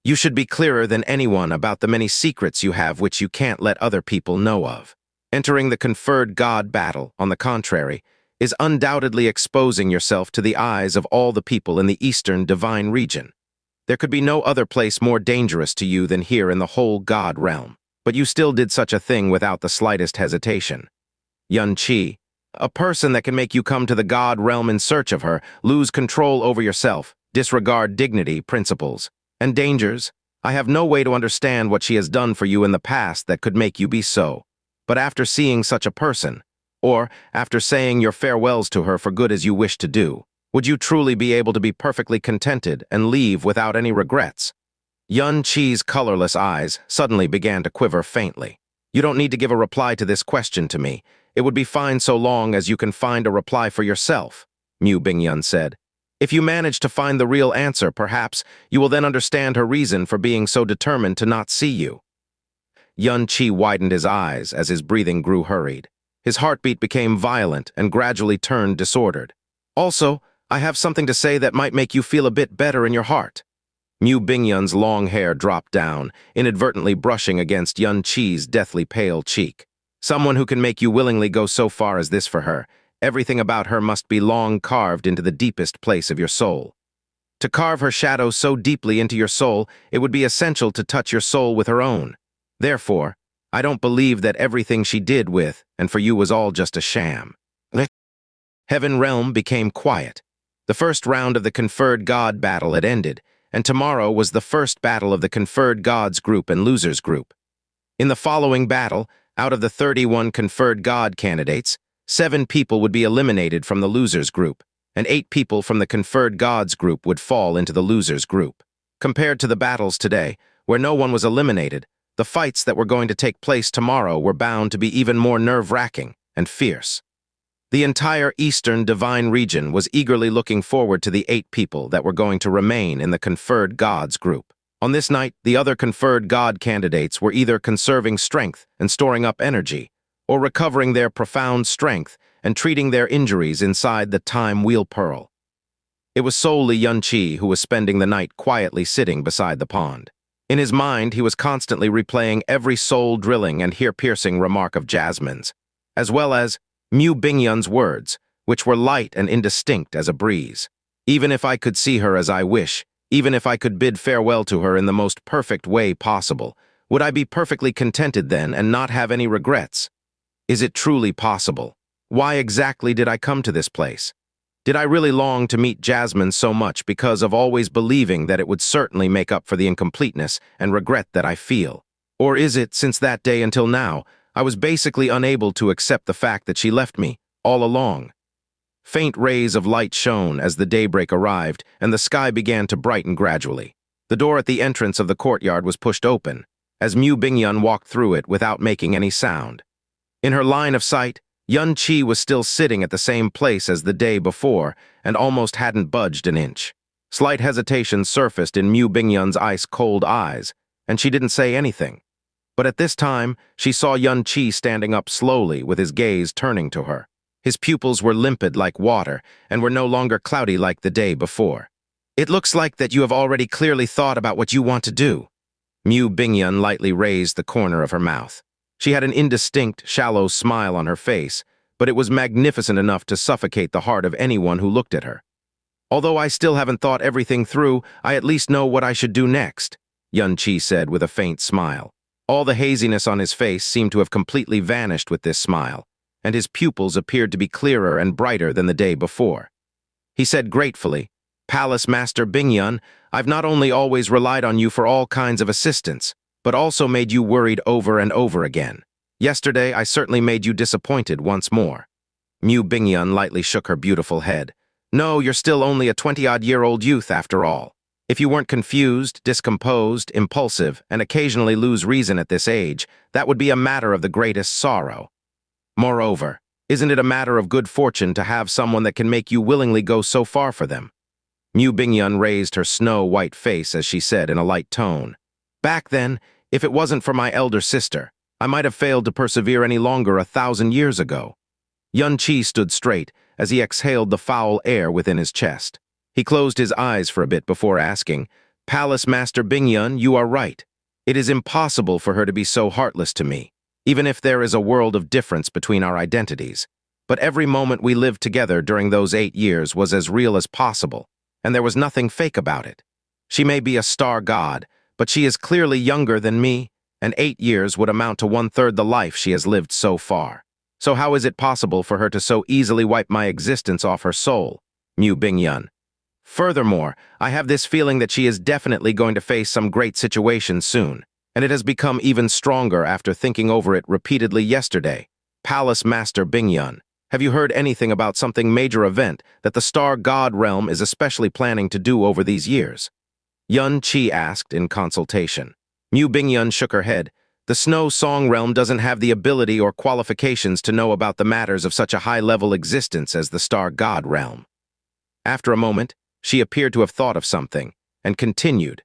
You should be clearer than anyone about the many secrets you have which you can't let other people know of. Entering the conferred God battle, on the contrary, is undoubtedly exposing yourself to the eyes of all the people in the Eastern Divine region. There could be no other place more dangerous to you than here in the whole God realm, but you still did such a thing without the slightest hesitation. Xianxia, a person that can make you come to the God realm in search of her, lose control over yourself, disregard dignity, principles, and dangers. I have no way to understand what she has done for you in the past that could make you be so. But after seeing such a person, or after saying your farewells to her for good as you wish to do, would you truly be able to be perfectly contented and leave without any regrets? Xianxia's colorless eyes suddenly began to quiver faintly. You don't need to give a reply to this question to me. It would be fine so long as you can find a reply for yourself, Mu Bingyun said. If you manage to find the real answer, perhaps, you will then understand her reason for being so determined to not see you. Xianxia widened his eyes as his breathing grew hurried. His heartbeat became violent and gradually turned disordered. Also, I have something to say that might make you feel a bit better in your heart. Mu Bingyun's long hair dropped down, inadvertently brushing against Yun Qi's deathly pale cheek. Someone who can make you willingly go so far as this for her. Everything about her must be long carved into the deepest place of your soul. To carve her shadow so deeply into your soul, it would be essential to touch your soul with her own. Therefore, I don't believe that everything she did with and for you was all just a sham. Heaven Realm became quiet. The first round of the Conferred God battle had ended, and tomorrow was the first battle of the Conferred Gods group and Losers group. In the following battle, out of the 31 Conferred God candidates, 7 people would be eliminated from the Losers group, and 8 people from the Conferred Gods group would fall into the Losers group. Compared to the battles today, where no one was eliminated, the fights that were going to take place tomorrow were bound to be even more nerve-wracking and fierce. The entire Eastern Divine region was eagerly looking forward to the 8 people that were going to remain in the Conferred Gods group. On this night, the other Conferred God candidates were either conserving strength and storing up energy, or recovering their profound strength and treating their injuries inside the Time Wheel Pearl. It was solely Yun Qi who was spending the night quietly sitting beside the pond. In his mind, he was constantly replaying every soul-drilling and ear-piercing remark of Jasmine's, as well as Mu Bingyun's words, which were light and indistinct as a breeze. Even if I could see her as I wish, even if I could bid farewell to her in the most perfect way possible, would I be perfectly contented then and not have any regrets? Is it truly possible? Why exactly did I come to this place? Did I really long to meet Jasmine so much because of always believing that it would certainly make up for the incompleteness and regret that I feel? Or is it, since that day until now, I was basically unable to accept the fact that she left me, all along? Faint rays of light shone as the daybreak arrived and the sky began to brighten gradually. The door at the entrance of the courtyard was pushed open, as Mu Bingyun walked through it without making any sound. In her line of sight, Yun Qi was still sitting at the same place as the day before and almost hadn't budged an inch. Slight hesitation surfaced in Mu Bingyun's ice-cold eyes, and she didn't say anything. But at this time, she saw Yun Qi standing up slowly with his gaze turning to her. His pupils were limpid like water and were no longer cloudy like the day before. It looks like that you have already clearly thought about what you want to do. Mu Bingyun lightly raised the corner of her mouth. She had an indistinct, shallow smile on her face, but it was magnificent enough to suffocate the heart of anyone who looked at her. Although I still haven't thought everything through, I at least know what I should do next, Yun Qi said with a faint smile. All the haziness on his face seemed to have completely vanished with this smile, and his pupils appeared to be clearer and brighter than the day before. He said gratefully, "Palace Master Bingyun, I've not only always relied on you for all kinds of assistance, but also made you worried over and over again. Yesterday, I certainly made you disappointed once more." Mu Bingyun lightly shook her beautiful head. "No, you're still only a 20-odd-year-old youth after all. If you weren't confused, discomposed, impulsive, and occasionally lose reason at this age, that would be a matter of the greatest sorrow. Moreover, isn't it a matter of good fortune to have someone that can make you willingly go so far for them?" Mu Bingyun raised her snow-white face as she said in a light tone, "Back then, if it wasn't for my elder sister, I might have failed to persevere any longer 1,000 years ago." Yun Qi stood straight as he exhaled the foul air within his chest. He closed his eyes for a bit before asking, "Palace Master Bingyun, you are right. It is impossible for her to be so heartless to me, even if there is a world of difference between our identities. But every moment we lived together during those 8 years was as real as possible, and there was nothing fake about it. She may be a star god, but she is clearly younger than me, and 8 years would amount to 1/3 the life she has lived so far. So how is it possible for her to so easily wipe my existence off her soul?" Mu Bingyun. "Furthermore, I have this feeling that she is definitely going to face some great situation soon, and it has become even stronger after thinking over it repeatedly yesterday. Palace Master Bingyun, have you heard anything about something major event that the Star God Realm is especially planning to do over these years?" Yun Qi asked in consultation. Mu Bingyun shook her head. "The Snow Song Realm doesn't have the ability or qualifications to know about the matters of such a high-level existence as the Star God Realm." After a moment, she appeared to have thought of something, and continued,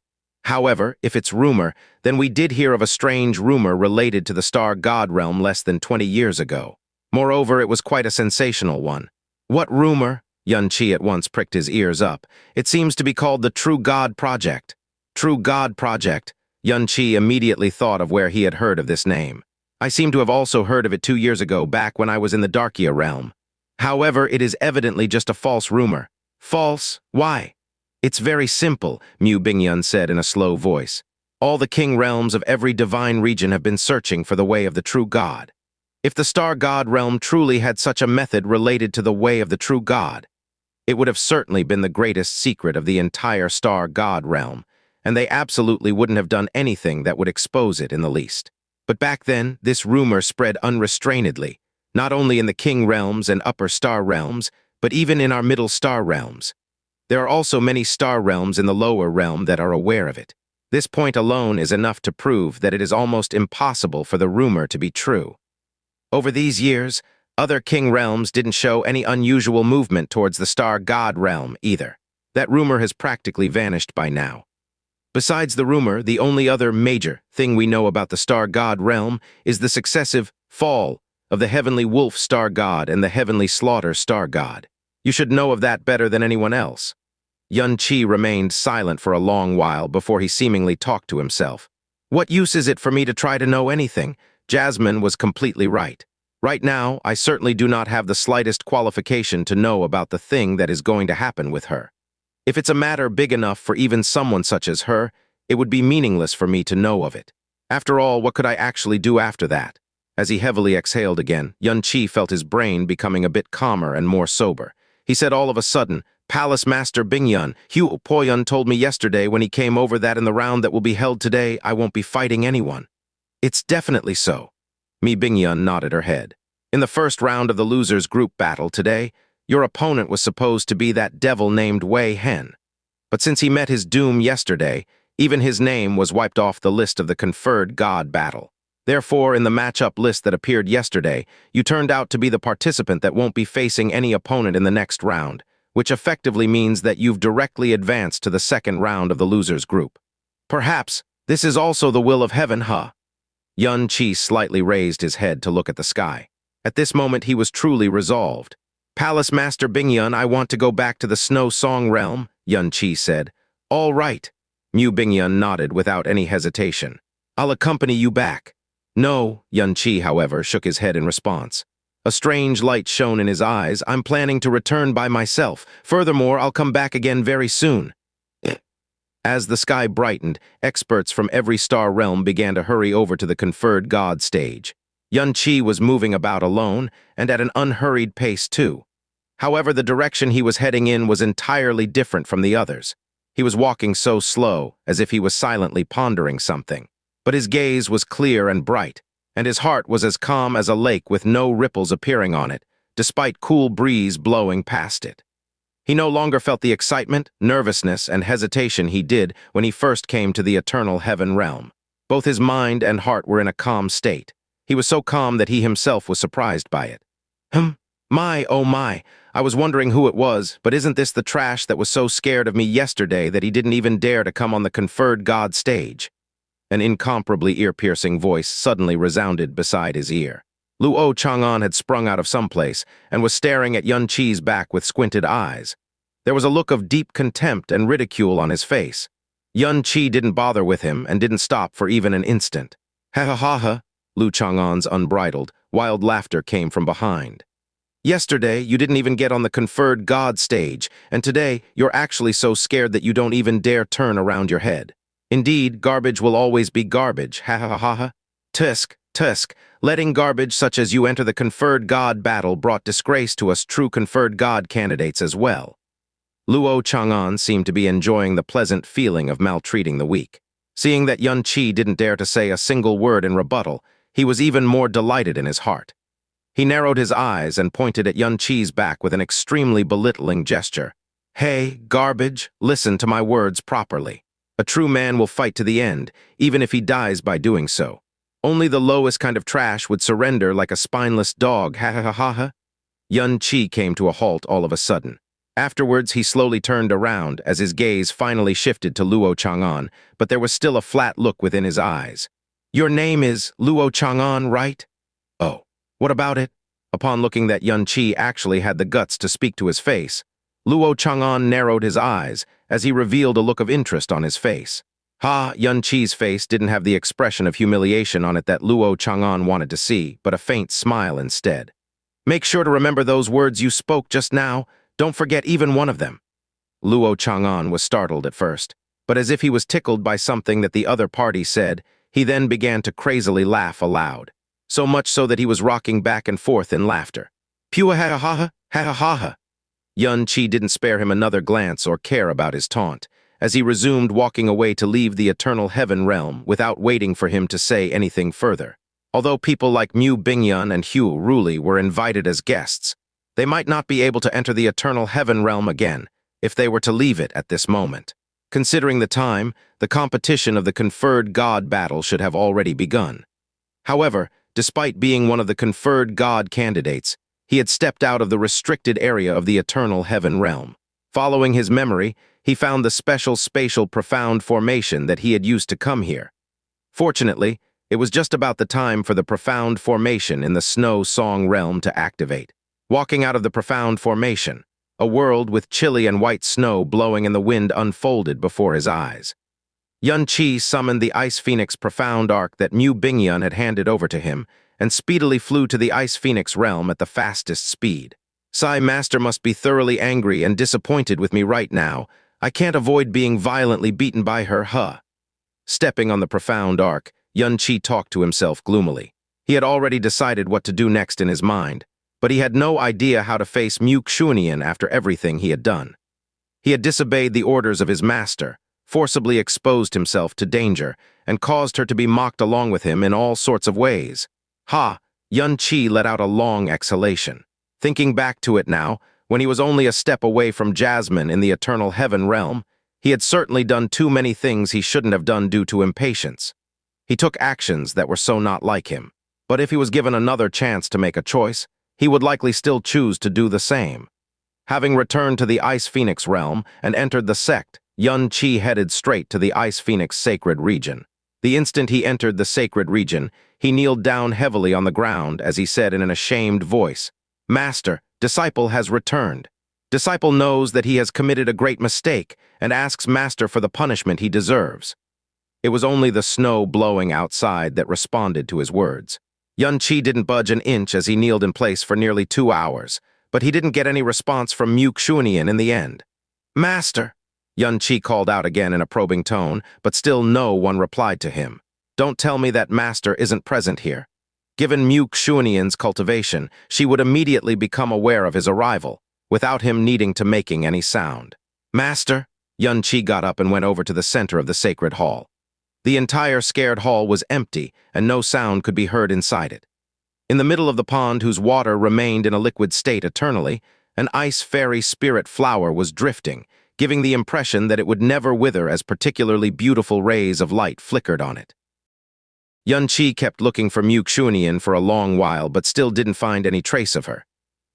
"However, if it's rumor, then we did hear of a strange rumor related to the Star God Realm less than 20 years ago. Moreover, it was quite a sensational one." "What rumor?" Xianxia at once pricked his ears up. It seems to be called the True God Project. True God Project. Xianxia immediately thought of where he had heard of this name. I seem to have also heard of it 2 years ago, back when I was in the Darkia realm. However, it is evidently just a false rumor. False? Why? It's very simple, Mu Bingyun said in a slow voice. All the king realms of every divine region have been searching for the way of the true God. If the Star God realm truly had such a method related to the way of the true God, it would have certainly been the greatest secret of the entire Star God realm, and they absolutely wouldn't have done anything that would expose it in the least. But back then, this rumor spread unrestrainedly, not only in the king realms and upper star realms, but even in our middle star realms. There are also many star realms in the lower realm that are aware of it. This point alone is enough to prove that it is almost impossible for the rumor to be true. Over these years, other king realms didn't show any unusual movement towards the star god realm either. That rumor has practically vanished by now. Besides the rumor, the only other major thing we know about the star god realm is the successive fall of the heavenly wolf star god and the heavenly slaughter star god. You should know of that better than anyone else. Xianxia remained silent for a long while before he seemingly talked to himself. What use is it for me to try to know anything? Jasmine was completely right. Right now, I certainly do not have the slightest qualification to know about the thing that is going to happen with her. If it's a matter big enough for even someone such as her, it would be meaningless for me to know of it. After all, what could I actually do after that? As he heavily exhaled again, Xianxia felt his brain becoming a bit calmer and more sober. He said all of a sudden, Palace Master Bingyun, Hu Poyun told me yesterday when he came over that in the round that will be held today, I won't be fighting anyone. It's definitely so. Mi Bingyun nodded her head. In the first round of the losers group battle today, your opponent was supposed to be that devil named Wei Hen. But since he met his doom yesterday, even his name was wiped off the list of the conferred god battle. Therefore, in the matchup list that appeared yesterday, you turned out to be the participant that won't be facing any opponent in the next round, which effectively means that you've directly advanced to the second round of the losers group. Perhaps this is also the will of heaven, huh? Xianxia slightly raised his head to look at the sky. At this moment, he was truly resolved. Palace Master Bingyun, I want to go back to the Snow Song realm, Xianxia said. All right. Mu Bingyun nodded without any hesitation. I'll accompany you back. No, Xianxia, however, shook his head in response. A strange light shone in his eyes. I'm planning to return by myself. Furthermore, I'll come back again very soon. As the sky brightened, experts from every star realm began to hurry over to the conferred god stage. Xianxia was moving about alone, and at an unhurried pace too. However, the direction he was heading in was entirely different from the others. He was walking so slow, as if he was silently pondering something. But his gaze was clear and bright, and his heart was as calm as a lake with no ripples appearing on it, despite cool breeze blowing past it. He no longer felt the excitement, nervousness, and hesitation he did when he first came to the eternal heaven realm. Both his mind and heart were in a calm state. He was so calm that he himself was surprised by it. My, oh my, I was wondering who it was, but isn't this the trash that was so scared of me yesterday that he didn't even dare to come on the conferred god stage? An incomparably ear-piercing voice suddenly resounded beside his ear. Luo Chang'an had sprung out of someplace and was staring at Xianxia's back with squinted eyes. There was a look of deep contempt and ridicule on his face. Xianxia didn't bother with him and didn't stop for even an instant. Ha ha ha ha, Lu Chang'an's unbridled, wild laughter came from behind. Yesterday, you didn't even get on the conferred god stage, and today, you're actually so scared that you don't even dare turn around your head. Indeed, garbage will always be garbage, ha ha ha ha. Tusk, letting garbage such as you enter the conferred god battle brought disgrace to us true conferred god candidates as well. Luo Chang'an seemed to be enjoying the pleasant feeling of maltreating the weak. Seeing that Xianxia didn't dare to say a single word in rebuttal, he was even more delighted in his heart. He narrowed his eyes and pointed at Xianxia's back with an extremely belittling gesture. Hey, garbage, listen to my words properly. A true man will fight to the end, even if he dies by doing so. Only the lowest kind of trash would surrender like a spineless dog, ha ha ha ha ha. Xianxia came to a halt all of a sudden. Afterwards, he slowly turned around as his gaze finally shifted to Luo Chang'an, but there was still a flat look within his eyes. Your name is Luo Chang'an, right? Oh, what about it? Upon looking that Xianxia actually had the guts to speak to his face, Luo Chang'an narrowed his eyes as he revealed a look of interest on his face. Qi's face didn't have the expression of humiliation on it that Luo Chang'an wanted to see, but a faint smile instead. "Make sure to remember those words you spoke just now. Don't forget even one of them." Luo Chang'an was startled at first, but as if he was tickled by something that the other party said, he then began to crazily laugh aloud, so much so that he was rocking back and forth in laughter. Pua ha ha ha ha ha. Xianxia didn't spare him another glance or care about his taunt, as he resumed walking away to leave the eternal heaven realm without waiting for him to say anything further. Although people like Mu Bingyun and Hu Ruli were invited as guests, they might not be able to enter the eternal heaven realm again if they were to leave it at this moment. Considering the time, the competition of the conferred god battle should have already begun. However, despite being one of the conferred god candidates, he had stepped out of the restricted area of the eternal heaven realm. Following his memory, he found the special spatial profound formation that he had used to come here. Fortunately, it was just about the time for the profound formation in the snow song realm to activate. Walking out of the profound formation, a world with chilly and white snow blowing in the wind unfolded before his eyes. Xianxia summoned the Ice Phoenix profound arc that Mu Bingyun had handed over to him, and speedily flew to the Ice Phoenix realm at the fastest speed. Master must be thoroughly angry and disappointed with me right now. I can't avoid being violently beaten by her, Stepping on the profound arc, Xianxia talked to himself gloomily. He had already decided what to do next in his mind, but he had no idea how to face Mu Xunian after everything he had done. He had disobeyed the orders of his master, forcibly exposed himself to danger, and caused her to be mocked along with him in all sorts of ways. Xianxia let out a long exhalation. Thinking back to it now, when he was only a step away from Jasmine in the eternal heaven realm, he had certainly done too many things he shouldn't have done due to impatience. He took actions that were so not like him, but if he was given another chance to make a choice, he would likely still choose to do the same. Having returned to the Ice Phoenix realm and entered the sect, Xianxia headed straight to the Ice Phoenix sacred region. The instant he entered the sacred region, he kneeled down heavily on the ground as he said in an ashamed voice, "Master, disciple has returned. Disciple knows that he has committed a great mistake and asks Master for the punishment he deserves." It was only the snow blowing outside that responded to his words. Xianxia didn't budge an inch as he kneeled in place for nearly 2 hours, but he didn't get any response from Mu Xunian in the end. "Master," Xianxia called out again in a probing tone, but still no one replied to him. "Don't tell me that Master isn't present here." Given Mu Xunian's cultivation, she would immediately become aware of his arrival, without him needing to making any sound. "Master," Xianxia got up and went over to the center of the sacred hall. The entire scared hall was empty, and no sound could be heard inside it. In the middle of the pond, whose water remained in a liquid state eternally, an ice fairy spirit flower was drifting, giving the impression that it would never wither as particularly beautiful rays of light flickered on it. Xianxia kept looking for Mu Xunian for a long while, but still didn't find any trace of her.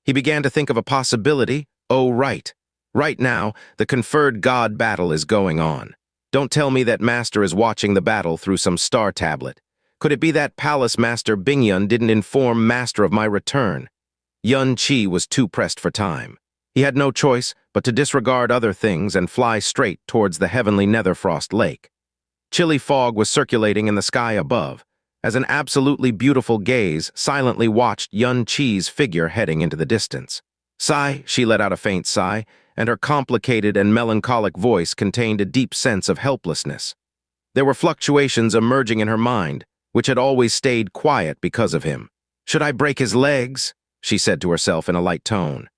He began to think of a possibility. Oh, right. Right now, the conferred god battle is going on. Don't tell me that Master is watching the battle through some star tablet. Could it be that Palace Master Bingyun didn't inform Master of my return? Xianxia was too pressed for time. He had no choice but to disregard other things and fly straight towards the heavenly Netherfrost Lake. Chilly fog was circulating in the sky above, as an absolutely beautiful gaze silently watched Xianxia's figure heading into the distance. "Sigh," she let out a faint sigh, and her complicated and melancholic voice contained a deep sense of helplessness. There were fluctuations emerging in her mind, which had always stayed quiet because of him. "Should I break his legs?" she said to herself in a light tone.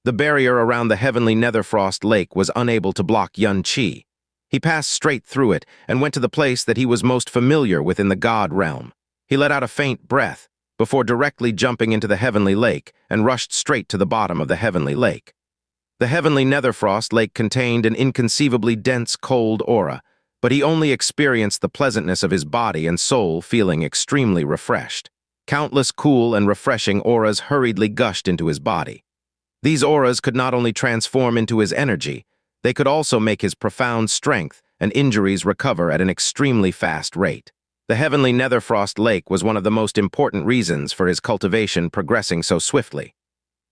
The barrier around the heavenly Netherfrost Lake was unable to block Xianxia. He passed straight through it and went to the place that he was most familiar with in the god realm. He let out a faint breath before directly jumping into the heavenly lake and rushed straight to the bottom of the heavenly lake. The heavenly Netherfrost Lake contained an inconceivably dense, cold aura, but he only experienced the pleasantness of his body and soul feeling extremely refreshed. Countless cool and refreshing auras hurriedly gushed into his body. These auras could not only transform into his energy, they could also make his profound strength and injuries recover at an extremely fast rate. The heavenly Netherfrost Lake was one of the most important reasons for his cultivation progressing so swiftly.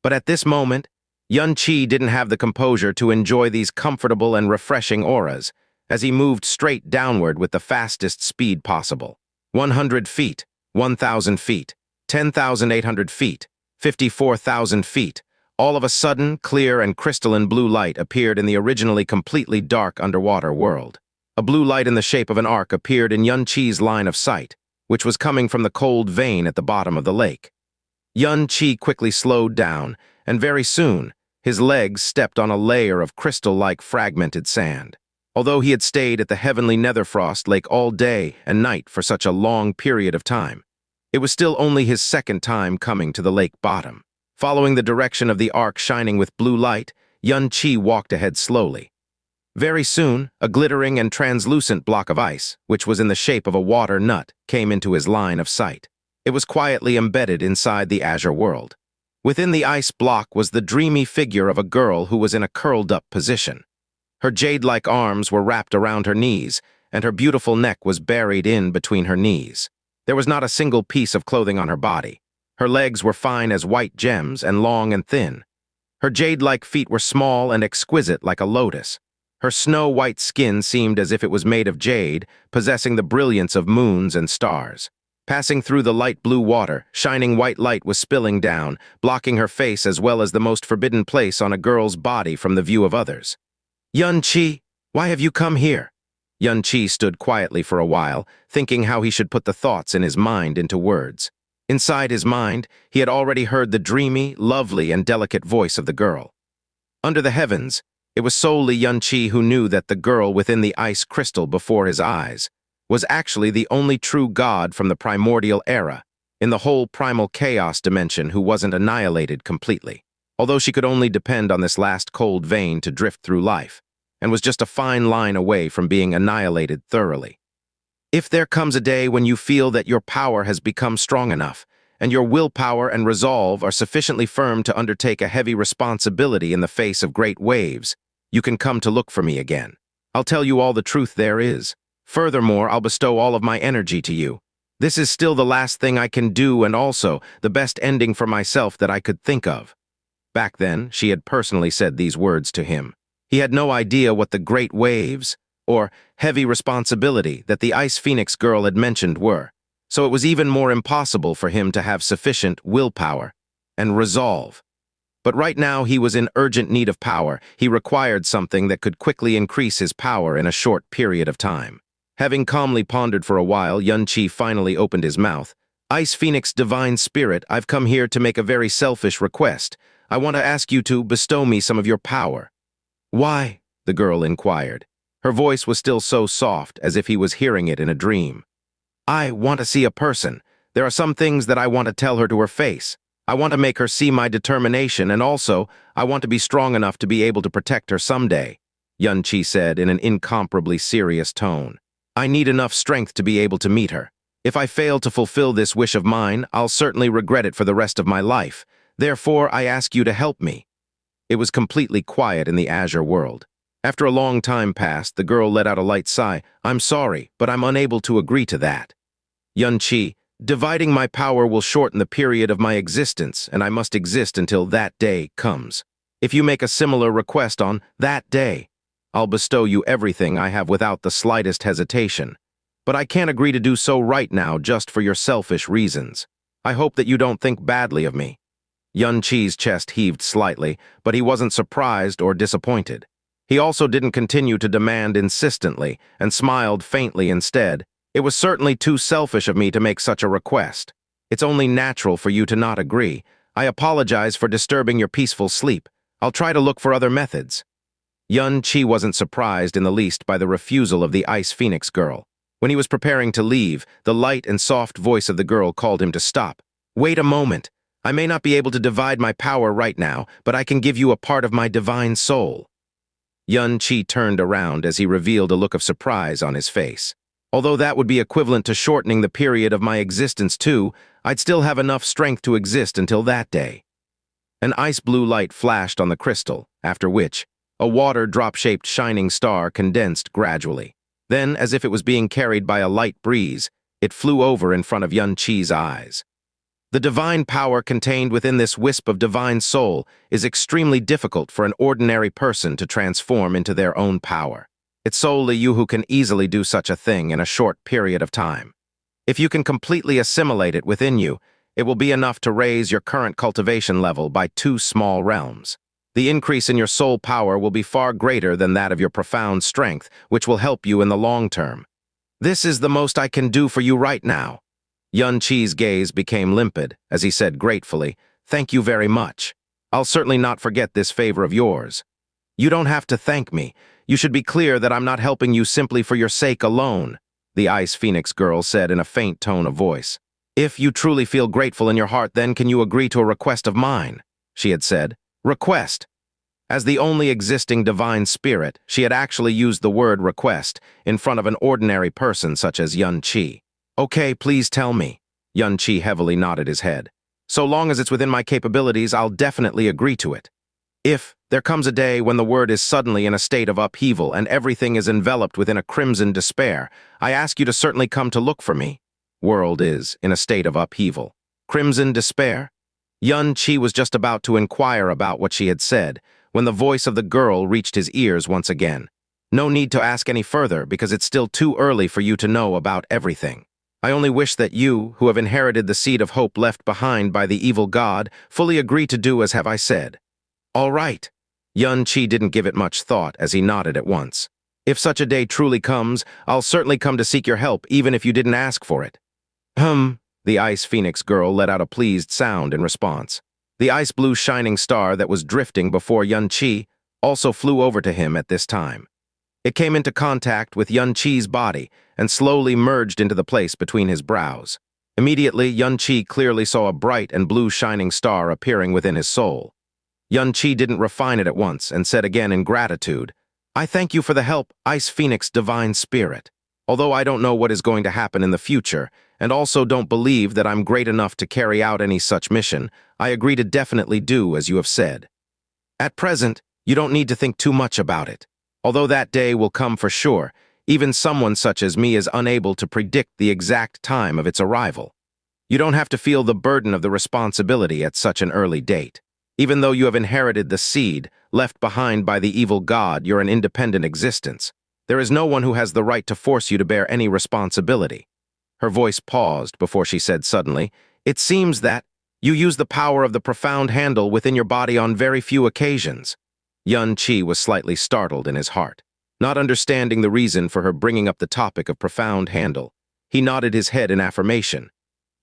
But at this moment, Yun Qi didn't have the composure to enjoy these comfortable and refreshing auras, as he moved straight downward with the fastest speed possible. 100 feet, 1,000 feet, 10,800 feet, 54,000 feet. All of a sudden, clear and crystalline blue light appeared in the originally completely dark underwater world. A blue light in the shape of an arc appeared in Yun Qi's line of sight, which was coming from the cold vein at the bottom of the lake. Yun Qi quickly slowed down, and very soon, his legs stepped on a layer of crystal-like fragmented sand. Although he had stayed at the heavenly Netherfrost Lake all day and night for such a long period of time, it was still only his second time coming to the lake bottom. Following the direction of the arc shining with blue light, Yun Qi walked ahead slowly. Very soon, a glittering and translucent block of ice, which was in the shape of a water nut, came into his line of sight. It was quietly embedded inside the azure world. Within the ice block was the dreamy figure of a girl who was in a curled-up position. Her jade-like arms were wrapped around her knees, and her beautiful neck was buried in between her knees. There was not a single piece of clothing on her body. Her legs were fine as white gems and long and thin. Her jade-like feet were small and exquisite like a lotus. Her snow-white skin seemed as if it was made of jade, possessing the brilliance of moons and stars. Passing through the light blue water, shining white light was spilling down, blocking her face as well as the most forbidden place on a girl's body from the view of others. Yun Qi, why have you come here? Yun Qi stood quietly for a while, thinking how he should put the thoughts in his mind into words. Inside his mind, he had already heard the dreamy, lovely, and delicate voice of the girl. Under the heavens, it was solely Yun Qi who knew that the girl within the ice crystal before his eyes was actually the only true god from the primordial era, in the whole primal chaos dimension who wasn't annihilated completely, although she could only depend on this last cold vein to drift through life, and was just a fine line away from being annihilated thoroughly. If there comes a day when you feel that your power has become strong enough, and your willpower and resolve are sufficiently firm to undertake a heavy responsibility in the face of great waves, you can come to look for me again. I'll tell you all the truth there is. Furthermore, I'll bestow all of my energy to you. This is still the last thing I can do and also the best ending for myself that I could think of. Back then, she had personally said these words to him. He had no idea what the great waves, or heavy responsibility that the Ice Phoenix girl had mentioned were, so it was even more impossible for him to have sufficient willpower and resolve. But right now he was in urgent need of power. He required something that could quickly increase his power in a short period of time. Having calmly pondered for a while, Yun Qi finally opened his mouth. Ice Phoenix Divine Spirit, I've come here to make a very selfish request. I want to ask you to bestow me some of your power. Why? The girl inquired. Her voice was still so soft, as if he was hearing it in a dream. I want to see a person. There are some things that I want to tell her to her face. I want to make her see my determination, and also, I want to be strong enough to be able to protect her someday, Yun Qi said in an incomparably serious tone. I need enough strength to be able to meet her. If I fail to fulfill this wish of mine, I'll certainly regret it for the rest of my life. Therefore, I ask you to help me. It was completely quiet in the azure world. After a long time passed, the girl let out a light sigh. I'm sorry, but I'm unable to agree to that. Yun Qi, dividing my power will shorten the period of my existence, and I must exist until that day comes. If you make a similar request on that day, I'll bestow you everything I have without the slightest hesitation. But I can't agree to do so right now just for your selfish reasons. I hope that you don't think badly of me. Yun Qi's chest heaved slightly, but he wasn't surprised or disappointed. He also didn't continue to demand insistently, and smiled faintly instead. It was certainly too selfish of me to make such a request. It's only natural for you to not agree. I apologize for disturbing your peaceful sleep. I'll try to look for other methods. Yun Qi wasn't surprised in the least by the refusal of the Ice Phoenix girl. When he was preparing to leave, the light and soft voice of the girl called him to stop. Wait a moment. I may not be able to divide my power right now, but I can give you a part of my divine soul. Yun Qi turned around as he revealed a look of surprise on his face. Although that would be equivalent to shortening the period of my existence too, I'd still have enough strength to exist until that day. An ice-blue light flashed on the crystal, after which, a water drop-shaped shining star condensed gradually. Then, as if it was being carried by a light breeze, it flew over in front of Yun Qi's eyes. The divine power contained within this wisp of divine soul is extremely difficult for an ordinary person to transform into their own power. It's solely you who can easily do such a thing in a short period of time. If you can completely assimilate it within you, it will be enough to raise your current cultivation level by 2 small realms. The increase in your soul power will be far greater than that of your profound strength, which will help you in the long term. This is the most I can do for you right now. Xianxia's gaze became limpid as he said gratefully, "Thank you very much. I'll certainly not forget this favor of yours." "You don't have to thank me. You should be clear that I'm not helping you simply for your sake alone," the Ice Phoenix girl said in a faint tone of voice. "If you truly feel grateful in your heart, then can you agree to a request of mine?" she had said. Request. As the only existing divine spirit, she had actually used the word request in front of an ordinary person such as Xianxia. "Okay, please tell me." Xianxia heavily nodded his head. "So long as it's within my capabilities, I'll definitely agree to it. If there comes a day when the world is suddenly in a state of upheaval and everything is enveloped within a crimson despair, I ask you to certainly come to look for me." World is in a state of upheaval. Crimson despair? Xianxia was just about to inquire about what she had said when the voice of the girl reached his ears once again. "No need to ask any further because it's still too early for you to know about everything. I only wish that you, who have inherited the seed of hope left behind by the evil god, fully agree to do as have I said." "All right." Xianxia didn't give it much thought as he nodded at once. "If such a day truly comes, I'll certainly come to seek your help even if you didn't ask for it." The Ice Phoenix girl let out a pleased sound in response. The ice-blue shining star that was drifting before Xianxia also flew over to him at this time. It came into contact with Xianxia's body and slowly merged into the place between his brows. Immediately, Xianxia clearly saw a bright and blue shining star appearing within his soul. Xianxia didn't refine it at once and said again in gratitude, "I thank you for the help, Ice Phoenix Divine Spirit. Although I don't know what is going to happen in the future, and also don't believe that I'm great enough to carry out any such mission, I agree to definitely do as you have said. At present, you don't need to think too much about it. Although that day will come for sure, even someone such as me is unable to predict the exact time of its arrival. You don't have to feel the burden of the responsibility at such an early date. Even though you have inherited the seed left behind by the evil god, you're an independent existence. There is no one who has the right to force you to bear any responsibility." Her voice paused before she said suddenly, "It seems that you use the power of the profound handle within your body on very few occasions." Xianxia was slightly startled in his heart. Not understanding the reason for her bringing up the topic of profound handle, he nodded his head in affirmation.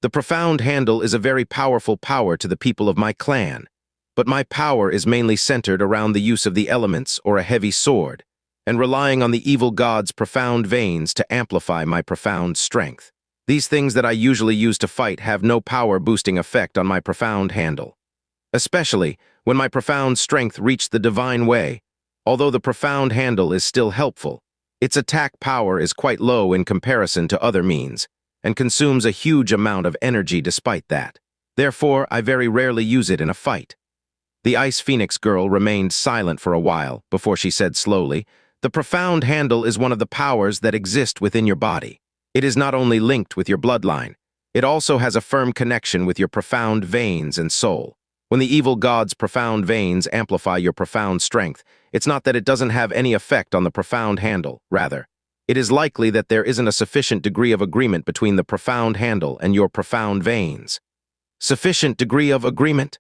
"The profound handle is a very powerful power to the people of my clan, but my power is mainly centered around the use of the elements or a heavy sword, and relying on the evil god's profound veins to amplify my profound strength. These things that I usually use to fight have no power-boosting effect on my profound handle. Especially when my profound strength reached the divine way, although the profound handle is still helpful, its attack power is quite low in comparison to other means, and consumes a huge amount of energy despite that. Therefore, I very rarely use it in a fight." The Ice Phoenix girl remained silent for a while before she said slowly, "The profound handle is one of the powers that exist within your body. It is not only linked with your bloodline, it also has a firm connection with your profound veins and soul. When the evil god's profound veins amplify your profound strength, it's not that it doesn't have any effect on the profound handle, rather. It is likely that there isn't a sufficient degree of agreement between the profound handle and your profound veins." "Sufficient degree of agreement?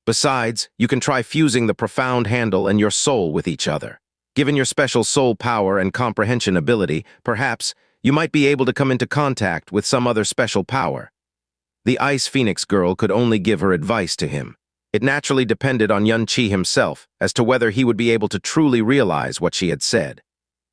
Besides, you can try fusing the profound handle and your soul with each other. Given your special soul power and comprehension ability, perhaps, you might be able to come into contact with some other special power." The Ice Phoenix girl could only give her advice to him. It naturally depended on Xianxia himself as to whether he would be able to truly realize what she had said.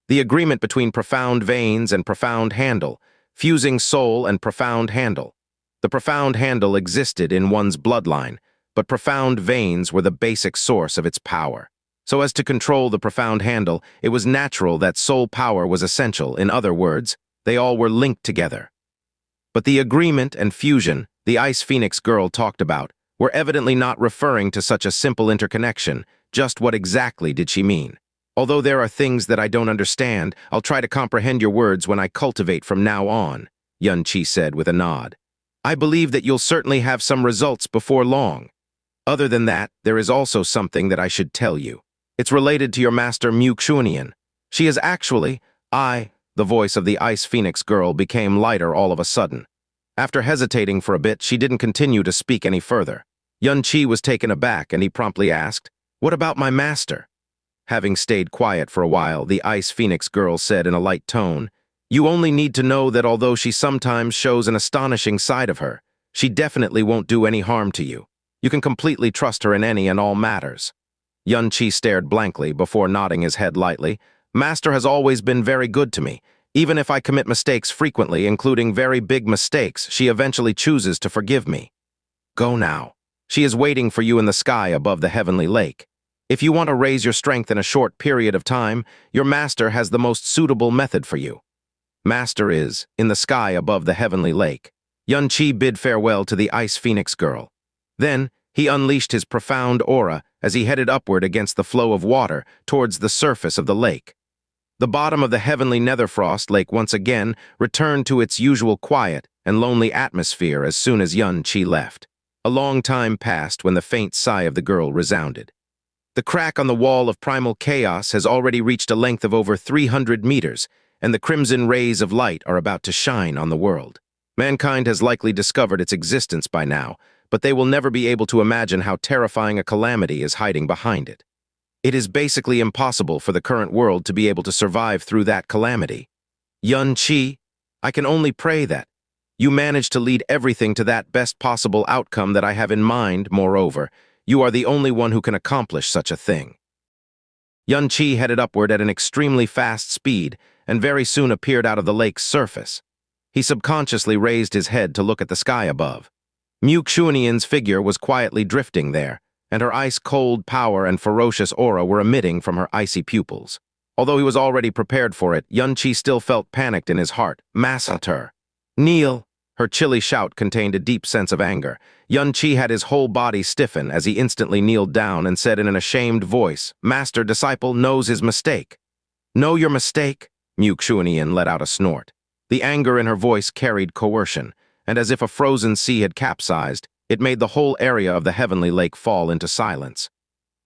The agreement between profound veins and profound handle, fusing soul and profound handle. The profound handle existed in one's bloodline, but profound veins were the basic source of its power. So as to control the profound handle, it was natural that soul power was essential. In other words, they all were linked together. But the agreement and fusion the Ice Phoenix girl talked about were evidently not referring to such a simple interconnection. Just what exactly did she mean? "Although there are things that I don't understand, I'll try to comprehend your words when I cultivate from now on," Xianxia said with a nod. I believe that you'll certainly have some results before long. Other than that, there is also something that I should tell you. It's related to your master Xianxia. She is actually, the voice of the Ice Phoenix girl became lighter all of a sudden. After hesitating for a bit, she didn't continue to speak any further. Yun-Chi was taken aback and he promptly asked, "What about my master?" Having stayed quiet for a while, the Ice Phoenix girl said in a light tone, "You only need to know that although she sometimes shows an astonishing side of her, she definitely won't do any harm to you. You can completely trust her in any and all matters." Yun-Chi stared blankly before nodding his head lightly. "Master has always been very good to me. Even if I commit mistakes frequently, including very big mistakes, she eventually chooses to forgive me. Go now. She is waiting for you in the sky above the heavenly lake. If you want to raise your strength in a short period of time, your master has the most suitable method for you." Master is, in the sky above the heavenly lake. Yun-Chi bid farewell to the Ice Phoenix girl. Then, he unleashed his profound aura as he headed upward against the flow of water towards the surface of the lake. The bottom of the heavenly Netherfrost lake once again returned to its usual quiet and lonely atmosphere as soon as Yun-Chi left. A long time passed when the faint sigh of the girl resounded. The crack on the wall of primal chaos has already reached a length of over 300 meters, and the crimson rays of light are about to shine on the world. Mankind has likely discovered its existence by now, but they will never be able to imagine how terrifying a calamity is hiding behind it. It is basically impossible for the current world to be able to survive through that calamity. Yun-Chi, I can only pray that you manage to lead everything to that best possible outcome that I have in mind. Moreover, you are the only one who can accomplish such a thing. Yun-Chi headed upward at an extremely fast speed and very soon appeared out of the lake's surface. He subconsciously raised his head to look at the sky above. Xianxia's figure was quietly drifting there, and her ice-cold power and ferocious aura were emitting from her icy pupils. Although he was already prepared for it, Yun-Chi still felt panicked in his heart. "Master! Kneel!" Her chilly shout contained a deep sense of anger. Yun-Chi had his whole body stiffen as he instantly kneeled down and said in an ashamed voice, "Master disciple knows his mistake." "Know your mistake?" Xianxia let out a snort. The anger in her voice carried coercion, and as if a frozen sea had capsized, it made the whole area of the heavenly lake fall into silence.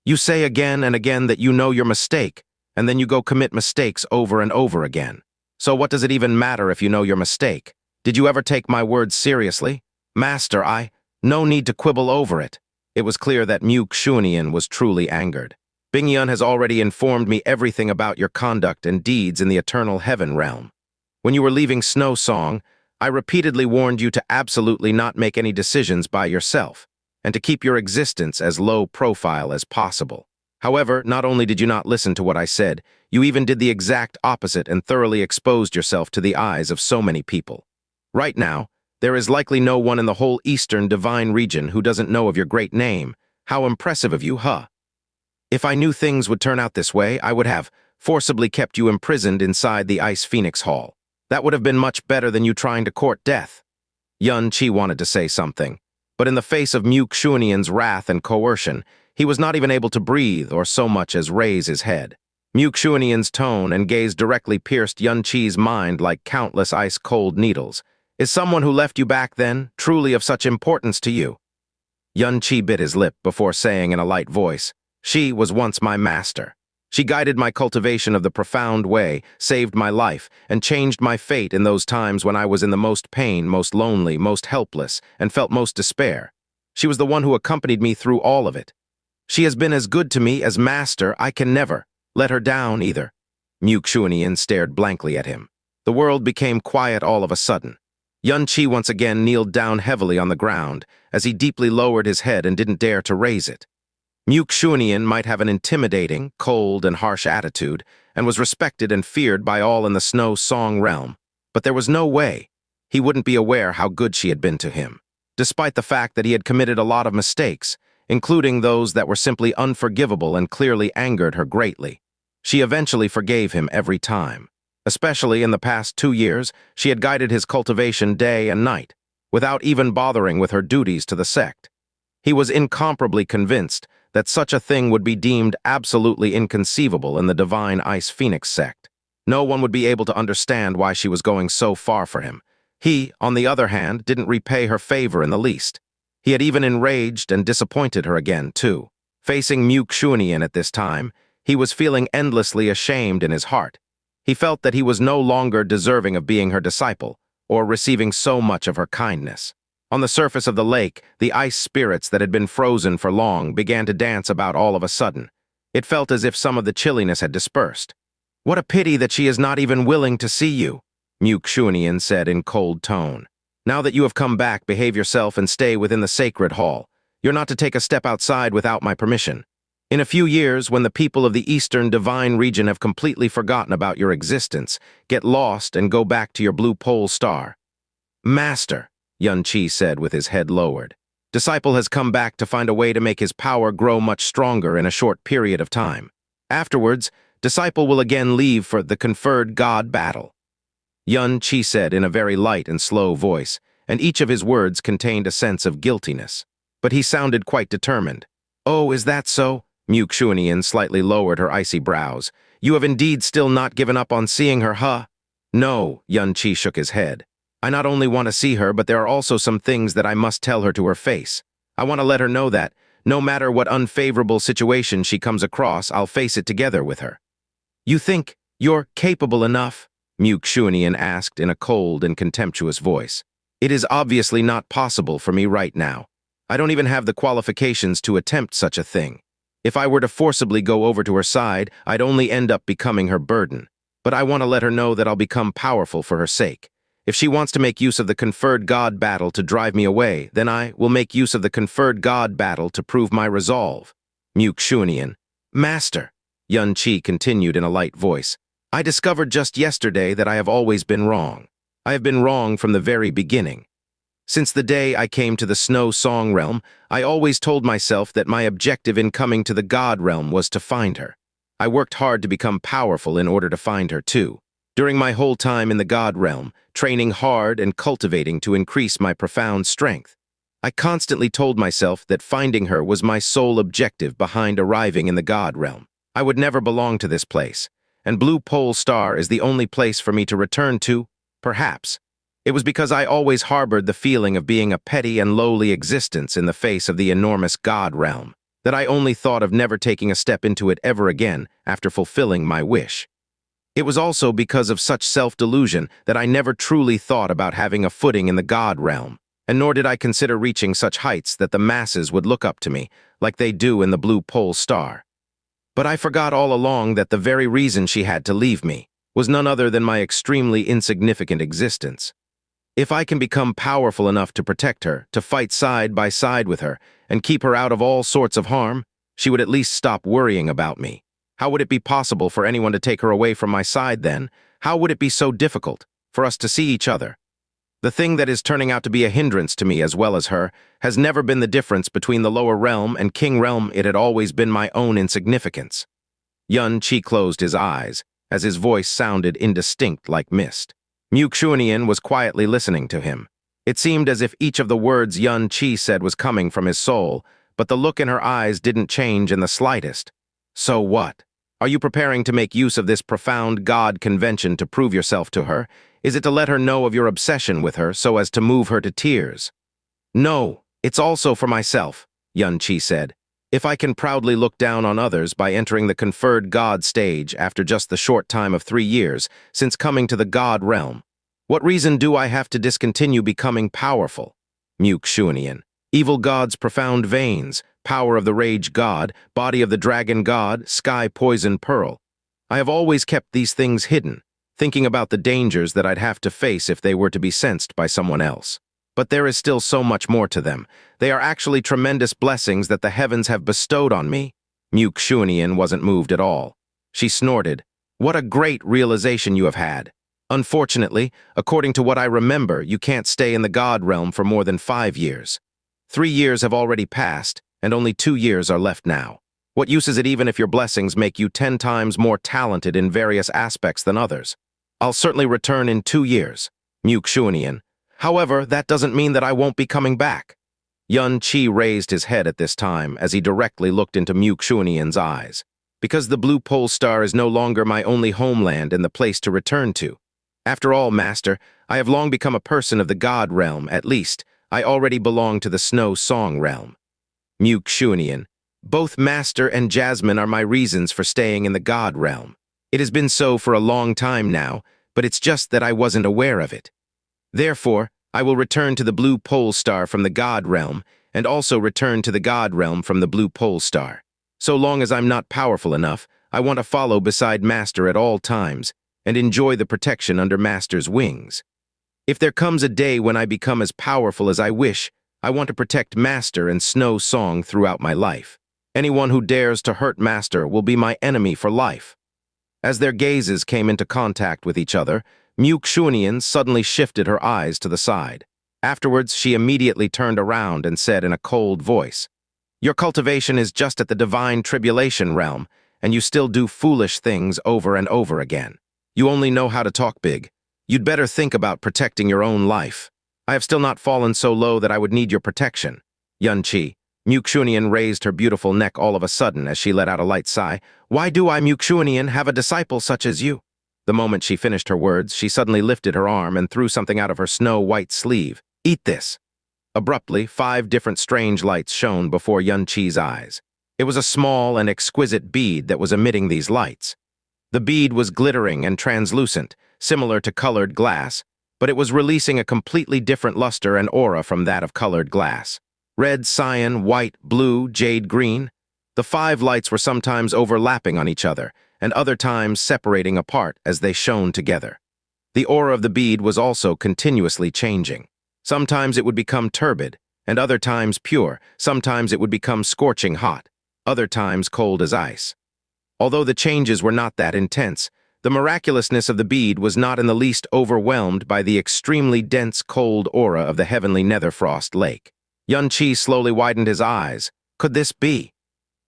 "You say again and again that you know your mistake, and then you go commit mistakes over and over again. So what does it even matter if you know your mistake? Did you ever take my words seriously? Master, no need to quibble over it." It was clear that Xianxia was truly angered. "Bingyun has already informed me everything about your conduct and deeds in the eternal heaven realm. When you were leaving Snow Song, I repeatedly warned you to absolutely not make any decisions by yourself, and to keep your existence as low profile as possible. However, not only did you not listen to what I said, you even did the exact opposite and thoroughly exposed yourself to the eyes of so many people. Right now, there is likely no one in the whole Eastern Divine region who doesn't know of your great name. How impressive of you, huh? If I knew things would turn out this way, I would have forcibly kept you imprisoned inside the Ice Phoenix Hall. That would have been much better than you trying to court death." Yun-Chi wanted to say something, but in the face of Xianxia's wrath and coercion, he was not even able to breathe or so much as raise his head. Xianxia's tone and gaze directly pierced Yun-Chi's mind like countless ice-cold needles. "Is someone who left you back then truly of such importance to you?" Yun-Chi bit his lip before saying in a light voice, "She was once my master. She guided my cultivation of the profound way, saved my life, and changed my fate in those times when I was in the most pain, most lonely, most helpless, and felt most despair. She was the one who accompanied me through all of it. She has been as good to me as master. I can never let her down either." Xianxia stared blankly at him. The world became quiet all of a sudden. Yun-Chi once again kneeled down heavily on the ground as he deeply lowered his head and didn't dare to raise it. Xianxia might have an intimidating, cold, and harsh attitude, and was respected and feared by all in the Snow Song realm, but there was no way he wouldn't be aware how good she had been to him, despite the fact that he had committed a lot of mistakes, including those that were simply unforgivable and clearly angered her greatly. She eventually forgave him every time. Especially in the past 2 years, she had guided his cultivation day and night, without even bothering with her duties to the sect. He was incomparably convinced that such a thing would be deemed absolutely inconceivable in the Divine Ice Phoenix sect. No one would be able to understand why she was going so far for him. He, on the other hand, didn't repay her favor in the least. He had even enraged and disappointed her again, too. Facing Xianxia at this time, he was feeling endlessly ashamed in his heart. He felt that he was no longer deserving of being her disciple, or receiving so much of her kindness. On the surface of the lake, the ice spirits that had been frozen for long began to dance about all of a sudden. It felt as if some of the chilliness had dispersed. "What a pity that she is not even willing to see you," Xianxia said in cold tone. "Now that you have come back, behave yourself and stay within the sacred hall. You're not to take a step outside without my permission. In a few years, when the people of the Eastern Divine region have completely forgotten about your existence, get lost and go back to your blue pole star." "Master," Xianxia said with his head lowered. "Disciple has come back to find a way to make his power grow much stronger in a short period of time. Afterwards, Disciple will again leave for the conferred God battle." Xianxia said in a very light and slow voice, and each of his words contained a sense of guiltiness. But he sounded quite determined. "Oh, is that so?" Xianxia slightly lowered her icy brows. "You have indeed still not given up on seeing her, huh?" "No," Xianxia shook his head. "I not only want to see her, but there are also some things that I must tell her to her face. I want to let her know that, no matter what unfavorable situation she comes across, I'll face it together with her." "You think you're capable enough?" Xianxia asked in a cold and contemptuous voice. "It is obviously not possible for me right now. I don't even have the qualifications to attempt such a thing. If I were to forcibly go over to her side, I'd only end up becoming her burden. But I want to let her know that I'll become powerful for her sake. If she wants to make use of the conferred God battle to drive me away, then I will make use of the conferred God battle to prove my resolve." Xianxia. "Master," Xianxia continued in a light voice, "I discovered just yesterday that I have always been wrong. I have been wrong from the very beginning. Since the day I came to the Snow Song realm, I always told myself that my objective in coming to the God realm was to find her. I worked hard to become powerful in order to find her too. During my whole time in the God realm, training hard and cultivating to increase my profound strength, I constantly told myself that finding her was my sole objective behind arriving in the God realm. I would never belong to this place, and Blue Pole Star is the only place for me to return to, perhaps. It was because I always harbored the feeling of being a petty and lowly existence in the face of the enormous God realm, that I only thought of never taking a step into it ever again after fulfilling my wish. It was also because of such self-delusion that I never truly thought about having a footing in the God realm, and nor did I consider reaching such heights that the masses would look up to me, like they do in the Blue Pole Star. But I forgot all along that the very reason she had to leave me was none other than my extremely insignificant existence. If I can become powerful enough to protect her, to fight side by side with her, and keep her out of all sorts of harm, she would at least stop worrying about me. How would it be possible for anyone to take her away from my side then? How would it be so difficult for us to see each other? The thing that is turning out to be a hindrance to me as well as her has never been the difference between the lower realm and king realm. It had always been my own insignificance." Xianxia closed his eyes, as his voice sounded indistinct like mist. Xianxia was quietly listening to him. It seemed as if each of the words Xianxia said was coming from his soul, but the look in her eyes didn't change in the slightest. "So what? Are you preparing to make use of this profound God convention to prove yourself to her? Is it to let her know of your obsession with her so as to move her to tears?" "No, it's also for myself," Xianxia said. "If I can proudly look down on others by entering the conferred God stage after just the short time of 3 years since coming to the God realm, what reason do I have to discontinue becoming powerful?" Xianxia. "Evil God's profound veins, power of the Rage God, body of the Dragon God, sky poison pearl. I have always kept these things hidden, thinking about the dangers that I'd have to face if they were to be sensed by someone else. But there is still so much more to them. They are actually tremendous blessings that the heavens have bestowed on me." Xianxia wasn't moved at all. She snorted. "What a great realization you have had. Unfortunately, according to what I remember, you can't stay in the God realm for more than 5 years. 3 years have already passed, and only 2 years are left now. What use is it even if your blessings make you 10 times more talented in various aspects than others? I'll certainly return in 2 years." Xianxia. "However, that doesn't mean that I won't be coming back." Xianxia raised his head at this time as he directly looked into Xianxia's eyes. "Because the Blue Pole Star is no longer my only homeland and the place to return to. After all, Master, I have long become a person of the God realm, at least. I already belong to the Snow Song realm. Xianxia. Both Master and Jasmine are my reasons for staying in the God realm. It has been so for a long time now, but it's just that I wasn't aware of it. Therefore, I will return to the Blue Pole Star from the God realm, and also return to the God realm from the Blue Pole Star. So long as I'm not powerful enough, I want to follow beside Master at all times, and enjoy the protection under Master's wings. If there comes a day when I become as powerful as I wish, I want to protect Master and Snow Song throughout my life. Anyone who dares to hurt Master will be my enemy for life. As their gazes came into contact with each other, Xianxia suddenly shifted her eyes to the side. Afterwards, she immediately turned around and said in a cold voice, "Your cultivation is just at the divine tribulation realm, and you still do foolish things over and over again. You only know how to talk big. You'd better think about protecting your own life. I have still not fallen so low that I would need your protection." Xianxia raised her beautiful neck all of a sudden as she let out a light sigh. "Why do I, Xianxia, have a disciple such as you?" The moment she finished her words, she suddenly lifted her arm and threw something out of her snow-white sleeve. "Eat this." Abruptly, 5 different strange lights shone before Xianxia's eyes. It was a small and exquisite bead that was emitting these lights. The bead was glittering and translucent, similar to colored glass, but it was releasing a completely different luster and aura from that of colored glass. Red, cyan, white, blue, jade green. The 5 lights were sometimes overlapping on each other, and other times separating apart as they shone together. The aura of the bead was also continuously changing. Sometimes it would become turbid, and other times pure. Sometimes it would become scorching hot, other times cold as ice. Although the changes were not that intense, the miraculousness of the bead was not in the least overwhelmed by the extremely dense cold aura of the heavenly netherfrost lake. Xianxia slowly widened his eyes. Could this be?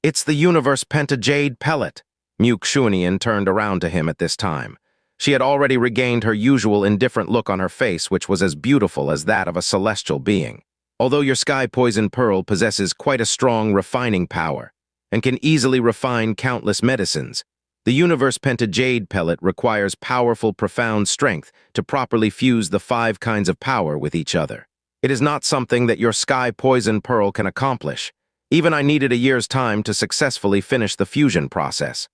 "It's the Universe Penta Jade Pellet." Xianxia turned around to him at this time. She had already regained her usual indifferent look on her face, which was as beautiful as that of a celestial being. "Although your sky poison pearl possesses quite a strong refining power and can easily refine countless medicines, the Universe Penta Jade Pellet requires powerful, profound strength to properly fuse the 5 kinds of power with each other. It is not something that your sky poison pearl can accomplish. Even I needed a year's time to successfully finish the fusion process."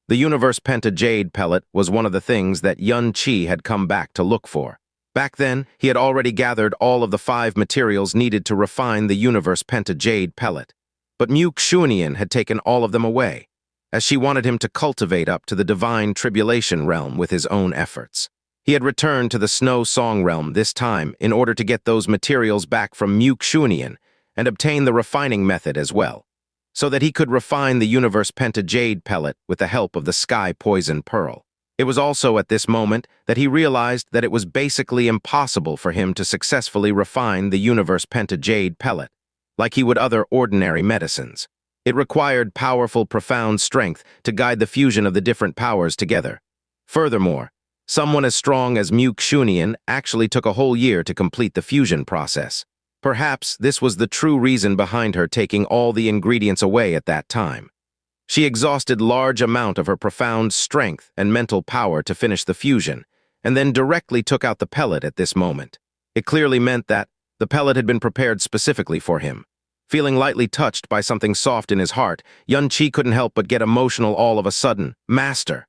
The Universe Penta Jade Pellet was one of the things that Xianxia had come back to look for. Back then, he had already gathered all of the 5 materials needed to refine the Universe Penta Jade Pellet. But Xianxia had taken all of them away, as she wanted him to cultivate up to the divine tribulation realm with his own efforts. He had returned to the Snow Song realm this time in order to get those materials back from Xianxia and obtain the refining method as well, so that he could refine the Universe Penta Jade Pellet with the help of the Sky Poison Pearl. It was also at this moment that he realized that it was basically impossible for him to successfully refine the Universe Penta Jade Pellet, like he would other ordinary medicines. It required powerful, profound strength to guide the fusion of the different powers together. Furthermore, someone as strong as Xianxia actually took a whole year to complete the fusion process. Perhaps this was the true reason behind her taking all the ingredients away at that time. She exhausted large amount of her profound strength and mental power to finish the fusion, and then directly took out the pellet at this moment. It clearly meant that the pellet had been prepared specifically for him. Feeling lightly touched by something soft in his heart, Xianxia couldn't help but get emotional all of a sudden. "Master,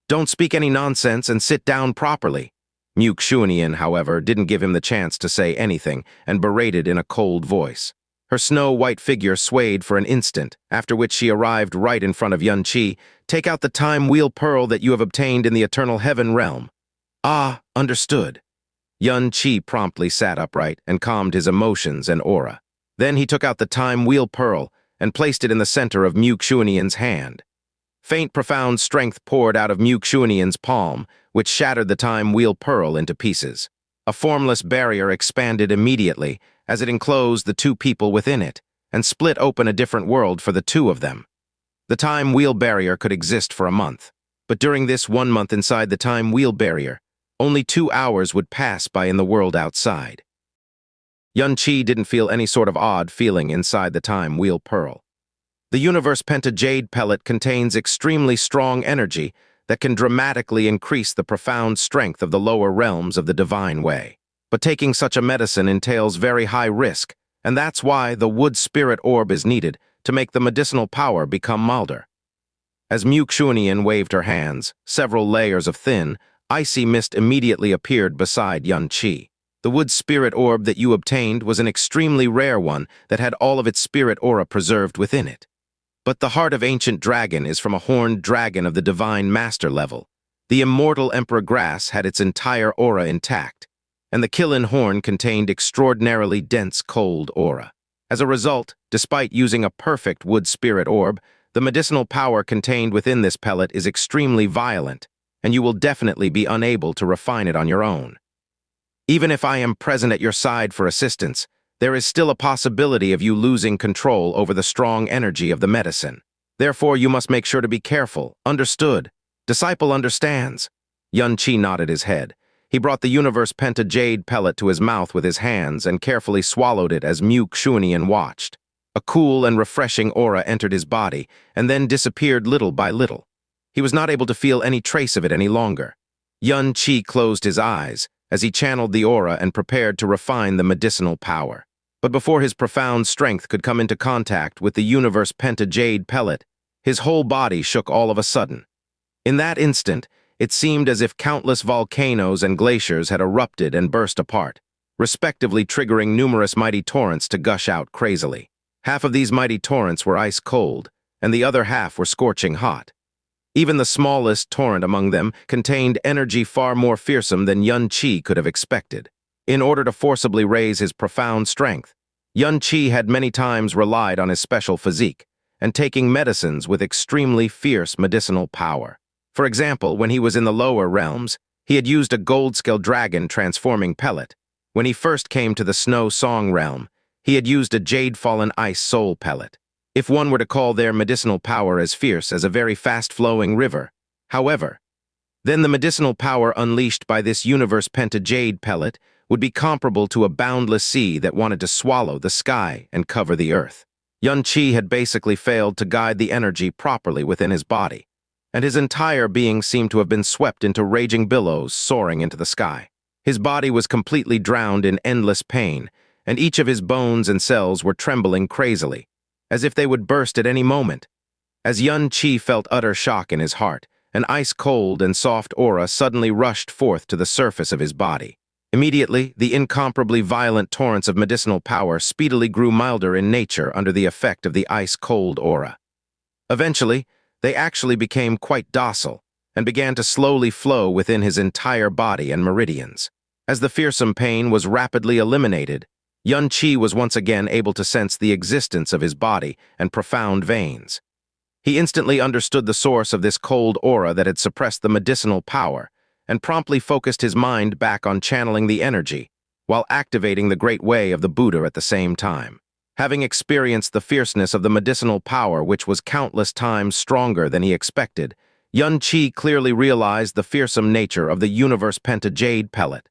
don't speak any nonsense and sit down properly." Xianxia, however, didn't give him the chance to say anything and berated in a cold voice. Her snow-white figure swayed for an instant, after which she arrived right in front of Xianxia. "Take out the time wheel pearl that you have obtained in the eternal heaven realm." "Ah, understood." Xianxia promptly sat upright and calmed his emotions and aura. Then he took out the time wheel pearl and placed it in the center of Xianxia's hand. Faint, profound strength poured out of Xianxia's palm, which shattered the time wheel pearl into pieces. A formless barrier expanded immediately as it enclosed the 2 people within it and split open a different world for the 2 of them. The time wheel barrier could exist for a month, but during this 1 month inside the time wheel barrier, only 2 hours would pass by in the world outside. Xianxia didn't feel any sort of odd feeling inside the time wheel pearl. The Universe Penta Jade Pellet contains extremely strong energy that can dramatically increase the profound strength of the lower realms of the divine way. But taking such a medicine entails very high risk, and that's why the wood spirit orb is needed to make the medicinal power become milder. As Xianxia waved her hands, several layers of thin, icy mist immediately appeared beside Xianxia. The wood spirit orb that you obtained was an extremely rare one that had all of its spirit aura preserved within it. But the heart of ancient dragon is from a horned dragon of the divine master level. The immortal Emperor Grass had its entire aura intact, and the Killin horn contained extraordinarily dense cold aura. As a result, despite using a perfect wood spirit orb, the medicinal power contained within this pellet is extremely violent, and you will definitely be unable to refine it on your own. Even if I am present at your side for assistance, there is still a possibility of you losing control over the strong energy of the medicine. Therefore, you must make sure to be careful. Understood? Disciple understands. Xianxia nodded his head. He brought the Universe Penta Jade Pellet to his mouth with his hands and carefully swallowed it as Xianxia watched. A cool and refreshing aura entered his body and then disappeared little by little. He was not able to feel any trace of it any longer. Xianxia closed his eyes as he channeled the aura and prepared to refine the medicinal power. But before his profound strength could come into contact with the Universe Penta Jade Pellet, his whole body shook all of a sudden. In that instant, it seemed as if countless volcanoes and glaciers had erupted and burst apart, respectively triggering numerous mighty torrents to gush out crazily. Half of these mighty torrents were ice cold, and the other half were scorching hot. Even the smallest torrent among them contained energy far more fearsome than Xianxia could have expected. In order to forcibly raise his profound strength, Xianxia had many times relied on his special physique and taking medicines with extremely fierce medicinal power. For example, when he was in the lower realms, he had used a gold-scale dragon transforming pellet. When he first came to the Snow Song realm, he had used a jade-fallen ice soul pellet. If one were to call their medicinal power as fierce as a very fast-flowing river. However, then the medicinal power unleashed by this Universe Penta Jade Pellet would be comparable to a boundless sea that wanted to swallow the sky and cover the earth. Xianxia had basically failed to guide the energy properly within his body, and his entire being seemed to have been swept into raging billows soaring into the sky. His body was completely drowned in endless pain, and each of his bones and cells were trembling crazily, as if they would burst at any moment. As Xianxia felt utter shock in his heart, an ice-cold and soft aura suddenly rushed forth to the surface of his body. Immediately, the incomparably violent torrents of medicinal power speedily grew milder in nature under the effect of the ice-cold aura. Eventually, they actually became quite docile and began to slowly flow within his entire body and meridians. As the fearsome pain was rapidly eliminated, Xianxia was once again able to sense the existence of his body and profound veins. He instantly understood the source of this cold aura that had suppressed the medicinal power, and promptly focused his mind back on channeling the energy, while activating the great way of the Buddha at the same time. Having experienced the fierceness of the medicinal power which was countless times stronger than he expected, Xianxia clearly realized the fearsome nature of the Universe Penta Jade Pellet.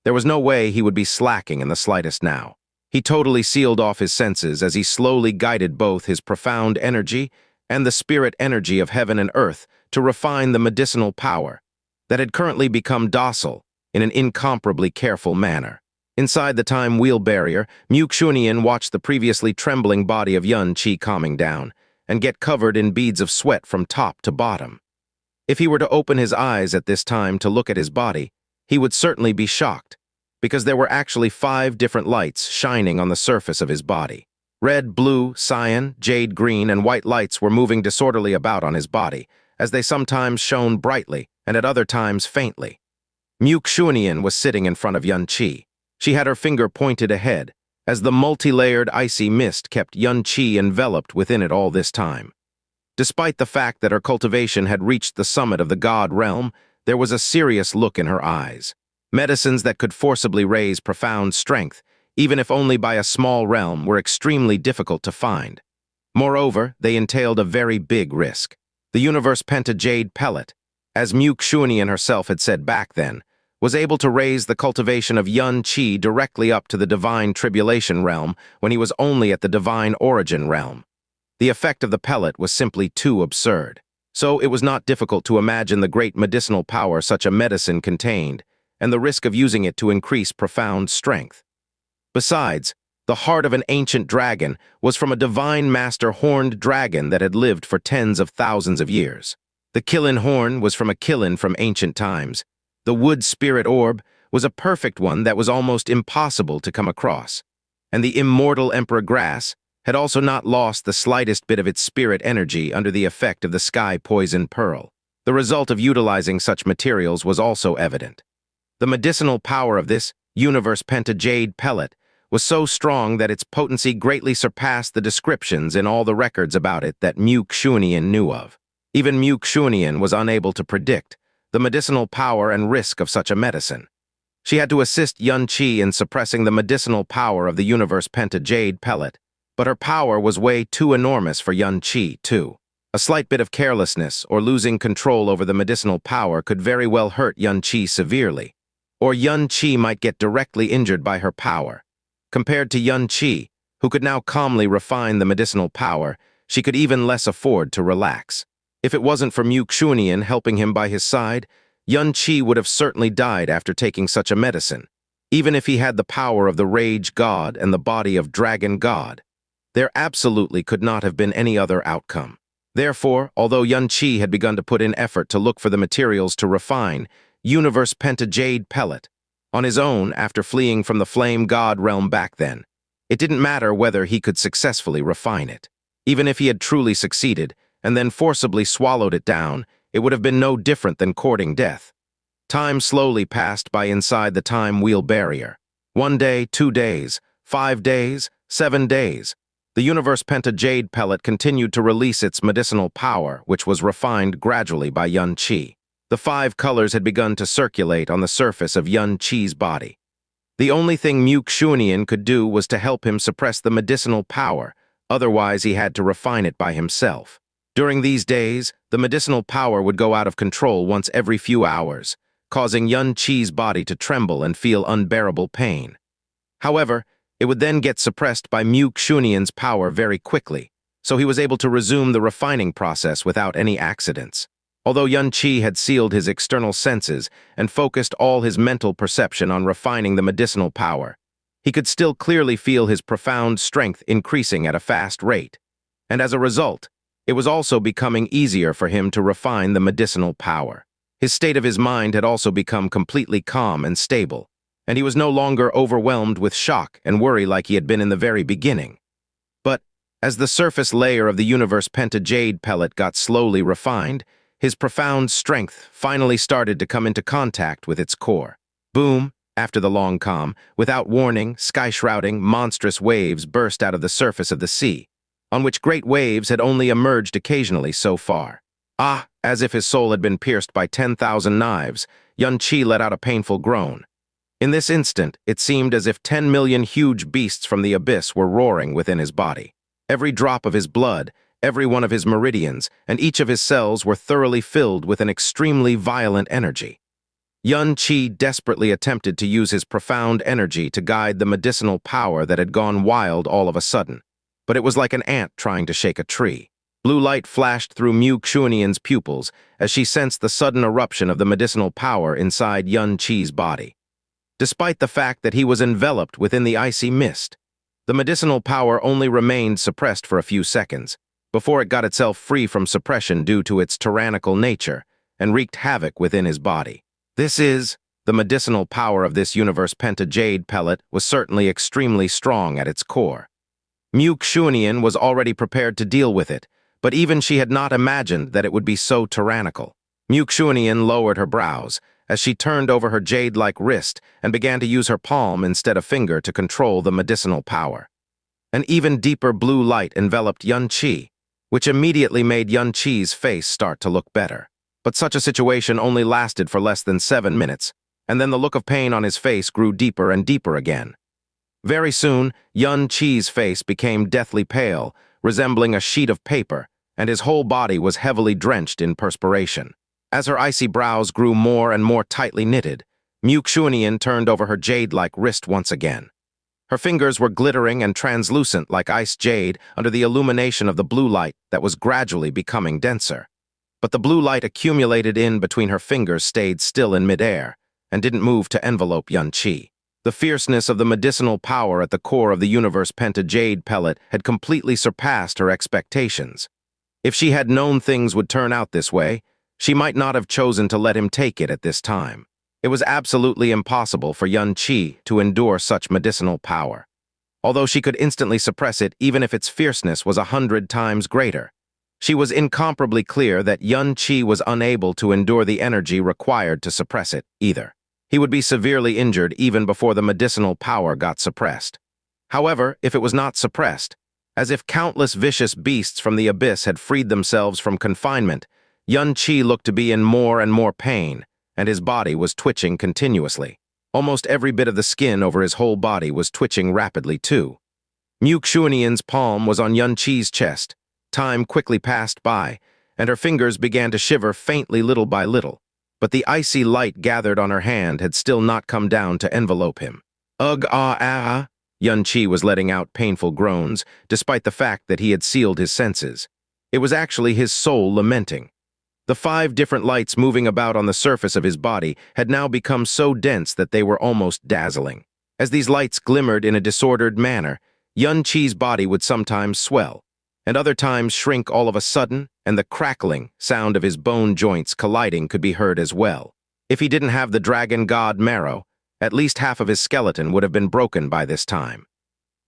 There was no way he would be slacking in the slightest now. He totally sealed off his senses as he slowly guided both his profound energy and the spirit energy of heaven and earth to refine the medicinal power that had currently become docile in an incomparably careful manner. Inside the time wheel barrier, Xianxia watched the previously trembling body of Xianxia calming down and get covered in beads of sweat from top to bottom. If he were to open his eyes at this time to look at his body, he would certainly be shocked, because there were actually 5 different lights shining on the surface of his body. Red, blue, cyan, jade green, and white lights were moving disorderly about on his body, as they sometimes shone brightly and at other times faintly. Xianxia was sitting in front of Xianxia. She had her finger pointed ahead, as the multi-layered icy mist kept Xianxia enveloped within it all this time. Despite the fact that her cultivation had reached the summit of the god realm, there was a serious look in her eyes. Medicines that could forcibly raise profound strength, even if only by a small realm, were extremely difficult to find. Moreover, they entailed a very big risk. The Universe Penta Jade Pellet, as Xianxia herself had said back then, was able to raise the cultivation of Xianxia directly up to the Divine Tribulation realm when he was only at the Divine Origin realm. The effect of the pellet was simply too absurd. So it was not difficult to imagine the great medicinal power such a medicine contained, and the risk of using it to increase profound strength. Besides, the heart of an ancient dragon was from a divine master horned dragon that had lived for tens of thousands of years. The Killin horn was from a Killin from ancient times. The wood spirit orb was a perfect one that was almost impossible to come across. And the immortal emperor grass had also not lost the slightest bit of its spirit energy under the effect of the sky poison pearl. The result of utilizing such materials was also evident. The medicinal power of this Universe Penta Jade Pellet was so strong that its potency greatly surpassed the descriptions in all the records about it that Xianxia knew of. Even Xianxia was unable to predict the medicinal power and risk of such a medicine. She had to assist Xianxia in suppressing the medicinal power of the Universe Penta Jade Pellet, but her power was way too enormous for Xianxia, too. A slight bit of carelessness or losing control over the medicinal power could very well hurt Xianxia severely, or Xianxia might get directly injured by her power. Compared to Xianxia, who could now calmly refine the medicinal power, she could even less afford to relax. If it wasn't for Xianxia helping him by his side, Xianxia would have certainly died after taking such a medicine, even if he had the power of the Rage God and the body of Dragon God. There absolutely could not have been any other outcome. Therefore, although Xianxia had begun to put in effort to look for the materials to refine Universe Penta Jade Pellet on his own after fleeing from the Flame God realm back then, it didn't matter whether he could successfully refine it. Even if he had truly succeeded and then forcibly swallowed it down, it would have been no different than courting death. Time slowly passed by inside the time wheel barrier. 1 day, 2 days, 5 days, 7 days. The Universe Penta Jade Pellet continued to release its medicinal power, which was refined gradually by Xianxia. The 5 colors had begun to circulate on the surface of Xianxia's body. The only thing Xianxia could do was to help him suppress the medicinal power, otherwise he had to refine it by himself. During these days, the medicinal power would go out of control once every few hours, causing Xianxia's body to tremble and feel unbearable pain. However, it would then get suppressed by Xianxia's power very quickly, so he was able to resume the refining process without any accidents. Although Xianxia had sealed his external senses and focused all his mental perception on refining the medicinal power, he could still clearly feel his profound strength increasing at a fast rate. And as a result, it was also becoming easier for him to refine the medicinal power. His state of his mind had also become completely calm and stable, and he was no longer overwhelmed with shock and worry like he had been in the very beginning. But as the surface layer of the Universe Penta Jade Pellet got slowly refined, his profound strength finally started to come into contact with its core. Boom, after the long calm, without warning, sky-shrouding, monstrous waves burst out of the surface of the sea, on which great waves had only emerged occasionally so far. Ah, as if his soul had been pierced by 10,000 knives, Xianxia let out a painful groan. In this instant, it seemed as if 10 million huge beasts from the abyss were roaring within his body. Every drop of his blood, every one of his meridians, and each of his cells were thoroughly filled with an extremely violent energy. Xianxia desperately attempted to use his profound energy to guide the medicinal power that had gone wild all of a sudden, but it was like an ant trying to shake a tree. Blue light flashed through Xianxia's pupils as she sensed the sudden eruption of the medicinal power inside Xianxia's body. Despite the fact that he was enveloped within the icy mist, the medicinal power only remained suppressed for a few seconds, before it got itself free from suppression due to its tyrannical nature and wreaked havoc within his body. The medicinal power of this Universe Penta Jade Pellet was certainly extremely strong at its core. Xianxia was already prepared to deal with it, but even she had not imagined that it would be so tyrannical. Xianxia lowered her brows as she turned over her jade-like wrist and began to use her palm instead of finger to control the medicinal power. An even deeper blue light enveloped Xianxia, which immediately made Xianxia's face start to look better. But such a situation only lasted for less than 7 minutes, and then the look of pain on his face grew deeper and deeper again. Very soon, Xianxia's face became deathly pale, resembling a sheet of paper, and his whole body was heavily drenched in perspiration. As her icy brows grew more and more tightly knitted, Xianxia turned over her jade-like wrist once again. Her fingers were glittering and translucent like ice jade under the illumination of the blue light that was gradually becoming denser. but the blue light accumulated in between her fingers stayed still in midair and didn't move to envelope Xianxia. The fierceness of the medicinal power at the core of the Universe Penta Jade Pellet had completely surpassed her expectations. If she had known things would turn out this way, she might not have chosen to let him take it at this time. It was absolutely impossible for Xianxia to endure such medicinal power, although she could instantly suppress it even if its fierceness was 100 times greater. She was incomparably clear that Xianxia was unable to endure the energy required to suppress it either. He would be severely injured even before the medicinal power got suppressed. However, if it was not suppressed, as if countless vicious beasts from the abyss had freed themselves from confinement, Xianxia looked to be in more and more pain, and his body was twitching continuously. Almost every bit of the skin over his whole body was twitching rapidly too. Xianxia's palm was on Xianxia's chest. Time quickly passed by, and her fingers began to shiver faintly little by little, but the icy light gathered on her hand had still not come down to envelope him. Ugh, ah, ah. Xianxia was letting out painful groans, despite the fact that he had sealed his senses. It was actually his soul lamenting. The 5 different lights moving about on the surface of his body had now become so dense that they were almost dazzling. As these lights glimmered in a disordered manner, Xianxia's body would sometimes swell, and other times shrink all of a sudden, and the crackling sound of his bone joints colliding could be heard as well. If he didn't have the dragon god marrow, at least half of his skeleton would have been broken by this time.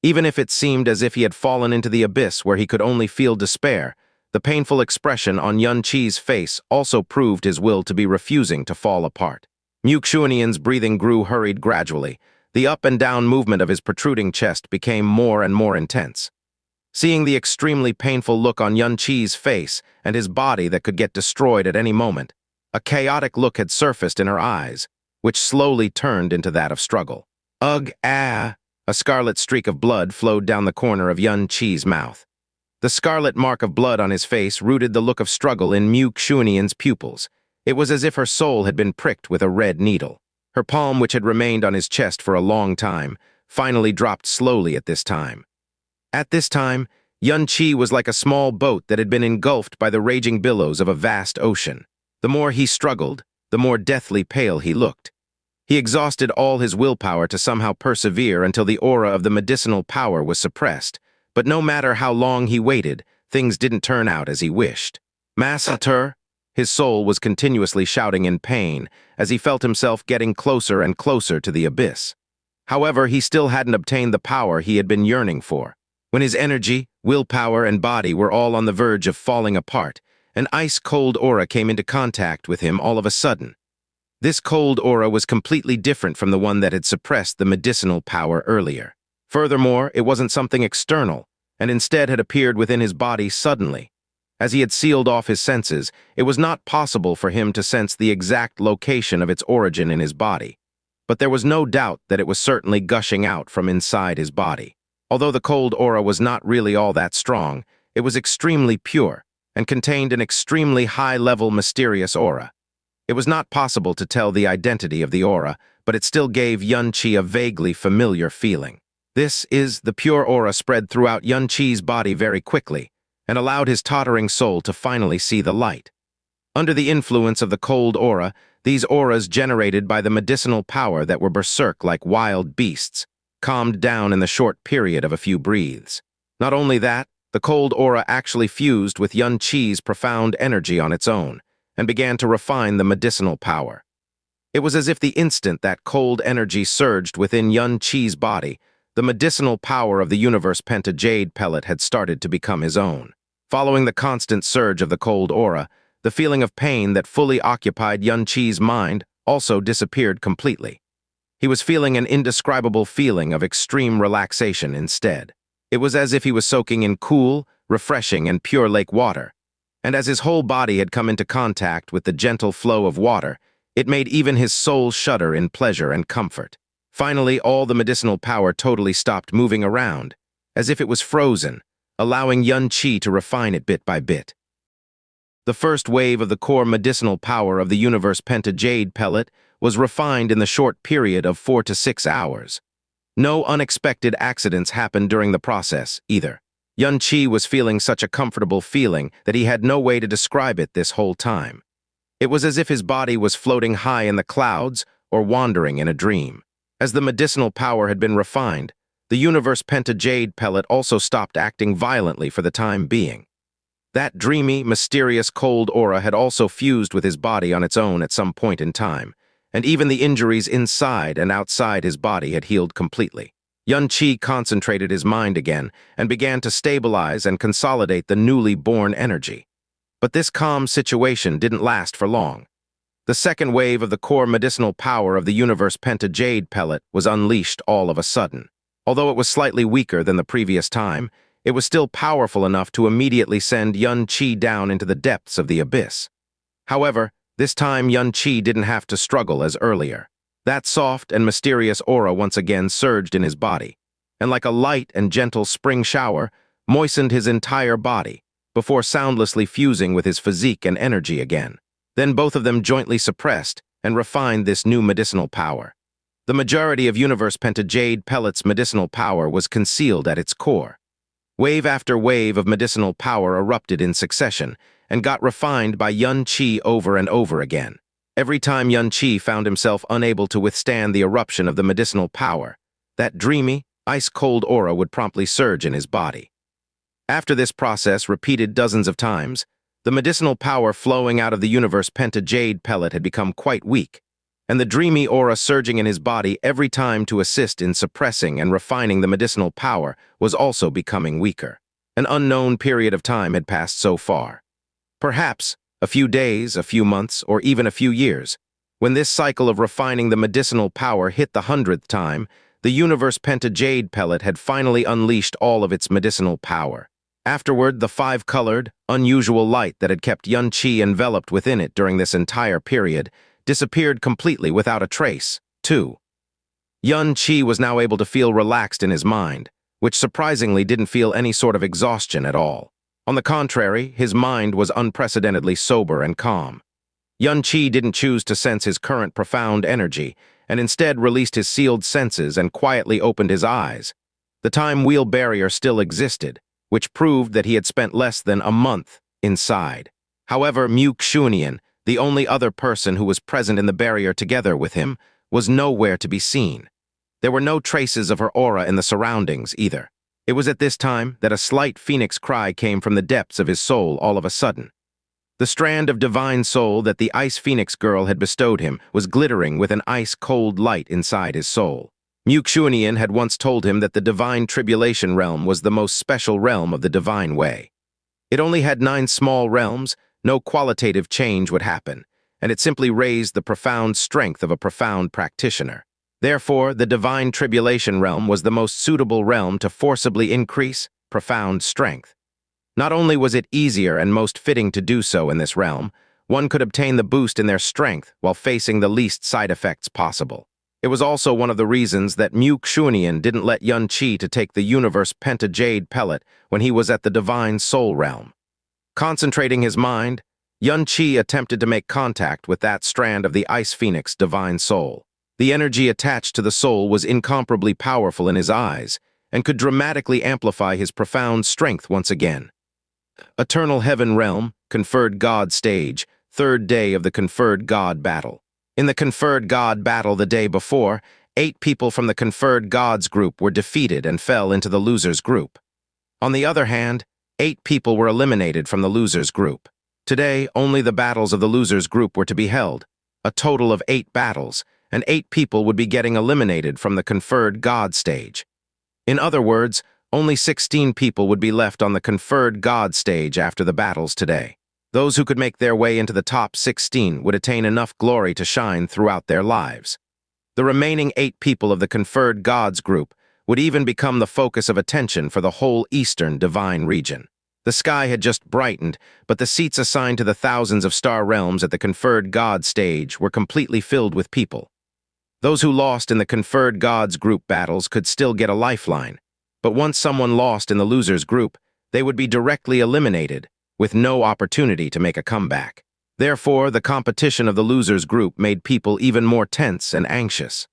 Even if it seemed as if he had fallen into the abyss where he could only feel despair, the painful expression on Xianxia's face also proved his will to be refusing to fall apart. Xianxia's breathing grew hurried gradually. The up and down movement of his protruding chest became more and more intense. Seeing the extremely painful look on Xianxia's face and his body that could get destroyed at any moment, a chaotic look had surfaced in her eyes, which slowly turned into that of struggle. Ugh, ah! A scarlet streak of blood flowed down the corner of Xianxia's mouth. The scarlet mark of blood on his face rooted the look of struggle in Xianxia's pupils. It was as if her soul had been pricked with a red needle. Her palm, which had remained on his chest for a long time, finally dropped slowly at this time. At this time, Xianxia was like a small boat that had been engulfed by the raging billows of a vast ocean. The more he struggled, the more deathly pale he looked. He exhausted all his willpower to somehow persevere until the aura of the medicinal power was suppressed, but no matter how long he waited, things didn't turn out as he wished. Master! His soul was continuously shouting in pain as he felt himself getting closer and closer to the abyss. However, he still hadn't obtained the power he had been yearning for. When his energy, willpower, and body were all on the verge of falling apart, an ice-cold aura came into contact with him all of a sudden. This cold aura was completely different from the one that had suppressed the medicinal power earlier. Furthermore, it wasn't something external, and instead had appeared within his body suddenly. As he had sealed off his senses, it was not possible for him to sense the exact location of its origin in his body. But there was no doubt that it was certainly gushing out from inside his body. Although the cold aura was not really all that strong, it was extremely pure and contained an extremely high-level mysterious aura. It was not possible to tell the identity of the aura, but it still gave Xianxia a vaguely familiar feeling. This is the pure aura spread throughout Xianxia's body very quickly and allowed his tottering soul to finally see the light. Under the influence of the cold aura, these auras generated by the medicinal power that were berserk like wild beasts, calmed down in the short period of a few breaths. Not only that, the cold aura actually fused with Xianxia's profound energy on its own and began to refine the medicinal power. It was as if the instant that cold energy surged within Xianxia's body, the medicinal power of the Universe Penta Jade Pellet had started to become his own. Following the constant surge of the cold aura, the feeling of pain that fully occupied Xianxia's mind also disappeared completely. He was feeling an indescribable feeling of extreme relaxation instead. It was as if he was soaking in cool, refreshing, and pure lake water. And as his whole body had come into contact with the gentle flow of water, it made even his soul shudder in pleasure and comfort. Finally, all the medicinal power totally stopped moving around, as if it was frozen, allowing Xianxia to refine it bit by bit. The first wave of the core medicinal power of the Universe Penta Jade Pellet was refined in the short period of 4 to 6 hours. No unexpected accidents happened during the process, either. Xianxia was feeling such a comfortable feeling that he had no way to describe it this whole time. It was as if his body was floating high in the clouds or wandering in a dream. As the medicinal power had been refined, the Universe Penta Jade Pellet also stopped acting violently for the time being. That dreamy, mysterious, cold aura had also fused with his body on its own at some point in time, and even the injuries inside and outside his body had healed completely. Xianxia concentrated his mind again and began to stabilize and consolidate the newly born energy. But this calm situation didn't last for long. The second wave of the core medicinal power of the Universe Penta Jade Pellet was unleashed all of a sudden. Although it was slightly weaker than the previous time, it was still powerful enough to immediately send Xianxia down into the depths of the abyss. However, this time Xianxia didn't have to struggle as earlier. That soft and mysterious aura once again surged in his body, and like a light and gentle spring shower, moistened his entire body, before soundlessly fusing with his physique and energy again. Then both of them jointly suppressed and refined this new medicinal power. The majority of Universe Penta Jade Pellet's medicinal power was concealed at its core. Wave after wave of medicinal power erupted in succession and got refined by Xianxia over and over again. Every time Xianxia found himself unable to withstand the eruption of the medicinal power, that dreamy, ice-cold aura would promptly surge in his body. After this process repeated dozens of times, the medicinal power flowing out of the Universe Penta Jade Pellet had become quite weak, and the dreamy aura surging in his body every time to assist in suppressing and refining the medicinal power was also becoming weaker. An unknown period of time had passed so far. Perhaps a few days, a few months, or even a few years. When this cycle of refining the medicinal power hit the 100th time, the Universe Penta Jade Pellet had finally unleashed all of its medicinal power. Afterward, the five-colored, unusual light that had kept Xianxia enveloped within it during this entire period disappeared completely without a trace, too. Xianxia was now able to feel relaxed in his mind, which surprisingly didn't feel any sort of exhaustion at all. On the contrary, his mind was unprecedentedly sober and calm. Xianxia didn't choose to sense his current profound energy, and instead released his sealed senses and quietly opened his eyes. The time-wheel barrier still existed, which proved that he had spent less than a month inside. However, Xianxia, the only other person who was present in the barrier together with him, was nowhere to be seen. There were no traces of her aura in the surroundings either. It was at this time that a slight phoenix cry came from the depths of his soul all of a sudden. The strand of divine soul that the Ice Phoenix girl had bestowed him was glittering with an ice-cold light inside his soul. Xianxia had once told him that the divine tribulation realm was the most special realm of the divine way. It only had 9 small realms, no qualitative change would happen, and it simply raised the profound strength of a profound practitioner. Therefore, the divine tribulation realm was the most suitable realm to forcibly increase profound strength. Not only was it easier and most fitting to do so in this realm, one could obtain the boost in their strength while facing the least side effects possible. It was also one of the reasons that Xianxia didn't let Xianxia to take the Universe Penta Jade Pellet when he was at the divine soul realm. Concentrating his mind, Xianxia attempted to make contact with that strand of the Ice Phoenix divine soul. The energy attached to the soul was incomparably powerful in his eyes and could dramatically amplify his profound strength once again. Eternal Heaven Realm, Conferred God Stage, 3rd day of the Conferred God Battle. In the Conferred God Battle the day before, 8 people from the Conferred Gods group were defeated and fell into the losers group. On the other hand, 8 people were eliminated from the losers group. Today, only the battles of the losers group were to be held, a total of 8 battles, and 8 people would be getting eliminated from the Conferred God stage. In other words, only 16 people would be left on the Conferred God stage after the battles today. Those who could make their way into the top 16 would attain enough glory to shine throughout their lives. The remaining 8 people of the Conferred Gods group would even become the focus of attention for the whole Eastern Divine region. The sky had just brightened, but the seats assigned to the thousands of star realms at the Conferred God stage were completely filled with people. Those who lost in the Conferred Gods group battles could still get a lifeline, but once someone lost in the losers group, they would be directly eliminated, with no opportunity to make a comeback. Therefore, the competition of the losers group made people even more tense and anxious.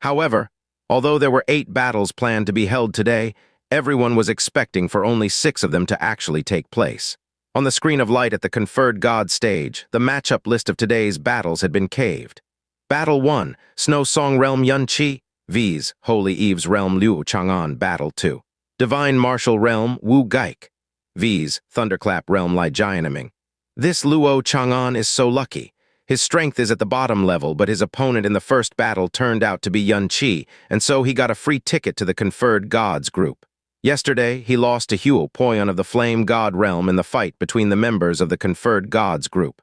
However, although there were 8 battles planned to be held today, Everyone was expecting for only 6 of them to actually take place. On the screen of light at the conferred god stage, the matchup list of today's battles had been caved. Battle 1, Snow Song Realm Yunqi vs. Holy Eve's Realm Liu Chang'an. Battle 2, Divine Martial Realm Wu Gaik vs. Thunderclap Realm Lai Jianming. This Luo Chang'an is so lucky. His strength is at the bottom level, but his opponent in the first battle turned out to be Yunqi, and so he got a free ticket to the conferred gods group. Yesterday, he lost to Huo Poyan of the Flame God Realm in the fight between the members of the conferred gods group.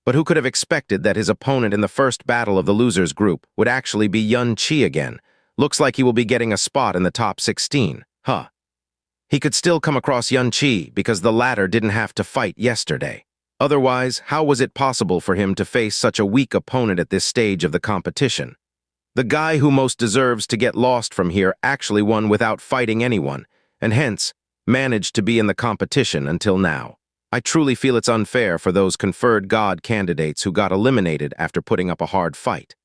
But who could have expected that his opponent in the first battle of the losers group would actually be Yunqi again? Looks like he will be getting a spot in the top 16, huh? He could still come across Yunqi because the latter didn't have to fight yesterday. Otherwise, how was it possible for him to face such a weak opponent at this stage of the competition? The guy who most deserves to get lost from here actually won without fighting anyone, and hence, managed to be in the competition until now. I truly feel it's unfair for those conferred god candidates who got eliminated after putting up a hard fight.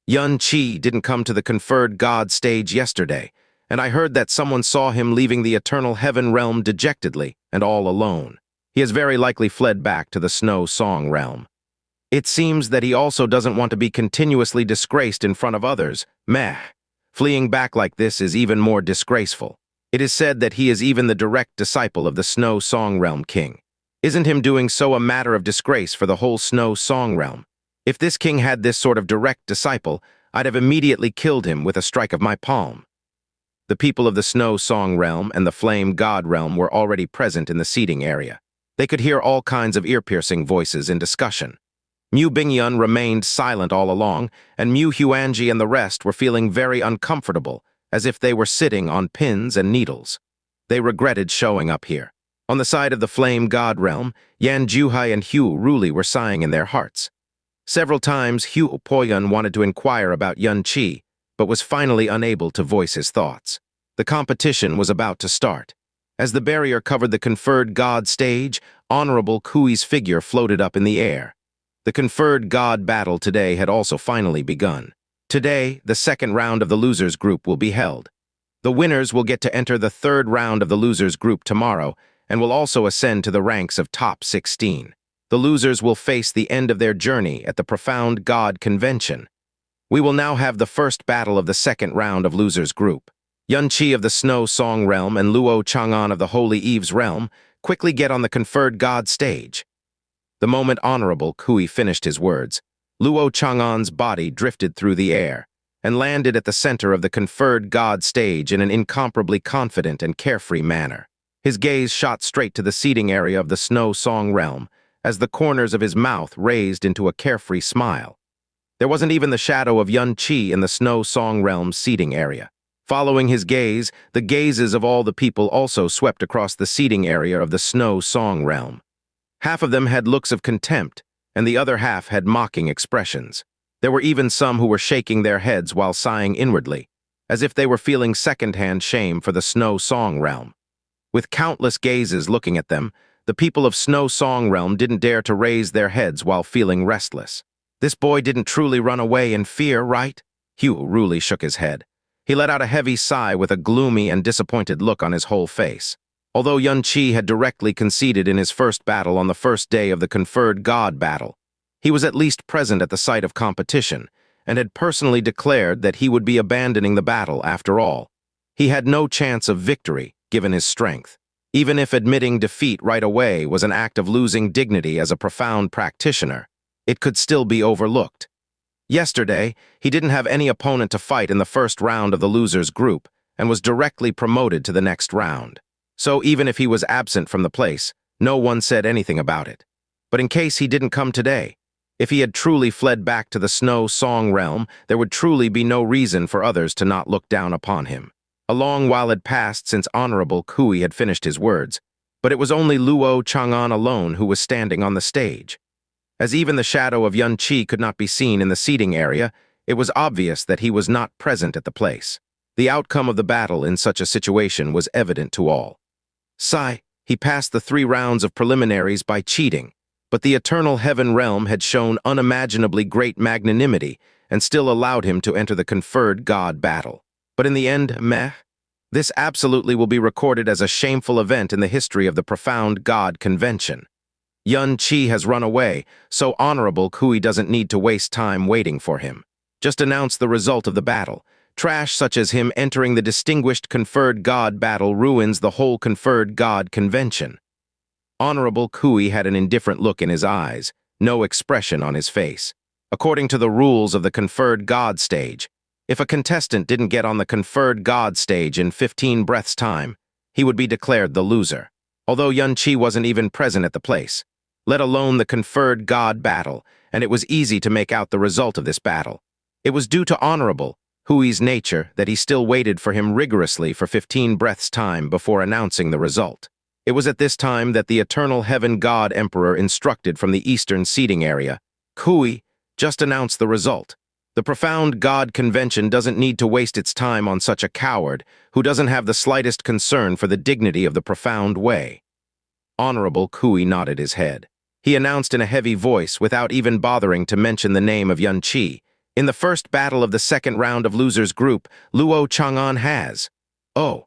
Yunqi didn't come to the conferred god stage yesterday, and I heard that someone saw him leaving the eternal heaven realm dejectedly and all alone. He has very likely fled back to the Snow Song realm. It seems that he also doesn't want to be continuously disgraced in front of others. Meh. Fleeing back like this is even more disgraceful. It is said that he is even the direct disciple of the Snow Song Realm King. Isn't him doing so a matter of disgrace for the whole Snow Song Realm? If this king had this sort of direct disciple, I'd have immediately killed him with a strike of my palm. The people of the Snow Song Realm and the Flame God Realm were already present in the seating area. They could hear all kinds of ear-piercing voices in discussion. Mu Bingyun remained silent all along, and Mu Huanji and the rest were feeling very uncomfortable, as if they were sitting on pins and needles. They regretted showing up here. On the side of the Flame God Realm, Yan Juhai and Hu Ruli were sighing in their hearts. Several times Hu Poyan wanted to inquire about Yunqi, but was finally unable to voice his thoughts. The competition was about to start. As the barrier covered the conferred god stage, Honorable Kui's figure floated up in the air. The conferred god battle today had also finally begun. Today, the second round of the losers group will be held. The winners will get to enter the third round of the losers group tomorrow, and will also ascend to the ranks of top 16. The losers will face the end of their journey at the Profound God Convention. We will now have the first battle of the second round of losers group. Yunqi of the Snow Song Realm and Luo Chang'an of the Holy Eve's Realm quickly get on the conferred god stage. The moment Honorable Kui finished his words, Luo Chang'an's body drifted through the air and landed at the center of the conferred god stage in an incomparably confident and carefree manner. His gaze shot straight to the seating area of the Snow Song Realm as the corners of his mouth raised into a carefree smile. There wasn't even the shadow of Yunqi in the Snow Song Realm's seating area. Following his gaze, the gazes of all the people also swept across the seating area of the Snow Song Realm. Half of them had looks of contempt, and the other half had mocking expressions. There were even some who were shaking their heads while sighing inwardly, as if they were feeling second-hand shame for the Snow Song Realm. With countless gazes looking at them, the people of Snow Song Realm didn't dare to raise their heads while feeling restless. This boy didn't truly run away in fear, right? Hu Ruli shook his head. He let out a heavy sigh with a gloomy and disappointed look on his whole face. Although Yunqi had directly conceded in his first battle on the first day of the conferred god battle, he was at least present at the site of competition and had personally declared that he would be abandoning the battle after all. He had no chance of victory, given his strength. Even if admitting defeat right away was an act of losing dignity as a profound practitioner, it could still be overlooked. Yesterday, he didn't have any opponent to fight in the first round of the losers group and was directly promoted to the next round. So even if he was absent from the place, no one said anything about it. But in case he didn't come today, if he had truly fled back to the Snow Song Realm, there would truly be no reason for others to not look down upon him. A long while had passed since Honorable Kui had finished his words, but it was only Luo Chang'an alone who was standing on the stage. As even the shadow of Yunqi could not be seen in the seating area, it was obvious that he was not present at the place. The outcome of the battle in such a situation was evident to all. He passed the 3 rounds of preliminaries by cheating, but the Eternal Heaven Realm had shown unimaginably great magnanimity and still allowed him to enter the conferred god battle. But in the end, This absolutely will be recorded as a shameful event in the history of the profound God convention. Xianxia has run away, so Honorable Kui doesn't need to waste time waiting for him. Just announce the result of the battle. Trash such as him entering the distinguished conferred God battle ruins the whole conferred God convention. Honorable Kui had an indifferent look in his eyes, no expression on his face. According to the rules of the conferred God stage, if a contestant didn't get on the conferred God stage in 15 breaths' time, he would be declared the loser. Although Xianxia wasn't even present at the place, let alone the conferred God battle, and it was easy to make out the result of this battle. It was due to Honorable Kui's nature that he still waited for him rigorously for 15 breaths' time before announcing the result. It was at this time that the eternal heaven God Emperor instructed from the eastern seating area, Kui, just announce the result. The profound God convention doesn't need to waste its time on such a coward who doesn't have the slightest concern for the dignity of the profound way. Honorable Kui nodded his head. He announced in a heavy voice, without even bothering to mention the name of Xianxia, in the first battle of the second round of losers group, Luo Chang'an has. Oh.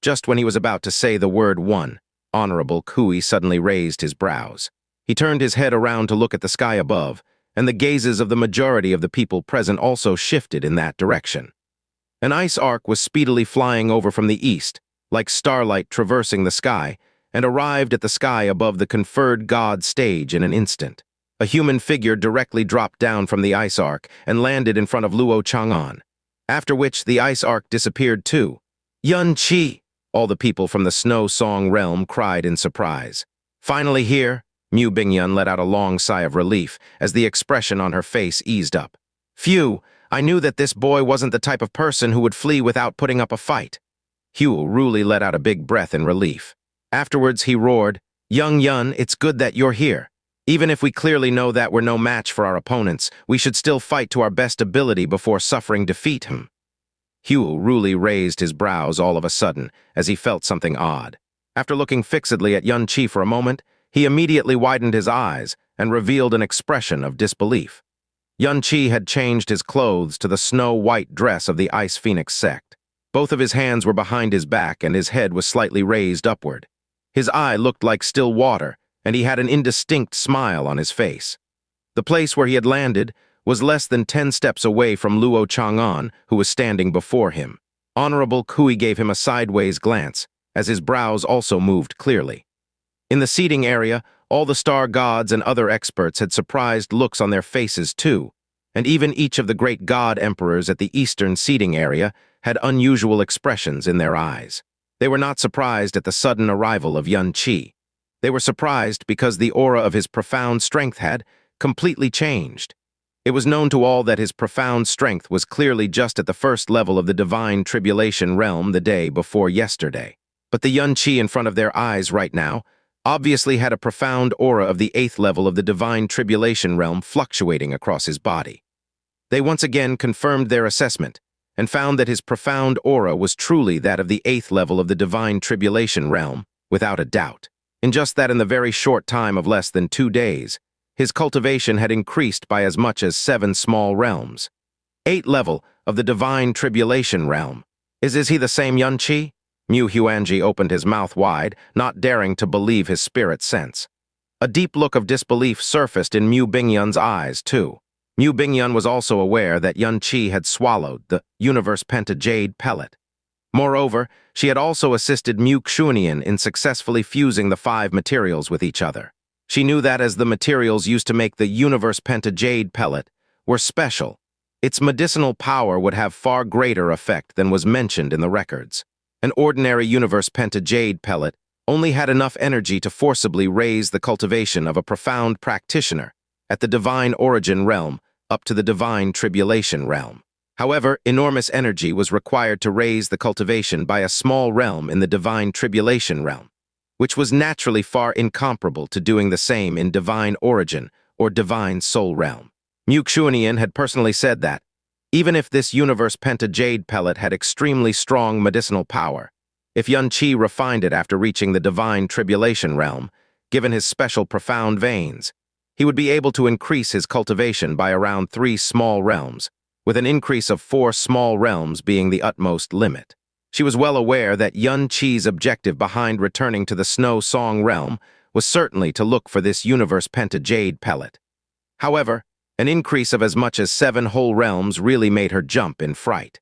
Just when he was about to say the word one, Honorable Kui suddenly raised his brows. He turned his head around to look at the sky above, and the gazes of the majority of the people present also shifted in that direction. An ice arc was speedily flying over from the east, like starlight traversing the sky, and arrived at the sky above the conferred God stage in an instant. A human figure directly dropped down from the ice arc and landed in front of Luo Chang'an, after which the ice arc disappeared too. Xianxia! All the people from the Snow Song realm cried in surprise. Finally here, Mu Bingyun let out a long sigh of relief as the expression on her face eased up. Phew, I knew that this boy wasn't the type of person who would flee without putting up a fight. Hugh Ruli let out a big breath in relief. Afterwards he roared, Young Yun, it's good that you're here. Even if we clearly know that we're no match for our opponents, we should still fight to our best ability before suffering defeat him. Hugh Ruli raised his brows all of a sudden as he felt something odd. After looking fixedly at Xianxia for a moment, he immediately widened his eyes and revealed an expression of disbelief. Xianxia had changed his clothes to the snow-white dress of the Ice Phoenix sect. Both of his hands were behind his back and his head was slightly raised upward. His eye looked like still water, and he had an indistinct smile on his face. The place where he had landed was less than 10 steps away from Luo Chang'an, who was standing before him. Honorable Kui gave him a sideways glance, as his brows also moved clearly. In the seating area, all the star gods and other experts had surprised looks on their faces too, and even each of the great god emperors at the eastern seating area had unusual expressions in their eyes. They were not surprised at the sudden arrival of Xianxia. They were surprised because the aura of his profound strength had completely changed. It was known to all that his profound strength was clearly just at the first level of the divine tribulation realm the day before yesterday. But the Xianxia in front of their eyes right now obviously had a profound aura of the 8th level of the divine tribulation realm fluctuating across his body. They once again confirmed their assessment and found that his profound aura was truly that of the 8th level of the divine tribulation realm, without a doubt. In just that, in the very short time of less than 2 days, his cultivation had increased by as much as 7 small realms. 8th level of the divine tribulation realm. Is he the same Xianxia? Mu Huanji opened his mouth wide, not daring to believe his spirit sense. A deep look of disbelief surfaced in Mu Bingyun's eyes, too. Mu Bingyun was also aware that Xianxia had swallowed the Universe Penta Jade Pellet. Moreover, she had also assisted Mu Xuanian in successfully fusing the 5 materials with each other. She knew that as the materials used to make the Universe Penta Jade Pellet were special, its medicinal power would have far greater effect than was mentioned in the records. An ordinary Universe Penta Jade Pellet only had enough energy to forcibly raise the cultivation of a profound practitioner at the divine origin realm up to the divine tribulation realm. However, enormous energy was required to raise the cultivation by a small realm in the divine tribulation realm, which was naturally far incomparable to doing the same in divine origin or divine soul realm. Mu Xuanian had personally said that, even if this Universe Penta Jade Pellet had extremely strong medicinal power, if Xianxia refined it after reaching the divine tribulation realm, given his special profound veins, he would be able to increase his cultivation by around 3 small realms, with an increase of 4 small realms being the utmost limit. She was well aware that Xianxia's objective behind returning to the Snow Song realm was certainly to look for this Universe Penta Jade Pellet. However, an increase of as much as 7 whole realms really made her jump in fright.